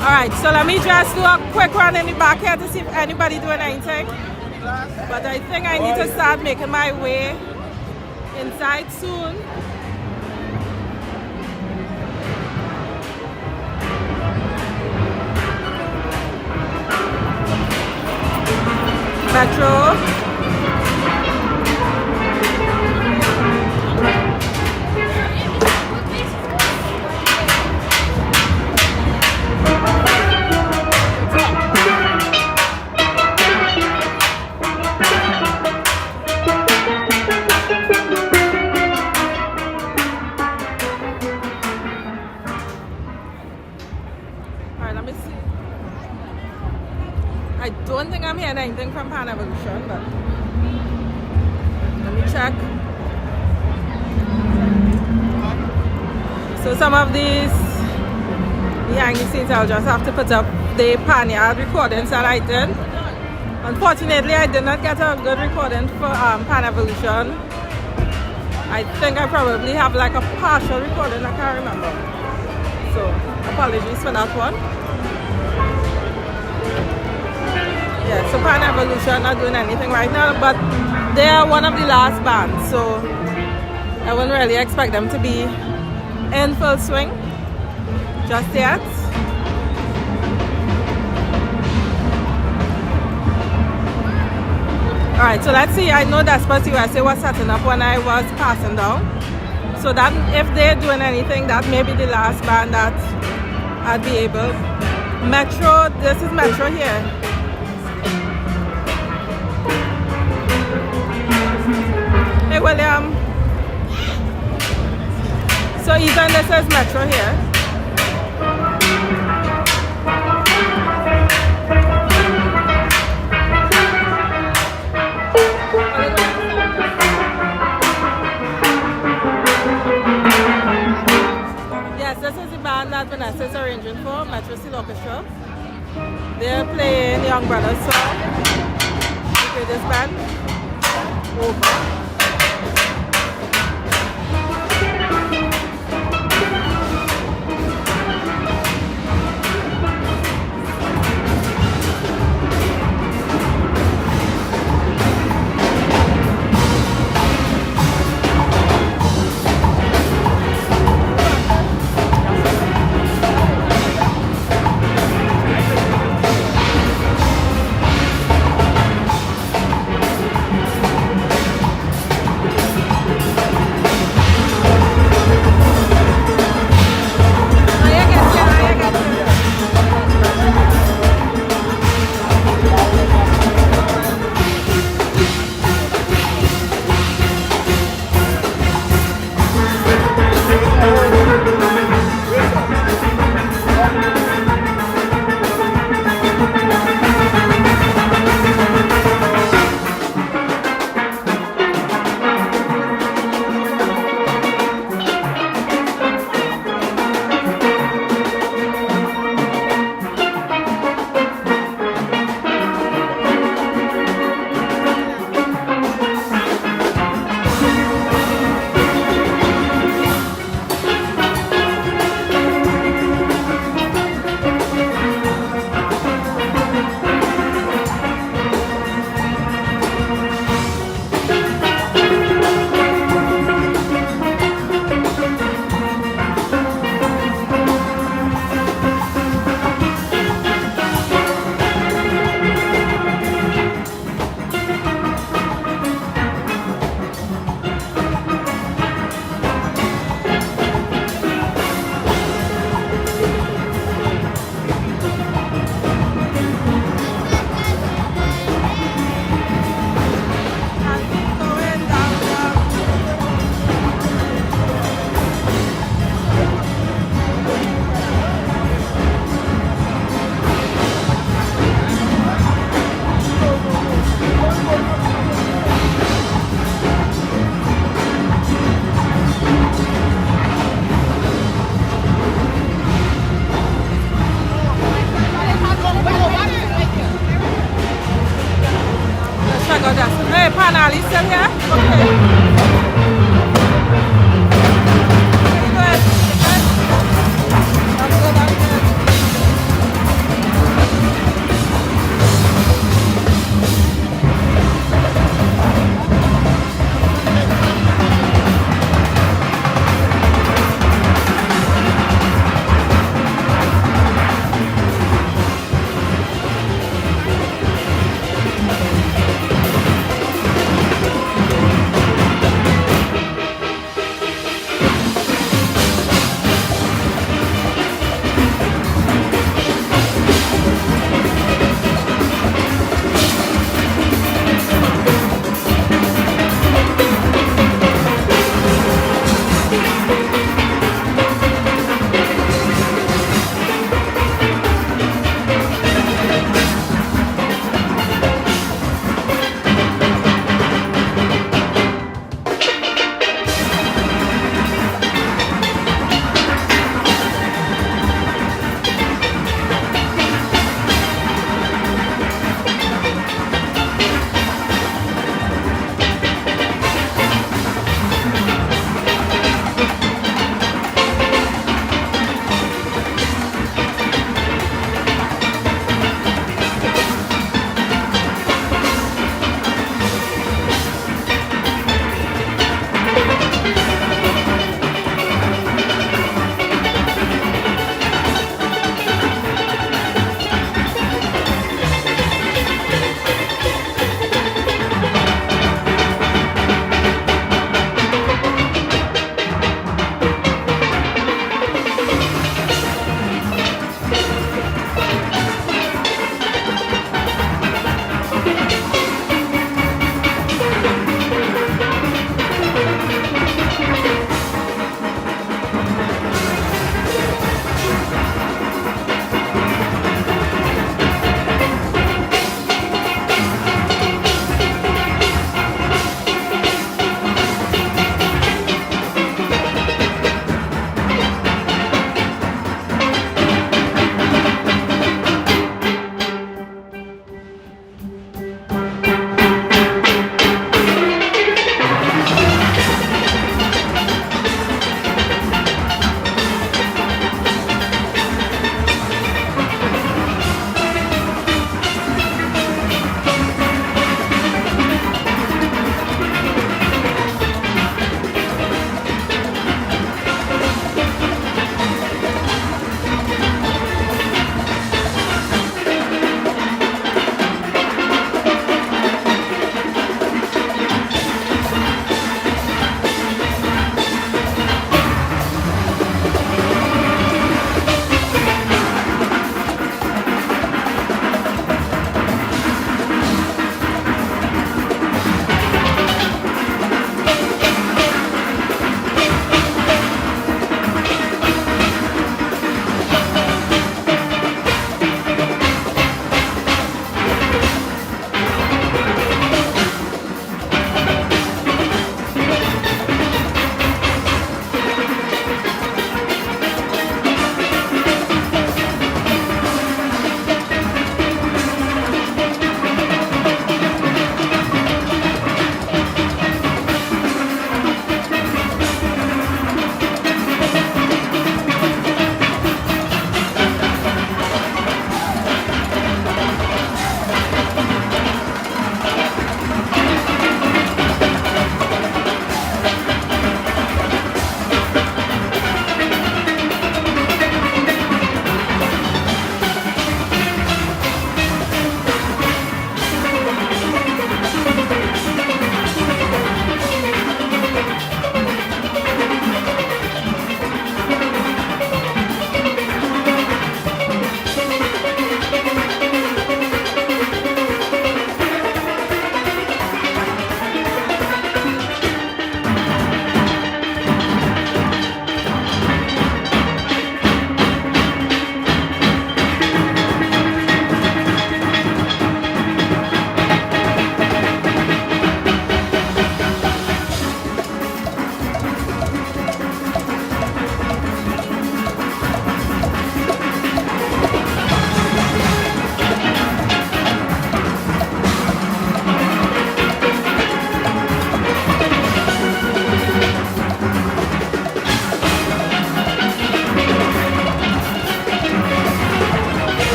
Alright, so let me just do a quick run in the back here to see if anybody doing anything. But I think I need to start making my way inside soon. Metro. I don't think I'm hearing anything from Pan Evolution, but let me check. So some of these behind the scenes I'll just have to put up the panyard recordings that I did. Unfortunately, I did not get a good recording for Pan Evolution. I think I probably have like a partial recording, I can't remember. So apologies for that one. Yeah, so Pan Evolution not doing anything right now, but they are one of the last bands, so I wouldn't really expect them to be in full swing just yet. Alright, so let's see. I know Desperate USA was setting up when I was passing down, so that if they're doing anything, that may be the last band that I'd be able. Metro, this is Metro here. Hey William. So Ethan, this is Metro here. Yes, this is the band that Vanessa is arranging for, Metro Steel Orchestra. They're playing Young Brothers song. You play this band. Over.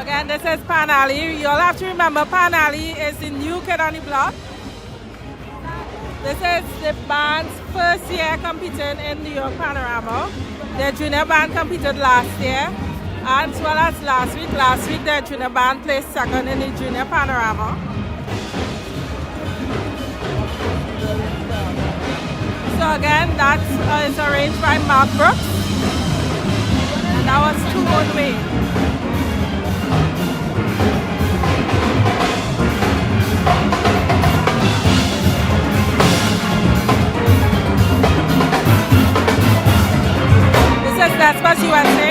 again, this is Pan Alley. You all have to remember Pan Alley is the new kid on the block. This is the band's first year competing in New York Panorama. Their junior band competed last year, as well as last week. Last week, their junior band placed second in the junior panorama. So again, that is arranged by Mark Brooks. And that was 2 one way. This is Vespa's USA.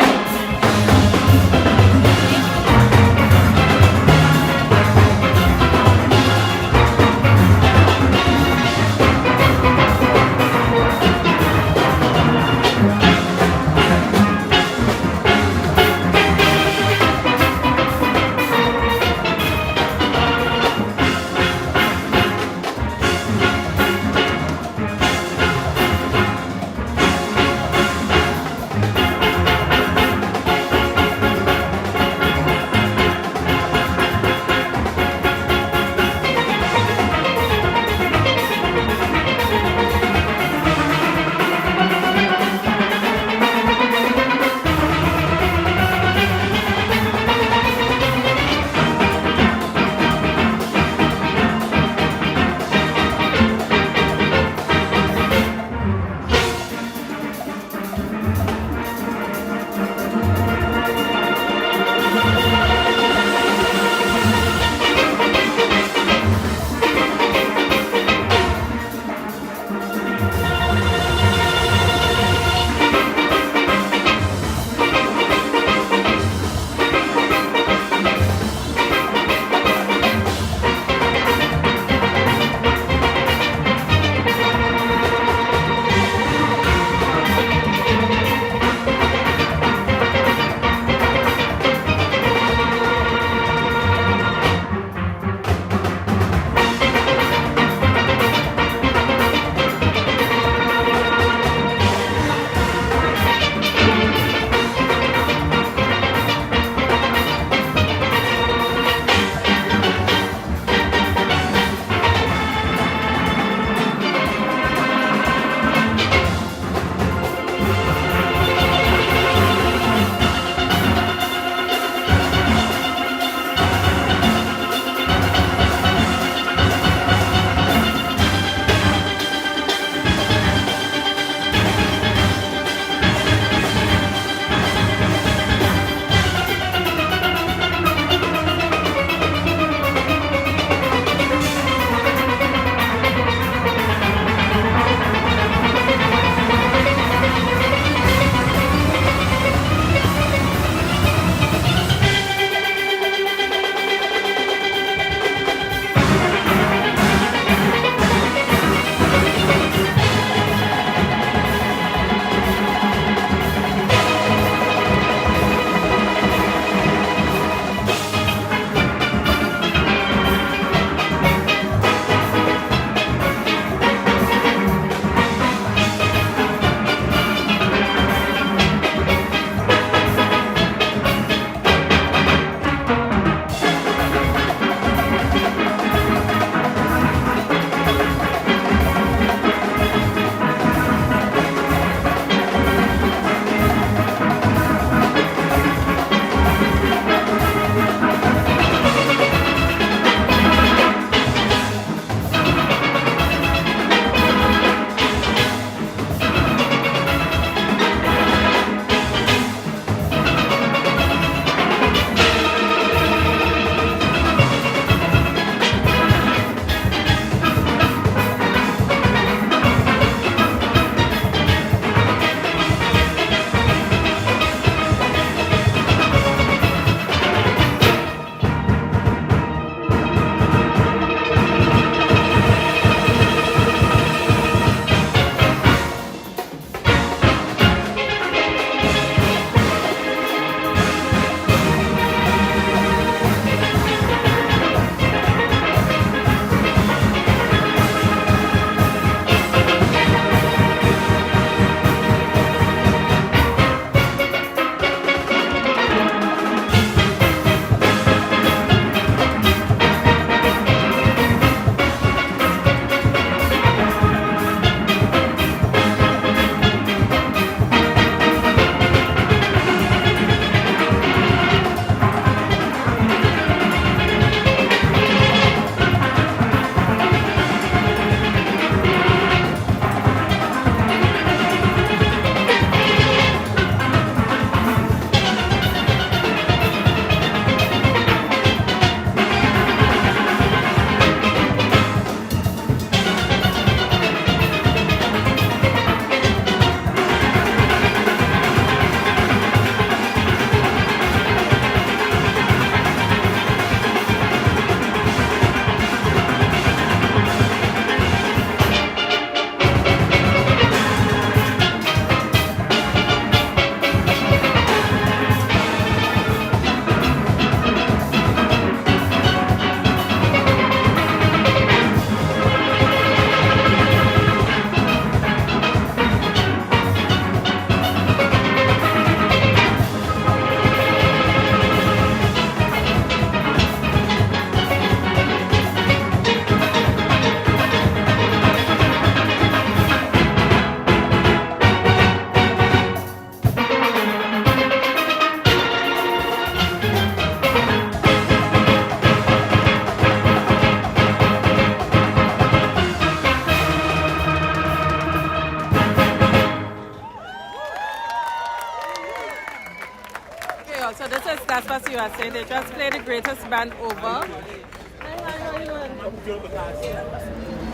USA. They just played the greatest band over.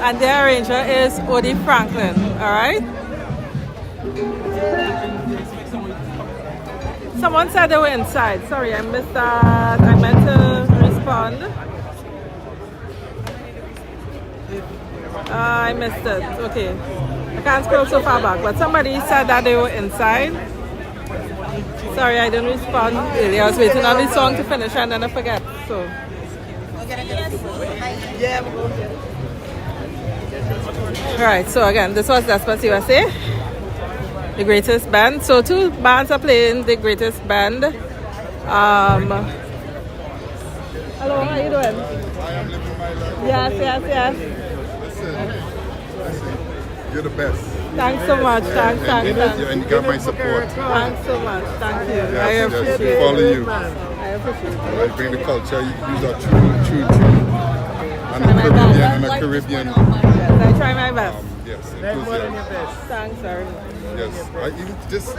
And their arranger is Odie Franklin, alright? Someone said they were inside. Sorry, I missed that. I meant to respond. I missed it. Okay. I can't scroll so far back, but somebody said that they were inside. Sorry, I didn't respond earlier. I was waiting on the song to finish and then I forget. So. Right, so again, this was Despot USA, the greatest band. So 2 bands are playing the greatest band. Hello, how are you doing? I am living my life. Yes. Listen, you're the best. Thanks so much. Thanks. And you got my support. Thanks so much. Thank you. Yes, I appreciate it. Follow you. I appreciate it. I bring the culture. Use our true. And a Caribbean. Yes, I try my best. Yes, enthusiasm. Thanks, sir. Yes, I even just a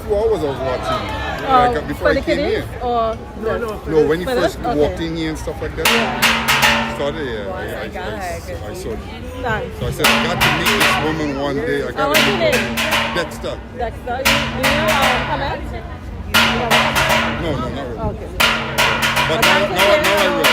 few hours I was watching. Before I came here. No, when you first walked in here and stuff like that. Started here. I saw you. Thanks. So I said, I got to meet this woman one day. I got what's your name? Dexter. Dexter, do you comment? No, not really. Okay. But now I will.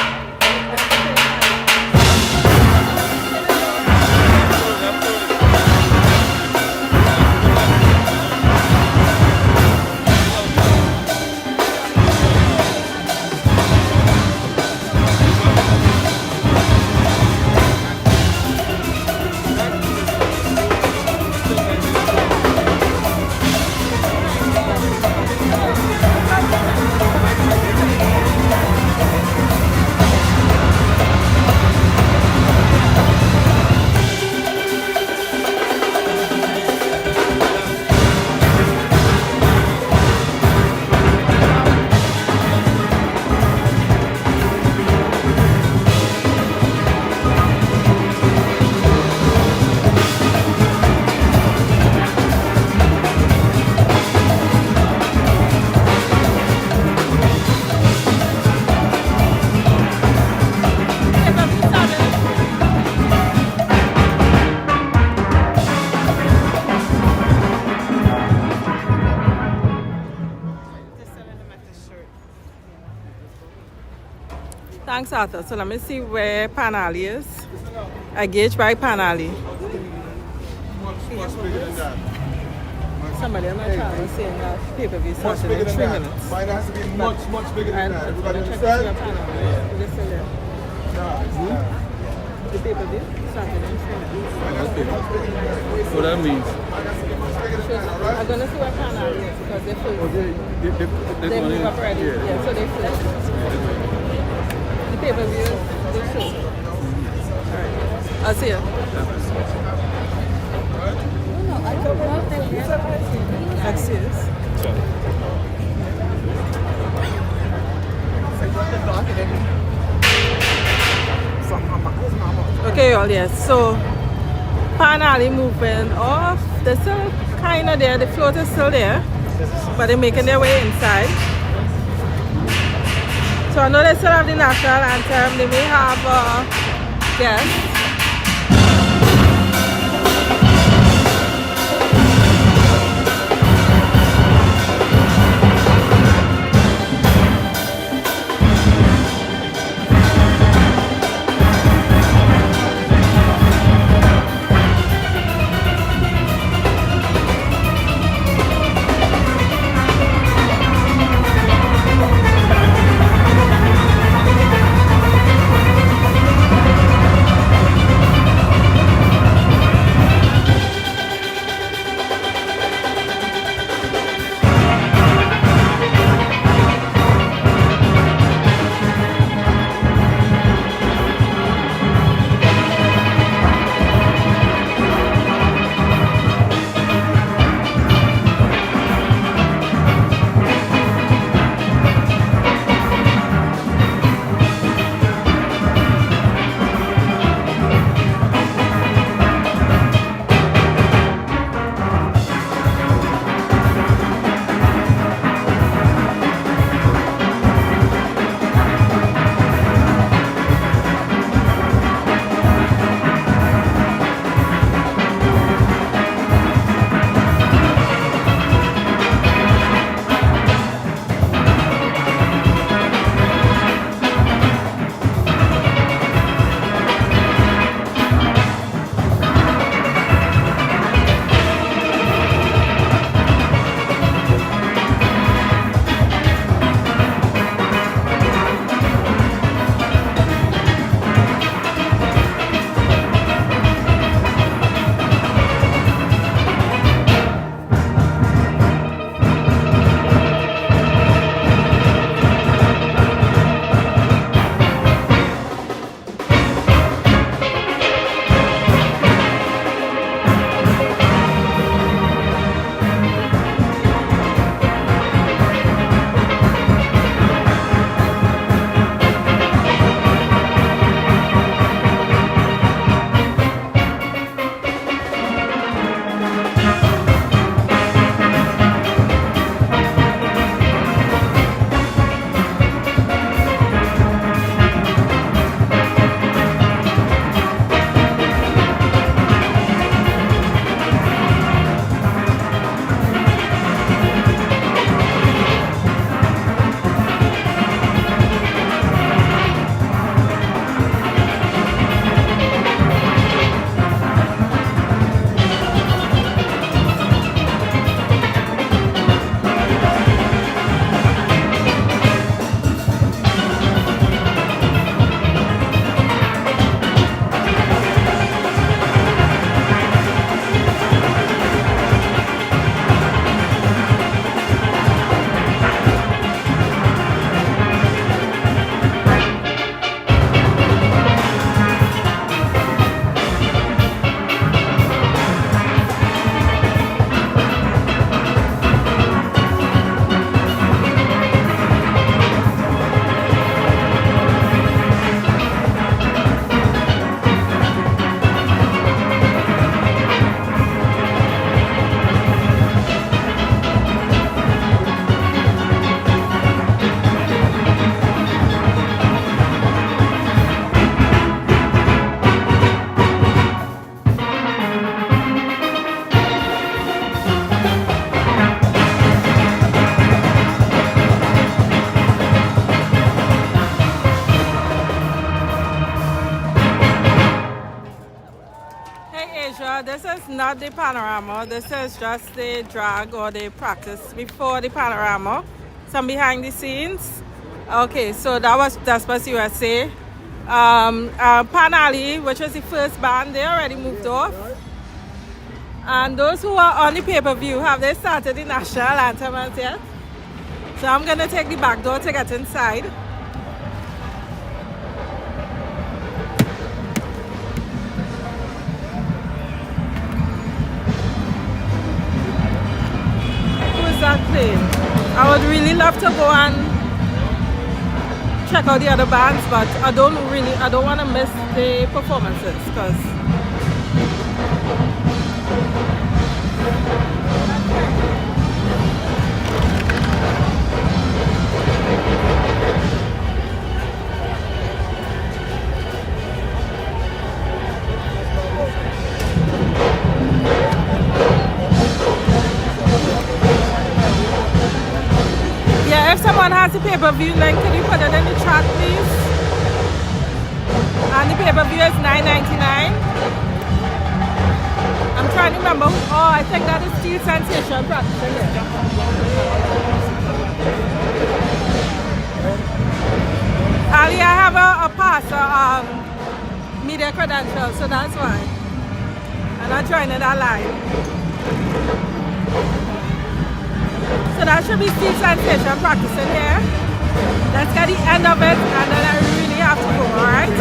Thanks, Arthur. So let me see where Panali is. I gauge by Panali. Somebody on my channel was saying that pay-per-view started in 3 minutes. Mine has to be much bigger than that. Everybody understand? The pay-per-view started in 3 minutes. Okay. So that means? I'm going to see where Panali is because they're full. They move up already. Yeah, so they flip. The pay-per-view, they show. Alright. I'll see you. Excuse. Okay, all yes. So Panali moving off. They're still kind of there. The float is still there, but they're making their way inside. So I know they still have the national anthem. They may have guests. this is not the panorama. This is just the drag or the practice before the panorama. Some behind the scenes. Okay, so that's what USA. Pan Alley, which was the first band, they already moved off. And those who are on the pay-per-view, have they started the national anthem as yet? So I'm gonna take the back door to get inside. That playing. I would really love to go and check out the other bands, but I don't want to miss the performances because if someone has the pay-per-view link, can you put it in the chat, please? And the pay-per-view is $9.99. I'm trying to remember. Oh, I think that is Steel Sensation practicing it. Ali, I have a pass, media credential, so that's why. I'm not joining that live. So that should be Steel Sensation practicing here. Let's get the end of it and then I really have to go, alright?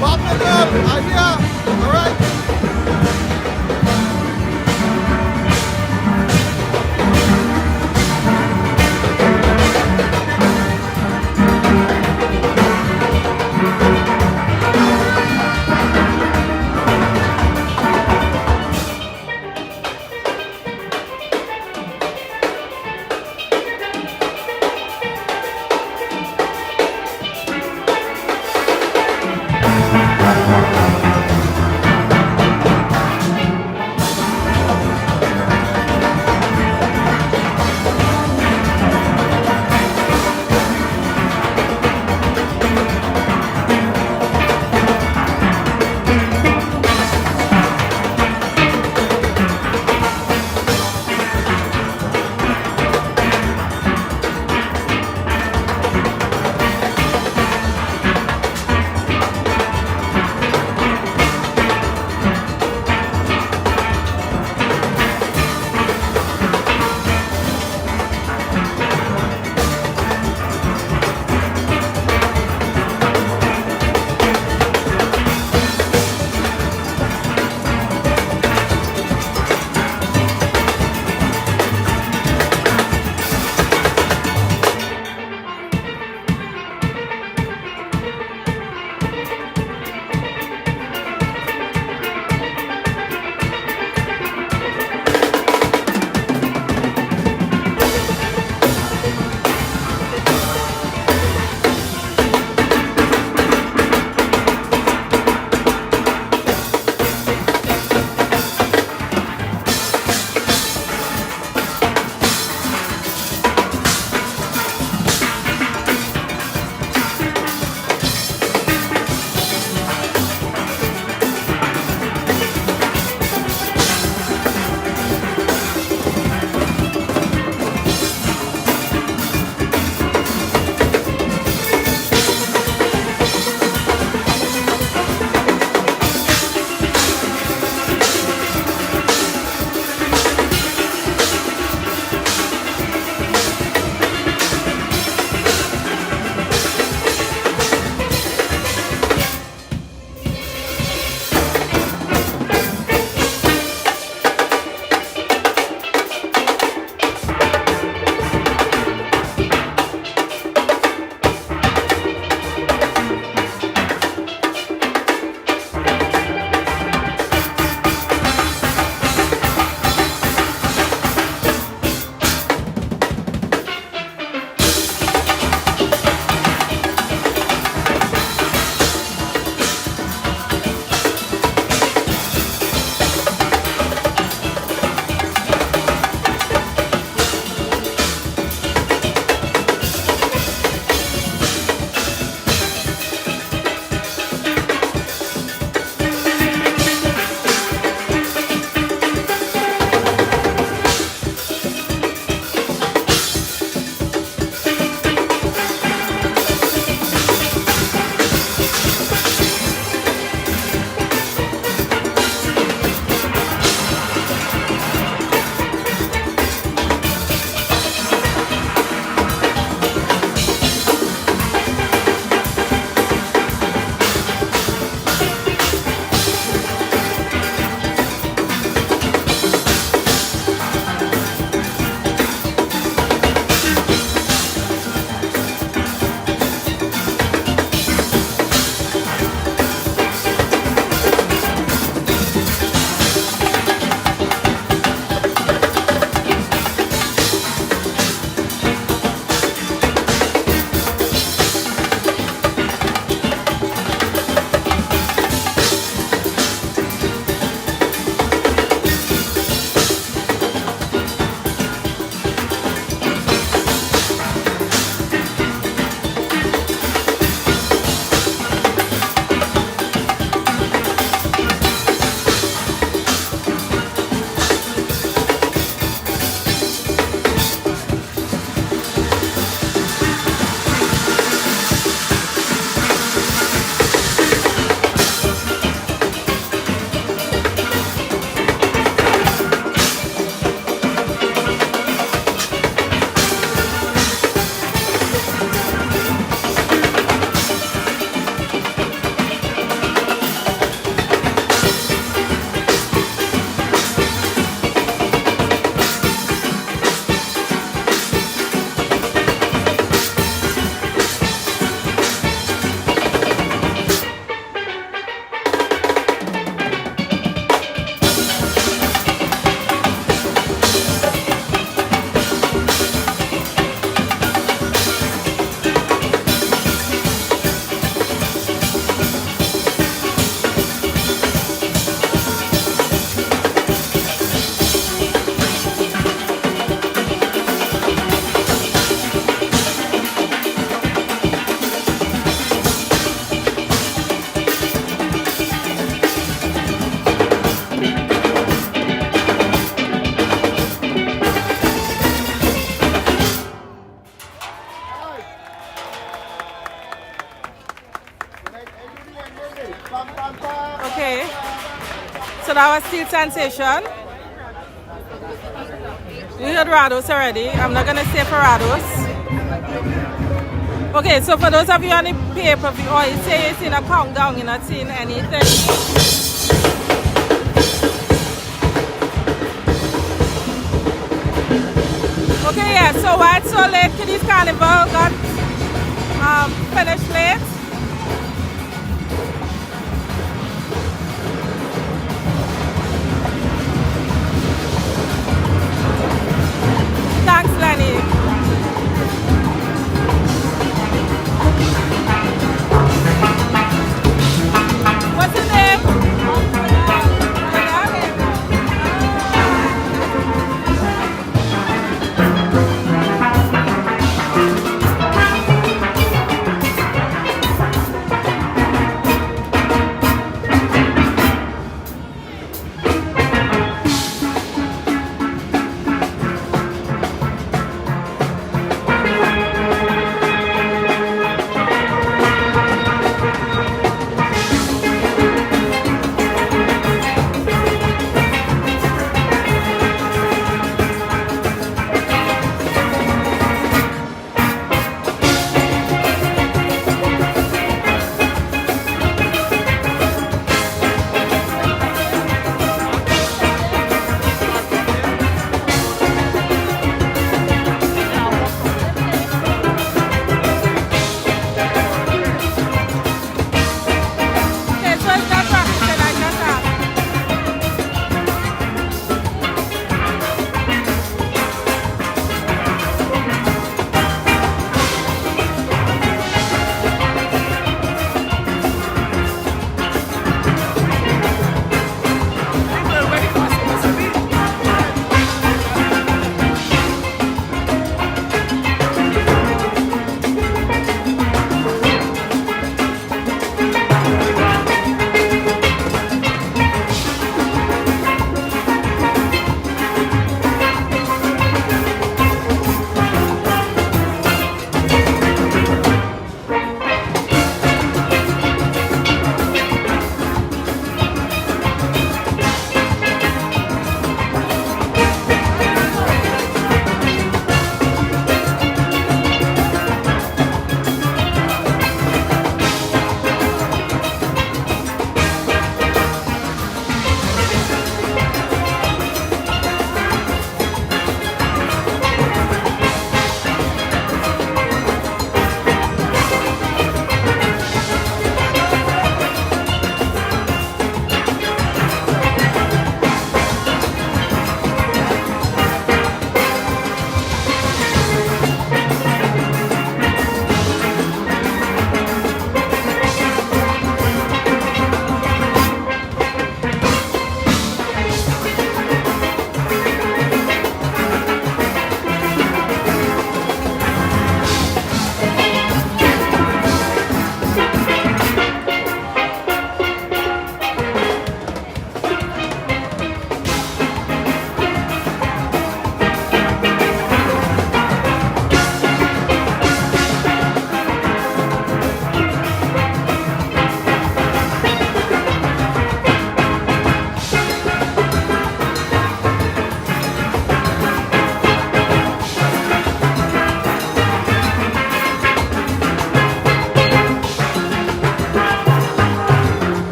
Pop it up! Idea! Alright? So that was Steel Sensation. We heard Rados already. I'm not gonna say for Rados. Okay, so for those of you on the pay-per-view, or you say you've seen a countdown, you're not seeing anything. Okay, yeah, so why it's so late? Kiddies Carnival got finished late. Thanks, Lenny. What's your name?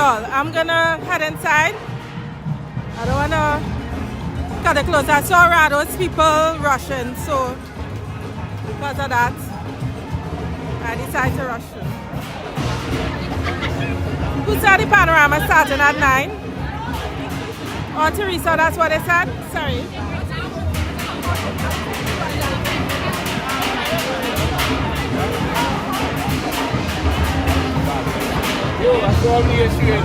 y'all, I'm gonna head inside. I don't wanna cut it close. I saw Rado's people rushing, so because of that, I decided to rush. Who said the panorama starting at 9? Oh, Teresa, that's what they said? Sorry. Yo, that's all me is here.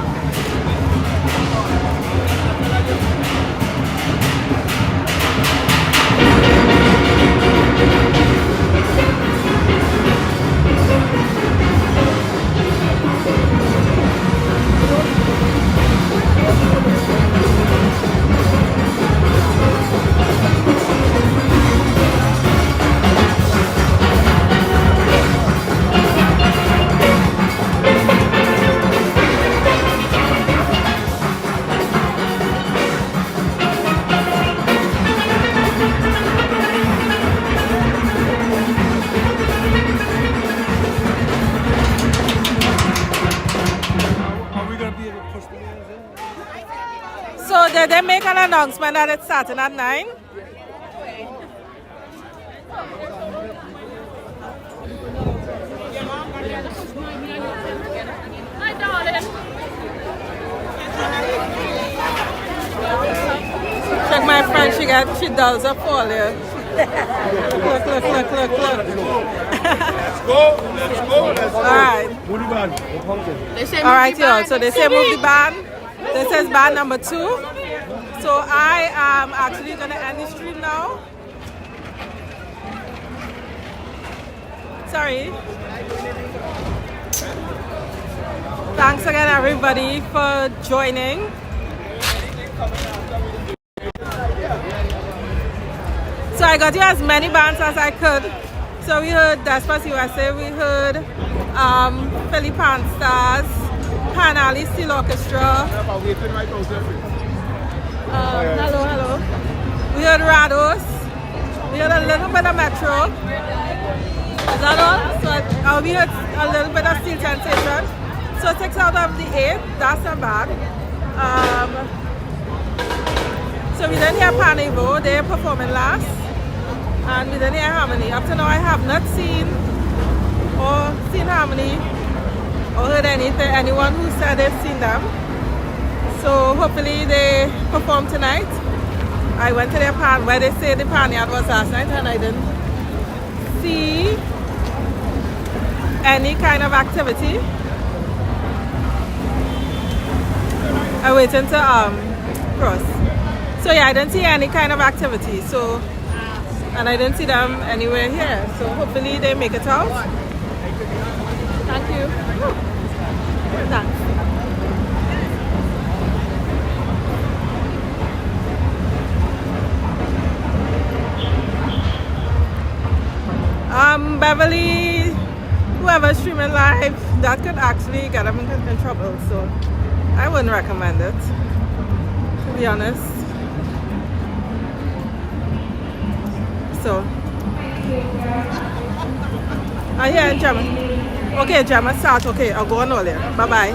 So did they make an announcement that it's starting at 9? Hi, darling. Check my friend, she does a fall here. Look. Let's go. Alright. Move the band. Alright, y'all. So they say move the band. This is band number 2. So I am actually gonna end the stream now. Sorry. Thanks again, everybody, for joining. So I got you as many bands as I could. So we heard Despas USA, we heard Philly Stars, Panali Steel Orchestra. Hello. We heard Rados. We heard a little bit of Metro. Is that all? So we heard a little bit of Steel Sensation. So 6 out of the 8, that's not bad. So we didn't hear Panivo, they're performing last. And we didn't hear Harmony. Up to now I have not seen Harmony or heard anyone who said they've seen them. So hopefully they perform tonight. I went to their where they say the panyard was last night, and I didn't see any kind of activity. I'm waiting to cross. So yeah, I didn't see any kind of activity. So, and I didn't see them anywhere here. So hopefully they make it out. Thank you. Thanks. Beverly, whoever's streaming live, that could actually get them in trouble. So I wouldn't recommend it, to be honest. So, yeah, Gemma. Okay, Gemma, start. Okay, I'll go on earlier. Bye-bye.